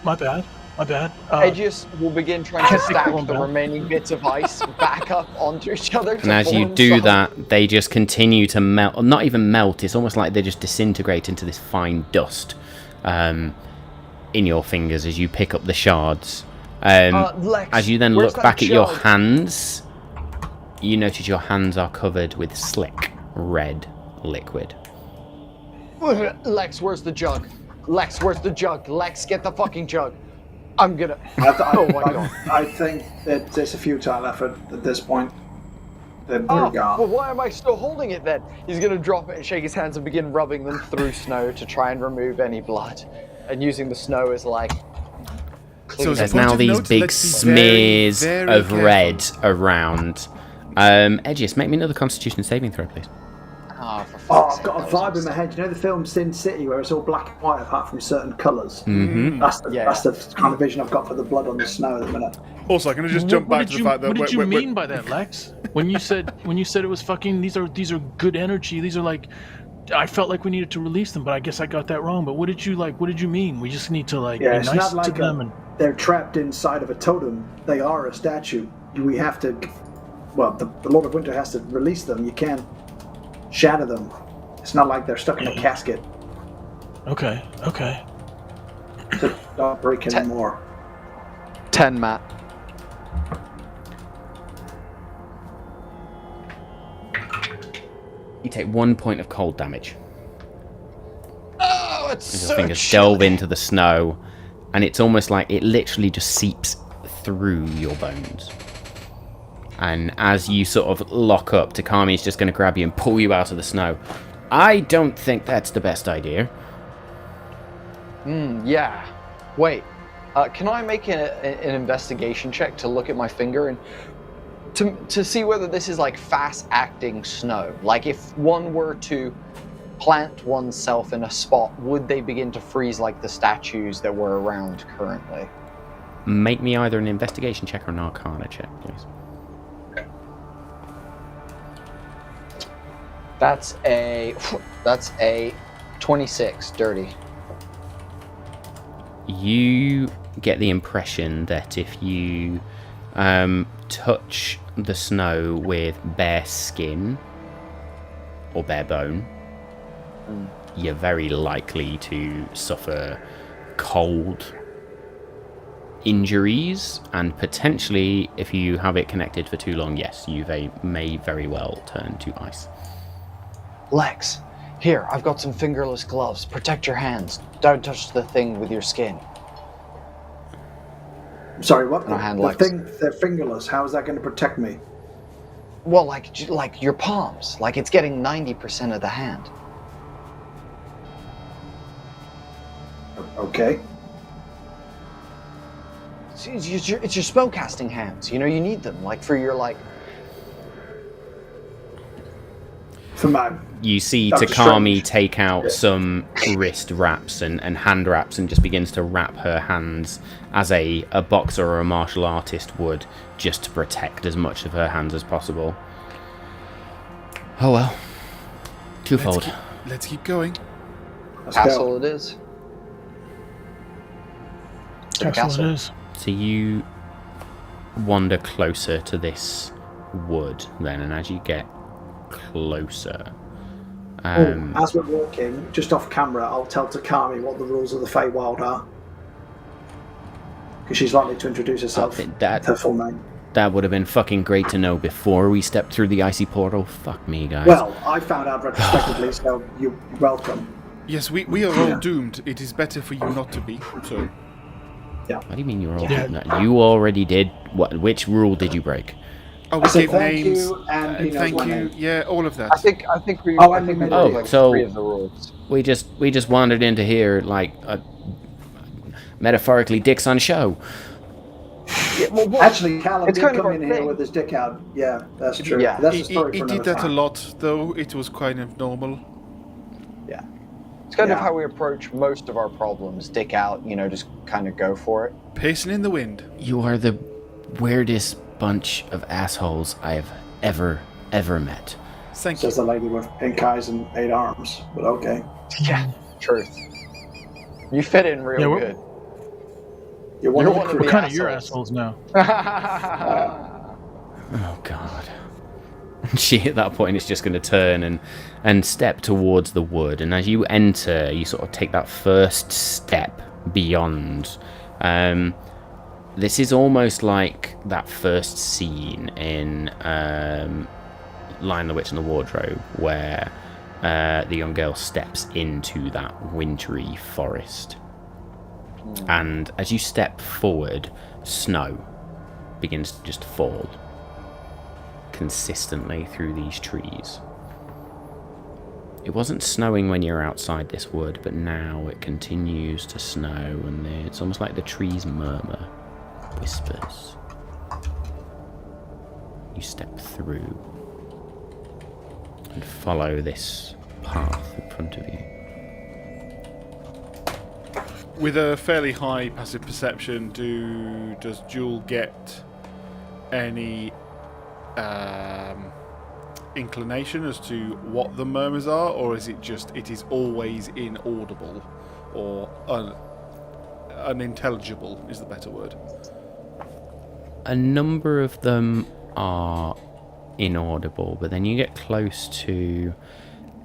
my bad. Edgius will begin trying to Can't stack pick one the down. remaining bits of ice back up onto each other. And as you do that, they just continue to melt. Or not even melt, it's almost like they just disintegrate into this fine dust in your fingers as you pick up the shards. Lex, As you then where's look that back at your jug? hands, you notice your hands are covered with slick red liquid. Lex, where's the jug? Lex, where's the jug? Lex, get the fucking jug. I'm gonna. Oh my god. I think that it's a futile effort at this point. They're Oh, gone. well, why am I still holding it then? He's gonna drop it and shake his hands and begin rubbing them through snow to try and remove any blood. And using the snow as like. So There's as a point now of these note, big let's be very, smears very of careful. red around. Edgius, make me another Constitution saving throw, please. Oh, for Oh, fuck's I've sake, got a that was vibe in my head. You know the film Sin City where it's all black and white apart from certain colours? Mm-hmm. That's the Yeah. that's the kind of vision I've got for the blood on the snow at the minute. Also, can I just jump back to the fact that... What did you mean by that, Lex? When you said it was fucking these are good energy. These are like, I felt like we needed to release them, but I guess I got that wrong. But what did you mean? We just need to like Yeah, be it's nice not to like them and. they're trapped inside of a totem. They are a statue. We have to. Well, the Lord of Winter has to release them. You can't shatter them. It's not like they're stuck in a casket. Okay. So don't break anymore. 10, Matt. You take 1 point of cold damage. Oh, it's As so your fingers chilly. delve into the snow, and it's almost like it literally just seeps through your bones. And as you sort of lock up, Takami's just going to grab you and pull you out of the snow. I don't think that's the best idea. Yeah. Wait. Can I make an investigation check to look at my finger and to see whether this is like fast-acting snow? Like if one were to plant oneself in a spot, would they begin to freeze like the statues that were around currently? Make me either an investigation check or an arcana check, please. That's a 26 dirty. You get the impression that if you touch the snow with bare skin or bare bone, you're very likely to suffer cold injuries, and potentially, if you have it connected for too long, yes, you may very well turn to ice. Lex, here, I've got some fingerless gloves. Protect your hands. Don't touch the thing with your skin. Sorry, what? No hand The legs. thing, they're fingerless. How is that going to protect me? Well, like your palms. Like it's getting 90% of the hand. Okay. It's your spellcasting hands. You know, you need them. Like for your like. For my... You see Dr. Takami Strange. take out some wrist wraps and hand wraps and just begins to wrap her hands as a boxer or a martial artist would, just to protect as much of her hands as possible. Oh well. Twofold. Let's keep going. Let's Castle go. it is. To the Castle castle. it is. So you wander closer to this wood then, and as you get closer... As we're walking, just off camera, I'll tell Takami what the rules of the Feywild are. Because she's likely to introduce herself. Her full name. That would have been fucking great to know before we stepped through the icy portal. Fuck me, guys. Well, I found out retrospectively, so you're welcome. Yes, we are all doomed. It is better for you not to be. So What do you mean you're all... Yeah. No, you already did... What? Which rule did you break? we I said gave thank names. you and he knows Thank my you. name. Yeah, all of that. I think we. Oh, I and think we we made did it. like So- 3 of the rules. We just wandered into here like metaphorically dicks on show. Yeah, well, Actually, Callum It's did kind of come our in here thing. with his dick out. Yeah, that's true. Yeah. That's a He story for did another that a time. lot, though. It was kind of normal. yeah. It's kind of Yeah. how we approach most of our problems. Dick out, you know, just kind of go for it. Pacing in the wind. You are the weirdest bunch of assholes I've ever met. Thank Says you. the lady with pink eyes and 8 arms. But okay. Yeah. Truth. You fit in real Yeah, we're- good. You're one You're of the one of crew. We're the kind of your assholes. assholes now. Oh god. She at that point is just going to turn and step towards the wood, and as you enter, you sort of take that first step beyond. This is almost like that first scene in Lion, the Witch and the Wardrobe, where the young girl steps into that wintry forest. And as you step forward, snow begins to just fall consistently through these trees. It wasn't snowing when you were outside this wood, but now it continues to snow, and it's almost like the trees murmur, whispers. You step through and follow this path in front of you. With a fairly high passive perception, does Jewel get any inclination as to what the murmurs are, or is it always inaudible or unintelligible is the better word? A number of them are inaudible, but then you get close to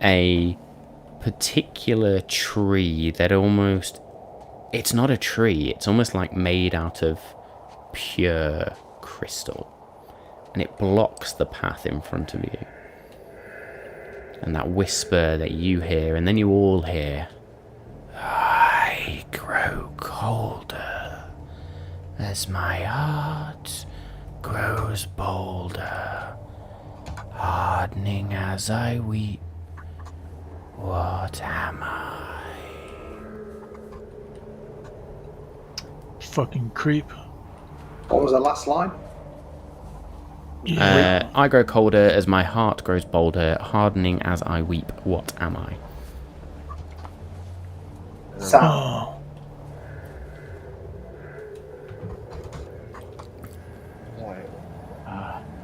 a particular tree that almost... It's not a tree, it's almost like made out of pure crystal. And it blocks the path in front of you. And that whisper that you hear, and then you all hear, I grow colder as my heart grows bolder, hardening as I weep. What am I? Fucking creep. What was the last line? I grow colder as my heart grows bolder, hardening as I weep. What am I? Sam. Oh.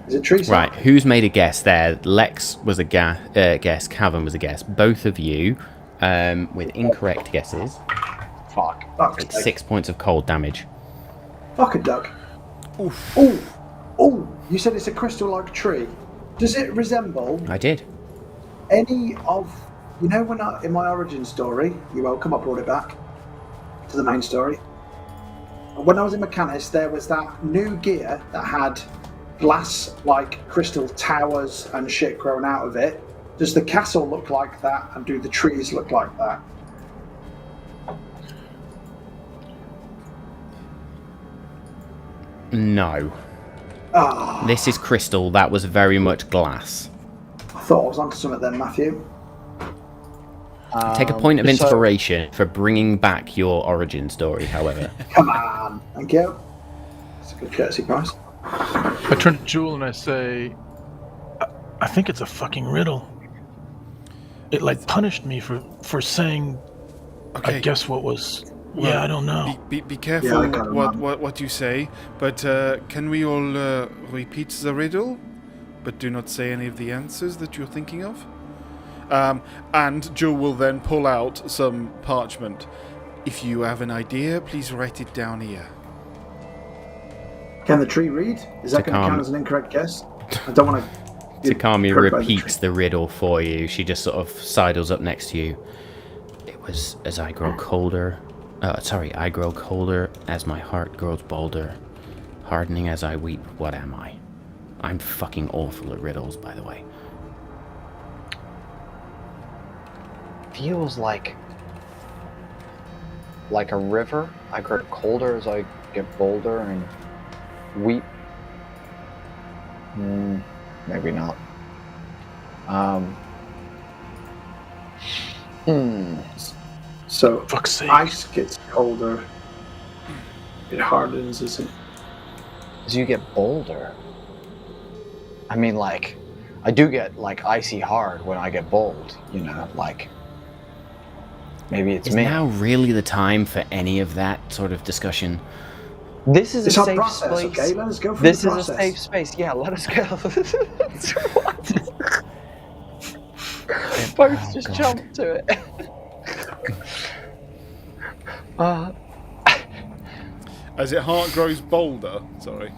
Is it tree Right, who's made a guess there? Lex was a guess, Callum was a guess. Both of you, with incorrect guesses, Fuck. Fuck. it's 6 points of cold damage. Fucking duck. Oh! You said it's a crystal-like tree. Does it resemble I did. any of... You know when in my origin story, you're welcome, I brought it back to the main story. When I was in Mechanist, there was that new gear that had glass-like crystal towers and shit grown out of it. Does the castle look like that, and do the trees look like that? No. Ah, This is crystal. That was very much glass. I thought I was onto something then, Matthew. Take a point of so- inspiration for bringing back your origin story, however. Come on. Thank you. That's a good courtesy prize. I turn to Jewel and I say, I think it's a fucking riddle. It like punished me for saying, Okay. I guess what was. Well, Yeah, I don't know. Be Yeah, careful I can't remember. what you say, but can we all repeat the riddle, but do not say any of the answers that you're thinking of? And Joe will then pull out some parchment. If you have an idea, please write it down here. Can the tree read? Is that going to Takami. count as an incorrect guess? I don't want to... Takami repeats the riddle for you. She just sort of sidles up next to you. It was as I grow colder. I grow colder as my heart grows bolder. Hardening as I weep, what am I? I'm fucking awful at riddles, by the way. Feels like a river. I grow colder as I get bolder and weep. Maybe not. So, Fuck's sake. ice gets colder. It hardens, isn't it? As you get bolder. I mean, like, I do get like icy hard when I get bold. You know, like maybe it's Is me. now really the time for any of that sort of discussion? This is It's a our safe process, space. okay? Let us go through This the is process. a safe space. Yeah, let us go. Both just God. jump to it. As your heart grows bolder, sorry.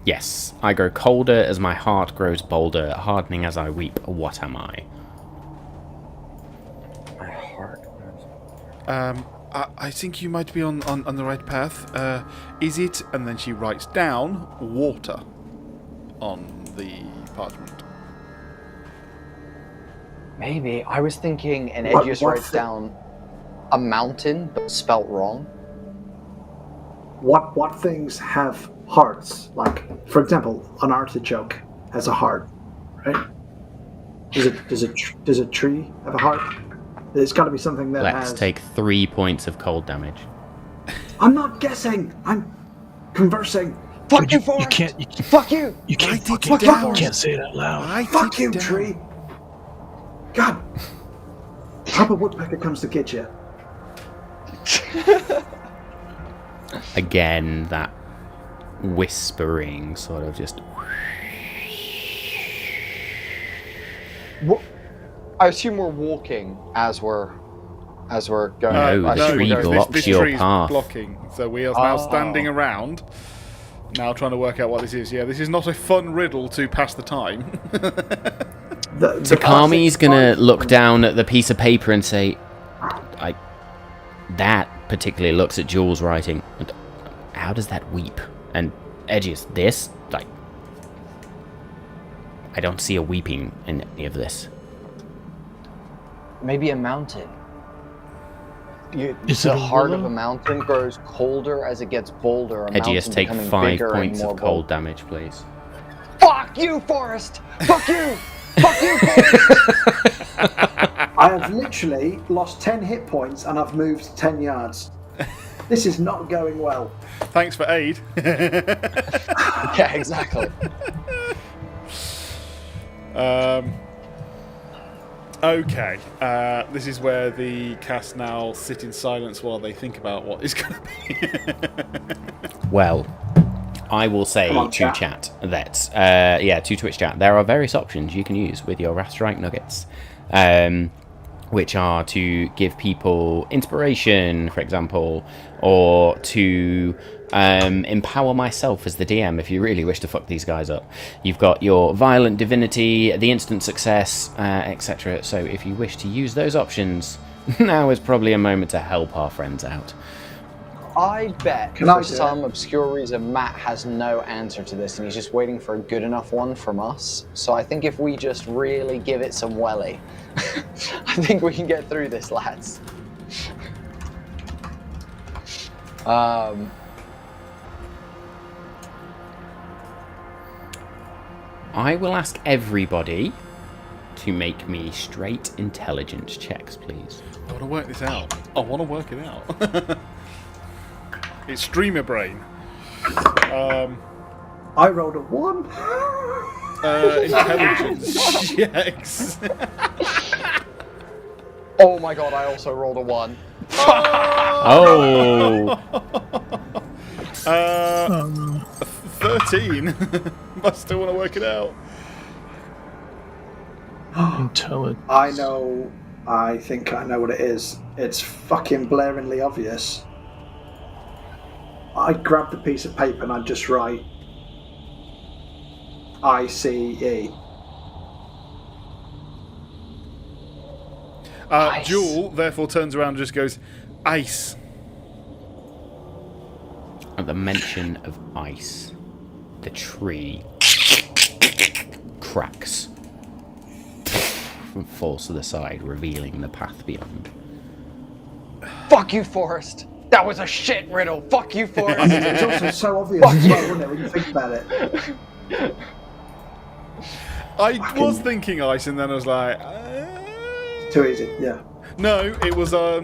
Yes, I grow colder as my heart grows bolder, hardening as I weep, what am I? My heart. I think you might be on the right path. Is it? And then she writes down water on the parchment. Maybe. I was thinking an What- Edgius what writes thi- down a mountain, but spelt wrong. What things have hearts? Like, for example, an artichoke has a heart, right? Does a tree have a heart? There's got to be something that Let's has... take 3 points of cold damage. I'm not guessing. I'm conversing. Fuck you, You Forrest! can't. Fuck you! You can't Write it fucking. down. You can't say it out loud. Write Fuck it you, down. tree. God. Proper woodpecker comes to get you. Again, that whispering sort of just... I assume we're walking as we're going. No, I the assume tree we're going- blocks this your tree's path. blocking, so we are now Oh. standing around, now trying to work out what this is. Yeah, this is not a fun riddle to pass the time. Takami's gonna look down at the piece of paper and say, that particularly looks at Jules' writing. And how does that weep? And Edgius, this? Like, I don't see a weeping in any of this. Maybe a mountain. Is The it a heart of willow? a mountain grows colder as it gets bolder. A Edgius, mountain take becoming 5 bigger points and more of cold bold. damage, please. Fuck you, Forrest! Fuck you! Fuck you, Forrest! I have literally lost 10 hit points and I've moved 10 yards. This is not going well. Thanks for aid. Yeah, exactly. Okay, this is where the cast now sit in silence while they think about what is going to be. Well, I will say Come on, to chat. chat that, to Twitch chat, there are various options you can use with your Wrath Strike nuggets. which are to give people inspiration, for example, or to empower myself as the DM if you really wish to fuck these guys up. You've got your violent divinity, the instant success, etc. So if you wish to use those options, now is probably a moment to help our friends out. I bet Can I for do some obscure reason Matt has no answer to this and he's just waiting for a good enough one from us. So I think if we just really give it some welly, I think we can get through this, lads. I will ask everybody to make me straight intelligence checks, please. I want to work this out. I want to work it out. It's streamer brain. I rolled a 1. Intelligence checks. Oh my god, I also rolled a 1. Oh! 13. I still want to work it out. Intelligence. I think I know what it is. It's fucking blaringly obvious. I'd grab the piece of paper and I'd just write ICE. Jewel therefore turns around and just goes, ice. At the mention of ice, the tree cracks and falls to the side, revealing the path beyond. Fuck you, Forrest! That was a shit riddle! Fuck you, Forrest! It's also so obvious as well, wasn't it, when you think about it? I was thinking ice, and then I was like, Too easy, yeah. No, it was there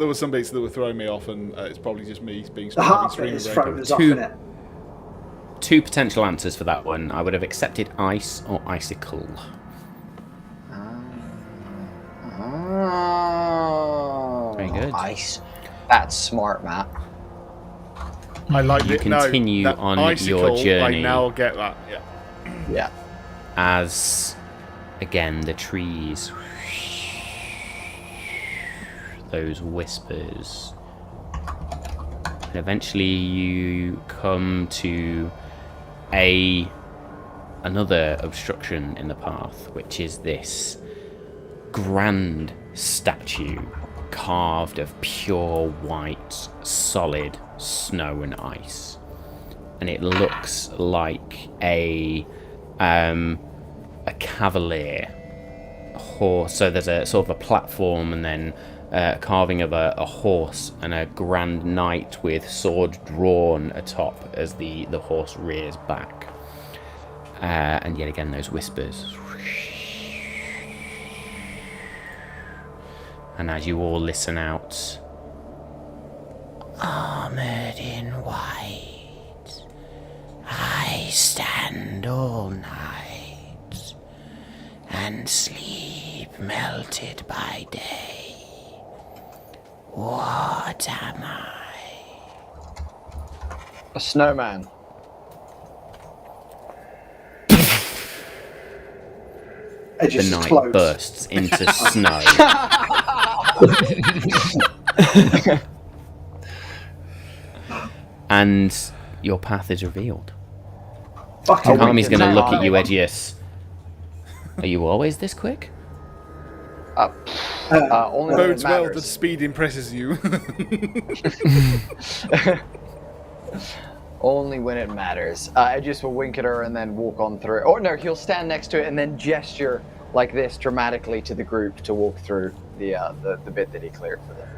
were some bits that were throwing me off, and it's probably just me being The heart bit extremely is regular. throwing us off, innit? Two potential answers for that one. I would have accepted ice or icicle. Very good. Ice. That's smart, Matt. I like You it. No, continue that on icicle, your journey. I now get that. Yeah. Yeah. As, again, the trees, those whispers, and eventually you come to another obstruction in the path, which is this grand statue carved of pure white, solid snow and ice, and it looks like a cavalier horse. So there's a sort of a platform, and then carving of a horse and a grand knight with sword drawn atop as the horse rears back. And yet again, those whispers. And as you all listen out, armored in white, I stand all night and sleep melted by day. What am I? A snowman. It The just night explodes. bursts into snow. And your path is revealed. Fucking Takami's going to no, look at no. you, Edgius. Are you always this quick? Only when it Bodes well that matters. speed impresses you. Only when it matters. I just will wink at her and then walk on through. Or no, he'll stand next to it and then gesture like this dramatically to the group to walk through the bit that he cleared for them.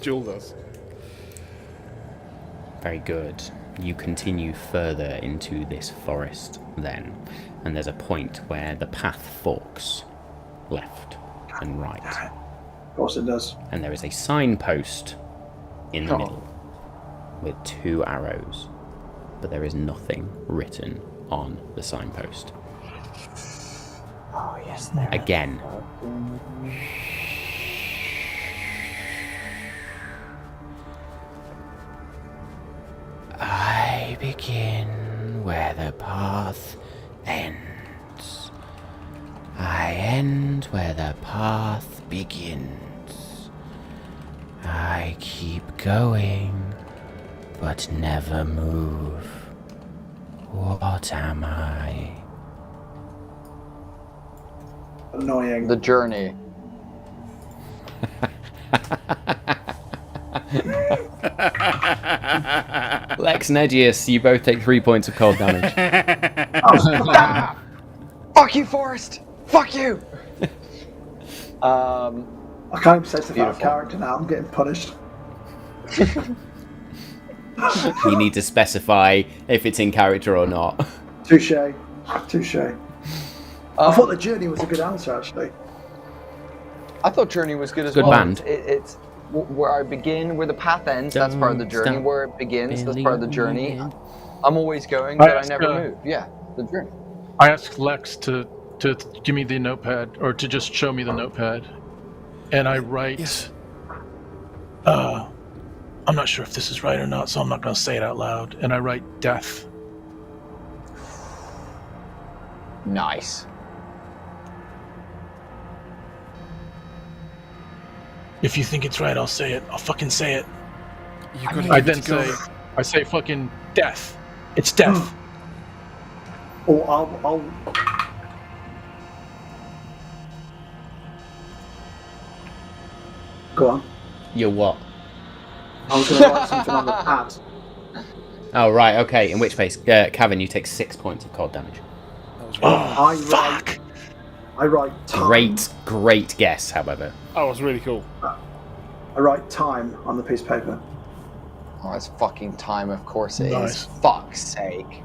Jewel does. Very good. You continue further into this forest then, and there's a point where the path forks left and right, Of course it does. and there is a signpost in the middle with 2 arrows, but there is nothing written on the signpost. Oh yes, there. Again, I begin where the path ends. I end where the path begins. I keep going, but never move. What am I? Annoying. The journey. Lex and Edgius, you both take 3 points of cold damage. Fuck you, Forrest! Fuck you! I can't even say stuff out of Beautiful. character now. I'm getting punished. You need to specify if it's in character or not. Touche. Touche. I thought the journey was a good answer, actually. I thought journey was good as Good well. band. It's where I begin, where the path ends. That's part of the journey. Stop Where it begins, that's part of the journey. believing. I'm always going, but I Ask, never move. Yeah, the journey. I asked Lex to give me the notepad, or to just show me the notepad, and I write. Yes. I'm not sure if this is right or not, so I'm not going to say it out loud. And I write death. Nice. If you think it's right, I'll say it. I'll fucking say it. You gotta I give then it a go. I say fucking death. It's death. Or I'll go on. You're what? I was going to write something on the pad. Oh, right, okay. In which case, Kevin, you take 6 points of cold damage. I write time. Great guess, however. That was really cool. I write time on the piece of paper. Oh, it's fucking time, of course it Nice. is. Fuck's sake.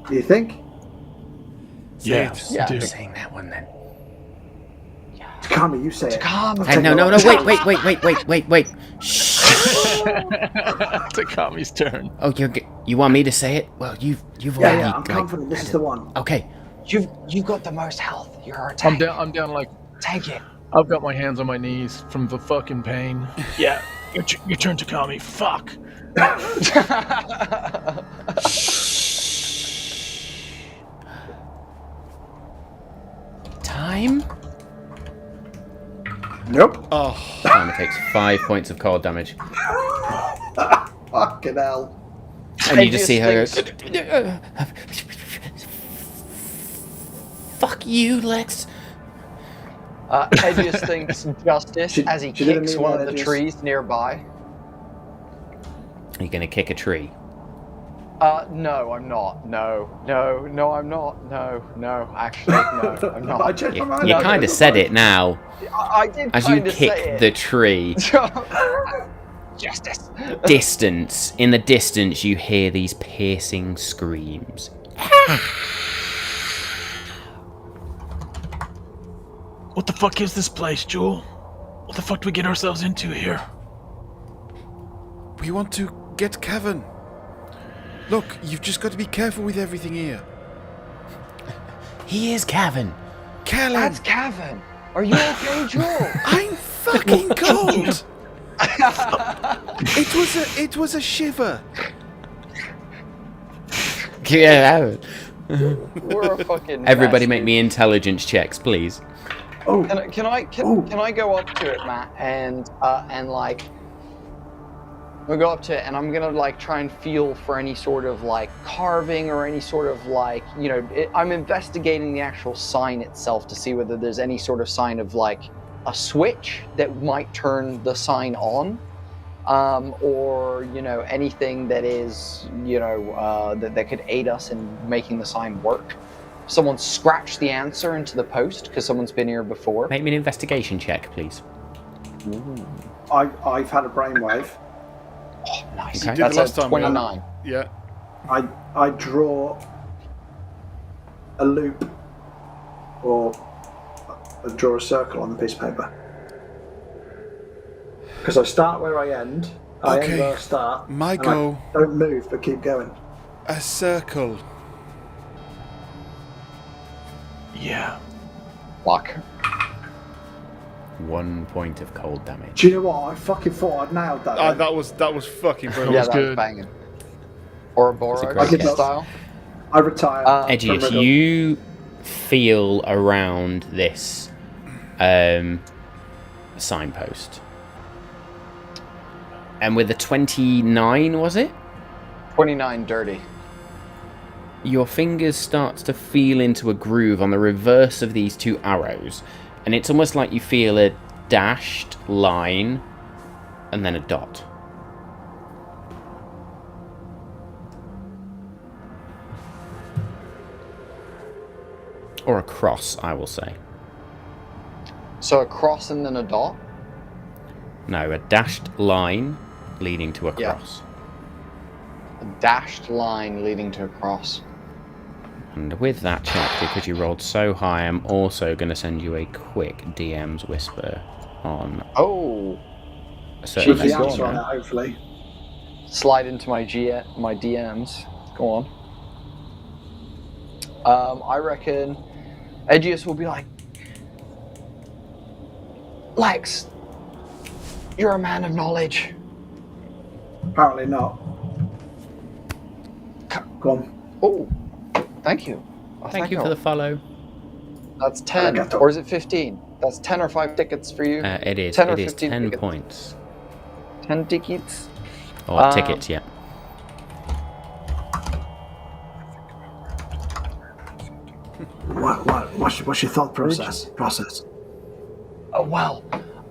Do you think? Yeah, Yeah. dude. Saying that one then. Takami, you say it. Takami. Hey, no, wait. Shh. Takami's turn. Oh, you want me to say it? Well, you've already. Yeah, I'm confident this is the one. Okay. You've got the most health. You're a tank. I'm down like, Take it. I've got my hands on my knees from the fucking pain. Yeah, your turn, Takami. Fuck. Time? Nope. Oh, Time takes 5 points of cold damage. Fucking hell. And you just see her Thanks. go, Fuck you, Lex. Edgius thinks justice as he she didn't kicks mean one that, of the Edgius. trees nearby. Are you going to kick a tree? No, I'm not. No, I'm not. No, actually, no, I'm I not. changed You, my mind. you I kind of changed said my it now. I did As you kind of say kick it. the tree. Justice. In the distance, you hear these piercing screams. What the fuck is this place, Jewel? What the fuck do we get ourselves into here? we want to get Kevin. Look, you've just got to be careful with everything here. He is Kevin. Callum, That's Kevin. Are you okay, Joel? I'm fucking cold. It was a shiver. Yeah. We're a fucking. Everybody mess, make dude. me intelligence checks, please. Oh, Can I go up to it, Matt, and like I'm gonna go up to it and I'm gonna like try and feel for any sort of like carving or any sort of like I'm investigating the actual sign itself to see whether there's any sort of sign of like a switch that might turn the sign on, or anything that is that could aid us in making the sign work. Someone scratched the answer into the post because someone's been here before. Make me an investigation check, please. I've had a brainwave. Oh, nice. Okay. Did That's the last a time we had- 29. Yeah. I draw a loop, or I draw a circle on the piece of paper. Because I start where I end. I Okay. end where I start. My and go. I don't move, but keep going. A circle. Yeah. Fuck. 1 point of cold damage. Do you know what? I fucking thought I'd nailed that. then. That was fucking brilliant. Yeah, was that was good. banging. That's a Ouroboros great guess. style. I retire. Edgius, from riddle. feel around this signpost. And with the 29, was it? 29 dirty. Your fingers starts to feel into a groove on the reverse of these two arrows, and it's almost like you feel a dashed line and then a dot. Or a cross, I will say. So a cross and then a dot? No, a dashed line leading to a cross. A dashed line leading to a cross. And with that check, because you rolled so high, I'm also going to send you a quick DM's Whisper on Oh! a certain Should the message. answer on it, hopefully. Slide into my DMs. Go on. I reckon Aegeus will be like, Lex, you're a man of knowledge. Apparently not. Go on. Oh, thank you. Oh, Thank you for the follow. That's 10, Arigato. or is it 15? That's 10 or 5 tickets for you. It is. 10 or It is 15 10 tickets. points. 10 tickets. Or tickets, yeah. What's your thought process? Oh, well,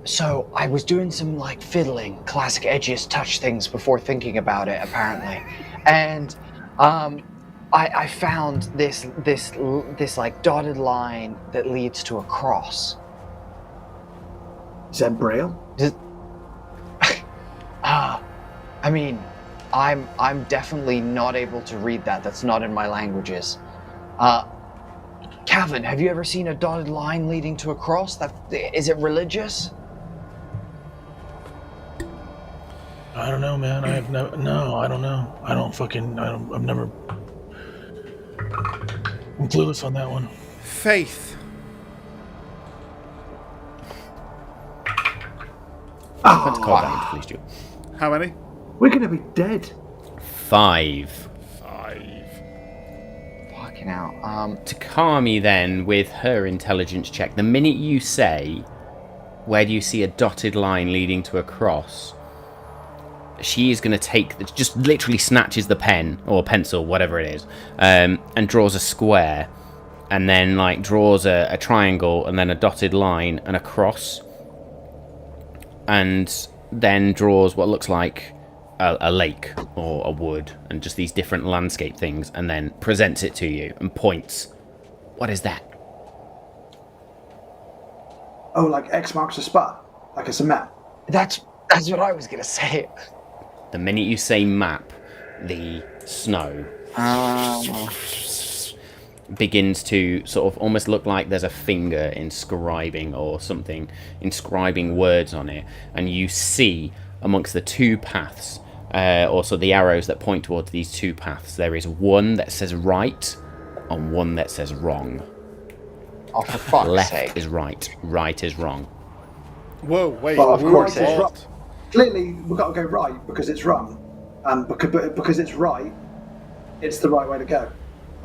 so I was doing some like fiddling, classic Aegeus touch things before thinking about it, apparently, and I found this like dotted line that leads to a cross. Is that Braille? I mean, I'm definitely not able to read that. That's not in my languages. Calvin, have you ever seen a dotted line leading to a cross? Is it religious? I don't know, man. I don't know. I've never. I'm clueless on that one. Faith. Let's call damage, please, Jules. How many? We're gonna be dead. 5. 5. Fucking hell. Takami then, with her intelligence check, the minute you say, where do you see a dotted line leading to a cross, she is going to just literally snatches the pen, or pencil, whatever it is, and draws a square, and then like draws a triangle, and then a dotted line, and a cross, and then draws what looks like a lake or a wood and just these different landscape things, and then presents it to you and points. What is that? Oh, like X marks a spot, like it's a map. That's what I was gonna say. The minute you say map, the snow begins to sort of almost look like there's a finger inscribing or something, inscribing words on it, and you see amongst the two paths, also the arrows that point towards these two paths, there is one that says right and one that says wrong. Oh, for fuck's Left sake. is right, right is wrong. Whoa, wait. Well, of course it's what? right. Clearly, we've got to go right because it's wrong, and because it's right, it's the right way to go.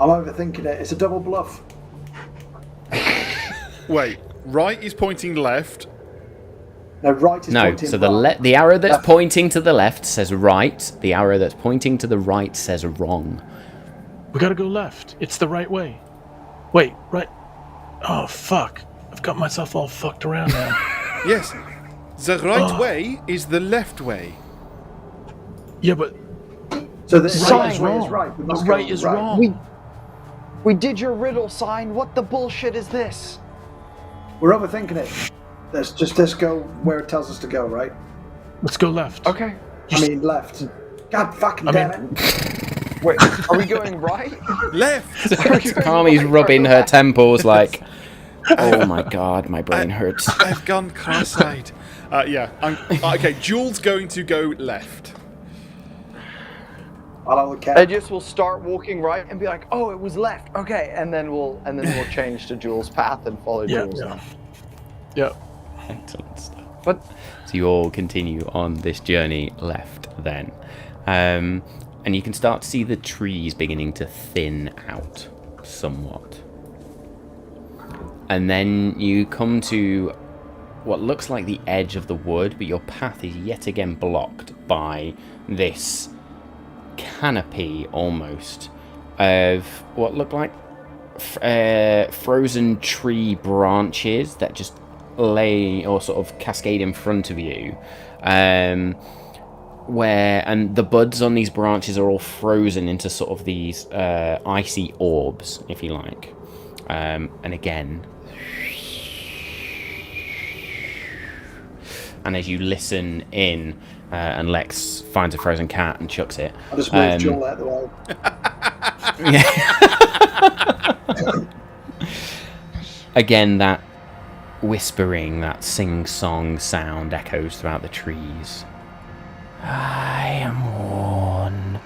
I'm overthinking it. It's a double bluff. Wait, right is pointing left. No, right is No, pointing so right. the arrow that's Left. pointing to the left says right, the arrow that's pointing to the right says wrong. We gotta go left. It's the right way. Wait, right. Oh, fuck. I've got myself all fucked around now. Yes, the right way is the left way. Yeah, but So the right right is way wrong. is right. We The must right go is wrong. We did your riddle sign. What the bullshit is this? We're overthinking it. Let's go where it tells us to go, right? Let's go left. Okay. I mean left. God fucking damn it. Wait, are we going right? Left! Takami's rubbing her temples like, oh my god, my brain hurts. I've gone cross-eyed. Okay, Jules going to go left. I'll look I at just will start walking right and be like, "Oh, it was left." Okay, and then we'll change to Jules' path and follow Yeah, Jules. yeah. Yeah. Excellent stuff. But So you all continue on this journey left then. And you can start to see the trees beginning to thin out somewhat. And then you come to what looks like the edge of the wood, but your path is yet again blocked by this canopy almost of what look like frozen tree branches that just lay or sort of cascade in front of you, and the buds on these branches are all frozen into sort of these icy orbs, if you like. And again, and as you listen in, and Lex finds a frozen cat and chucks it. I just moved Joel out the way. Again, that whispering, that sing-song sound echoes throughout the trees. I am worn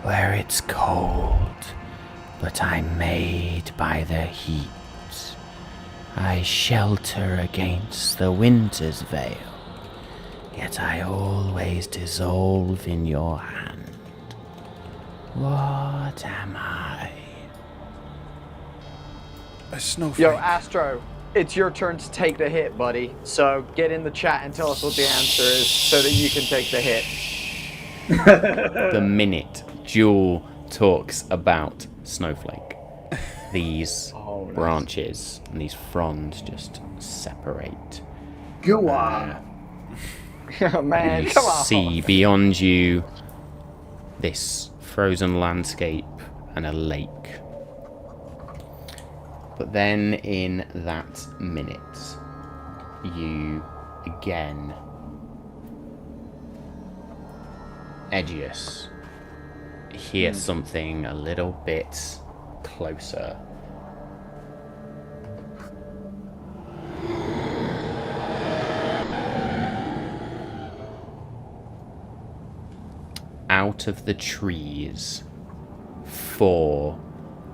where it's cold, but I'm made by the heat. I shelter against the winter's veil, yet I always dissolve in your hand. What am I? A snowflake. Yo, Astro, it's your turn to take the hit, buddy. So get in the chat and tell us what the answer is so that you can take the hit. The minute Jewel talks about Snowflake, these branches and these fronds just separate. Go on. Oh, man, You come on. see beyond you this frozen landscape and a lake. But then in that minute, you again, Edgius, hear something a little bit closer. Out of the trees, 4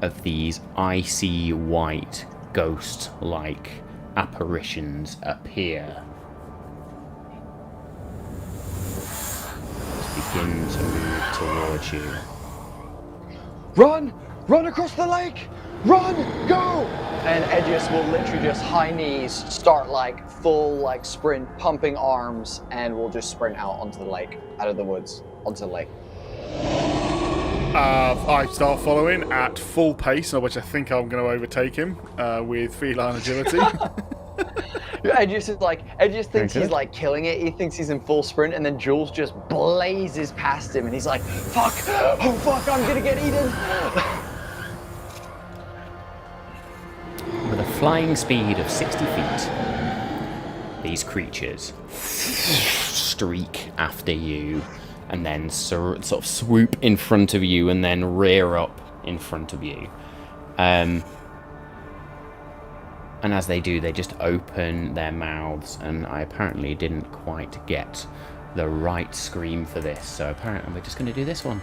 of these icy white ghost-like apparitions appear. Begin to move towards you. Run! Run across the lake! Run! Go! And Edgius will literally just high knees, start like full like sprint, pumping arms, and will just sprint out onto the lake, out of the woods, onto the lake. I start following at full pace, which I think I'm going to overtake him with feline agility. Edgius thinks he's like killing it. He thinks he's in full sprint, and then Jules just blazes past him, and he's like, "Fuck! Oh fuck! I'm gonna get eaten!" With a flying speed of 60 feet, these creatures streak after you and then sort of swoop in front of you and then rear up in front of you. And as they do, they just open their mouths, and I apparently didn't quite get the right scream for this, so apparently we're just going to do this one.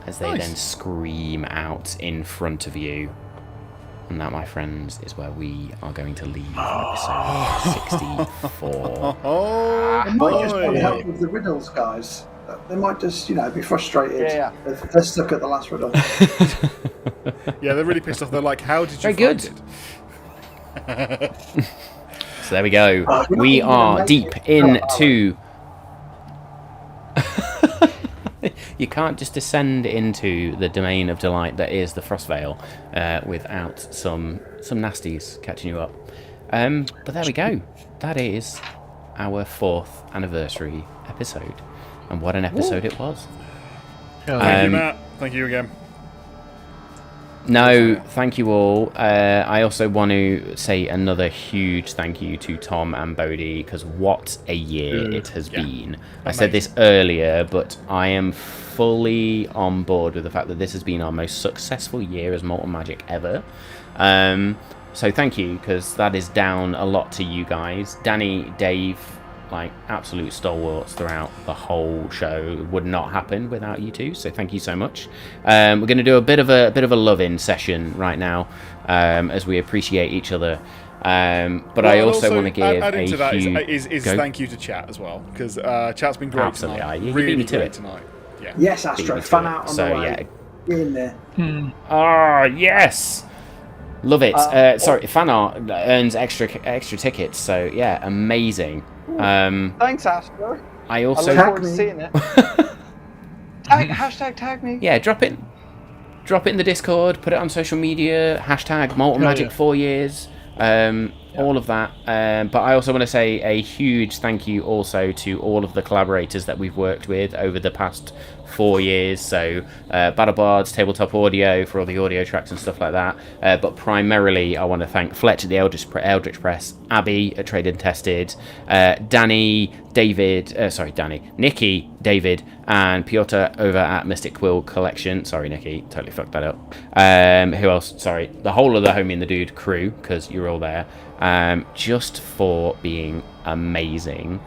As they then scream out in front of you. And that, my friends, is where we are going to leave episode 64. They might just want to help with the riddles, guys. They might just, be frustrated. Yeah. They're stuck at the last riddle. Yeah, they're really pissed off. They're like, how did you Very find good. it? So there we go. we're not We even gonna are make deep it. into... You can't just descend into the domain of delight that is the Frostvale without some nasties catching you up. But there we go. That is our 4th anniversary episode. And what an episode it was. Thank you, Matt. Thank you again. No, thank you all. I also want to say another huge thank you to Tom and Bodhi, because what a year it has been. I said this earlier, but I am fully on board with the fact that this has been our most successful year as Malt and Magic ever. So thank you, because that is down a lot to you guys. Danny, Dave, like absolute stalwarts throughout the whole show. It would not happen without you two, so thank you so much. We're going to do a bit of a love-in session right now, as we appreciate each other. But I also want to give adding to that huge is thank you to chat as well, because chat's been great Absolutely, tonight. you beat Really me to great it tonight. Yeah. Yes, Astro. Fan out on the way. Yeah, In there. Ah, yes. Love it. Sorry, fan art earns extra tickets. So yeah, amazing. Thanks, Astro. I I also look forward to seeing it. Hashtag tag me. yeah, drop it in the Discord, put it on social media, hashtag Malt and Magic 4 years, all of that. But I also want to say a huge thank you also to all of the collaborators that we've worked with over the past 4 years. So BattleBards, Tabletop Audio for all the audio tracks and stuff like that. But primarily I want to thank Fletch at the Eldritch Press, Abby at Trade and Tested, Nikki, David, and Piotr over at Mystic Quill Collection. Sorry, Nikki, totally fucked that up. Who else? Sorry, the whole of the Homie and the Dude crew, because you're all there. Just for being amazing.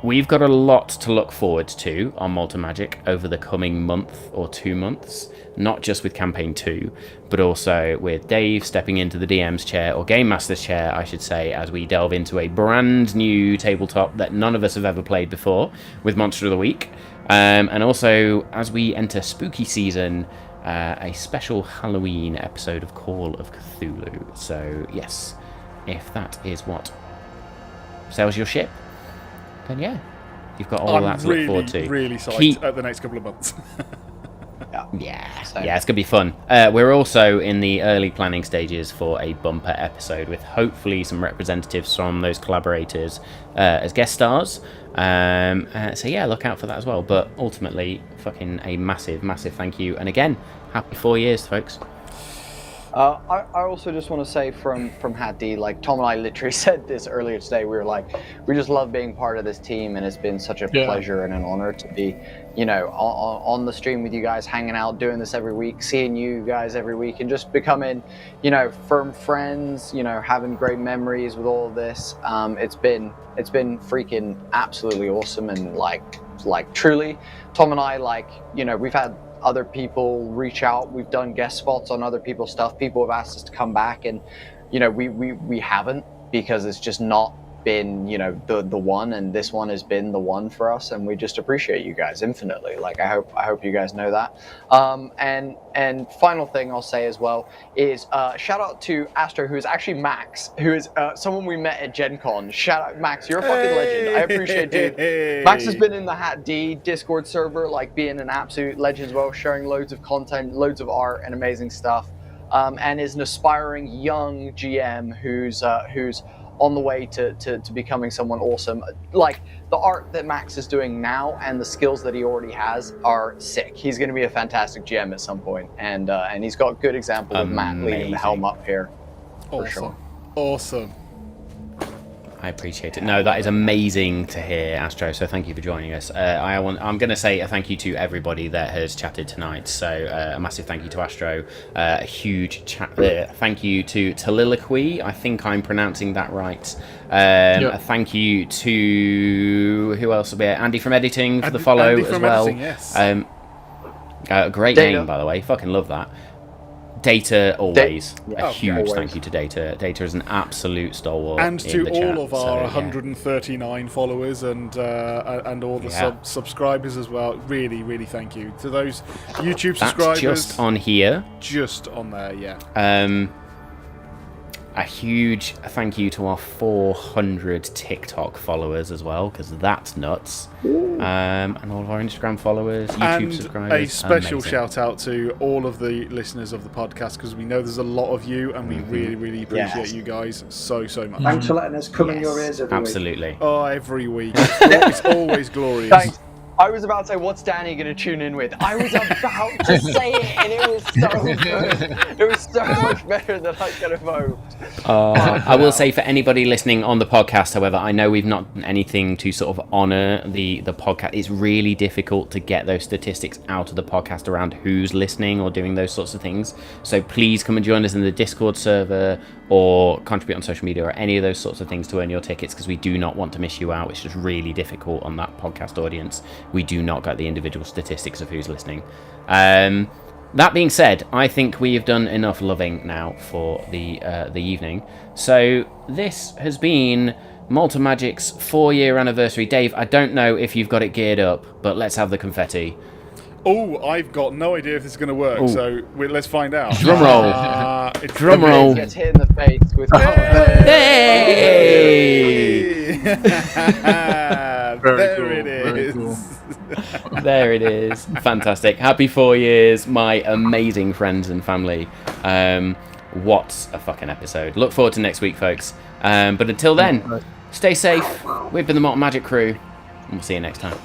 We've got a lot to look forward to on Malt and Magic over the coming month or 2 months, not just with Campaign 2, but also with Dave stepping into the DM's chair, or Game Master's chair, I should say, as we delve into a brand new tabletop that none of us have ever played before, with Monster of the Week. And also, as we enter spooky season, a special Halloween episode of Call of Cthulhu. So, yes, if that is what sells your ship, then yeah, you've got all that to look forward to. I'm really psyched at the next couple of months. Yeah, it's gonna be fun. We're also in the early planning stages for a bumper episode with hopefully some representatives from those collaborators as guest stars. So yeah, look out for that as well. But ultimately, fucking a massive thank you, and again, happy 4 years, folks. I also just want to say from Hat D, like Tom and I literally said this earlier today. We were like, we just love being part of this team, and it's been such a pleasure and an honor to be, on the stream with you guys, hanging out, doing this every week, seeing you guys every week, and just becoming, firm friends. Having great memories with all of this. It's been freaking absolutely awesome, and like truly, Tom and I, we've had other people reach out. We've done guest spots on other people's stuff. People have asked us to come back, and we haven't, because it's just not been the one, and this one has been the one for us, and we just appreciate you guys infinitely. I hope you guys know that. And final thing I'll say as well is shout out to Astro, who is actually Max, who is someone we met at Gen Con. Shout out Max, you're a fucking legend. I appreciate it, dude. Max has been in the Hat D Discord server, being an absolute legend as well, sharing loads of content, loads of art and amazing stuff, and is an aspiring young GM who's on the way to becoming someone awesome. The art that Max is doing now and the skills that he already has are sick. He's going to be a fantastic GM at some point, and he's got a good example of Matt leading the helm up here. For sure. Awesome. I appreciate it. No, that is amazing to hear, Astro. So thank you for joining us. I'm going to say a thank you to everybody that has chatted tonight. So a massive thank you to Astro. A huge thank you to Taliloquy. I think I'm pronouncing that right. A thank you to who else? Andy from Editing for the follow Andy as from well. Editing, yes. A great name, by the way. Fucking love that. Data always. A huge thank you to Data. Data is an absolute stalwart. And to in the chat, all of our 139 followers and all the subscribers as well. Really, really thank you to those YouTube subscribers. That's just on here. Just on there, yeah. A huge thank you to our 400 TikTok followers as well, because that's nuts. And all of our Instagram followers, YouTube subscribers. A special shout out to all of the listeners of the podcast, because we know there's a lot of you, and we really, really appreciate you guys so much. Thanks for letting us come in your ears every week. Absolutely. Oh, every week. It's always glorious. Thanks. I was about to say, what's Danny going to tune in with? I was about to say it, and it was so good. It was so much better than I could have hoped. I will say, for anybody listening on the podcast, however, I know we've not done anything to sort of honour the podcast. It's really difficult to get those statistics out of the podcast around who's listening or doing those sorts of things. So please come and join us in the Discord server, or contribute on social media, or any of those sorts of things to earn your tickets, because we do not want to miss you out. It's just really difficult on that podcast audience. We do not get the individual statistics of who's listening. That being said, I think we have done enough loving now for the evening. So this has been Malt and Magic's 4-year anniversary. Dave, I don't know if you've got it geared up, but let's have the confetti. Oh, I've got no idea if this is going to work, Ooh. so let's find out. Drum roll. It's Drum roll. Gets hit in the face with. Hey! There cool, it very is. cool. There it is. Fantastic. Happy 4 years, my amazing friends and family. What a fucking episode. Look forward to next week, folks. But until then, stay safe. We've been the Malt and Magic crew, and we'll see you next time.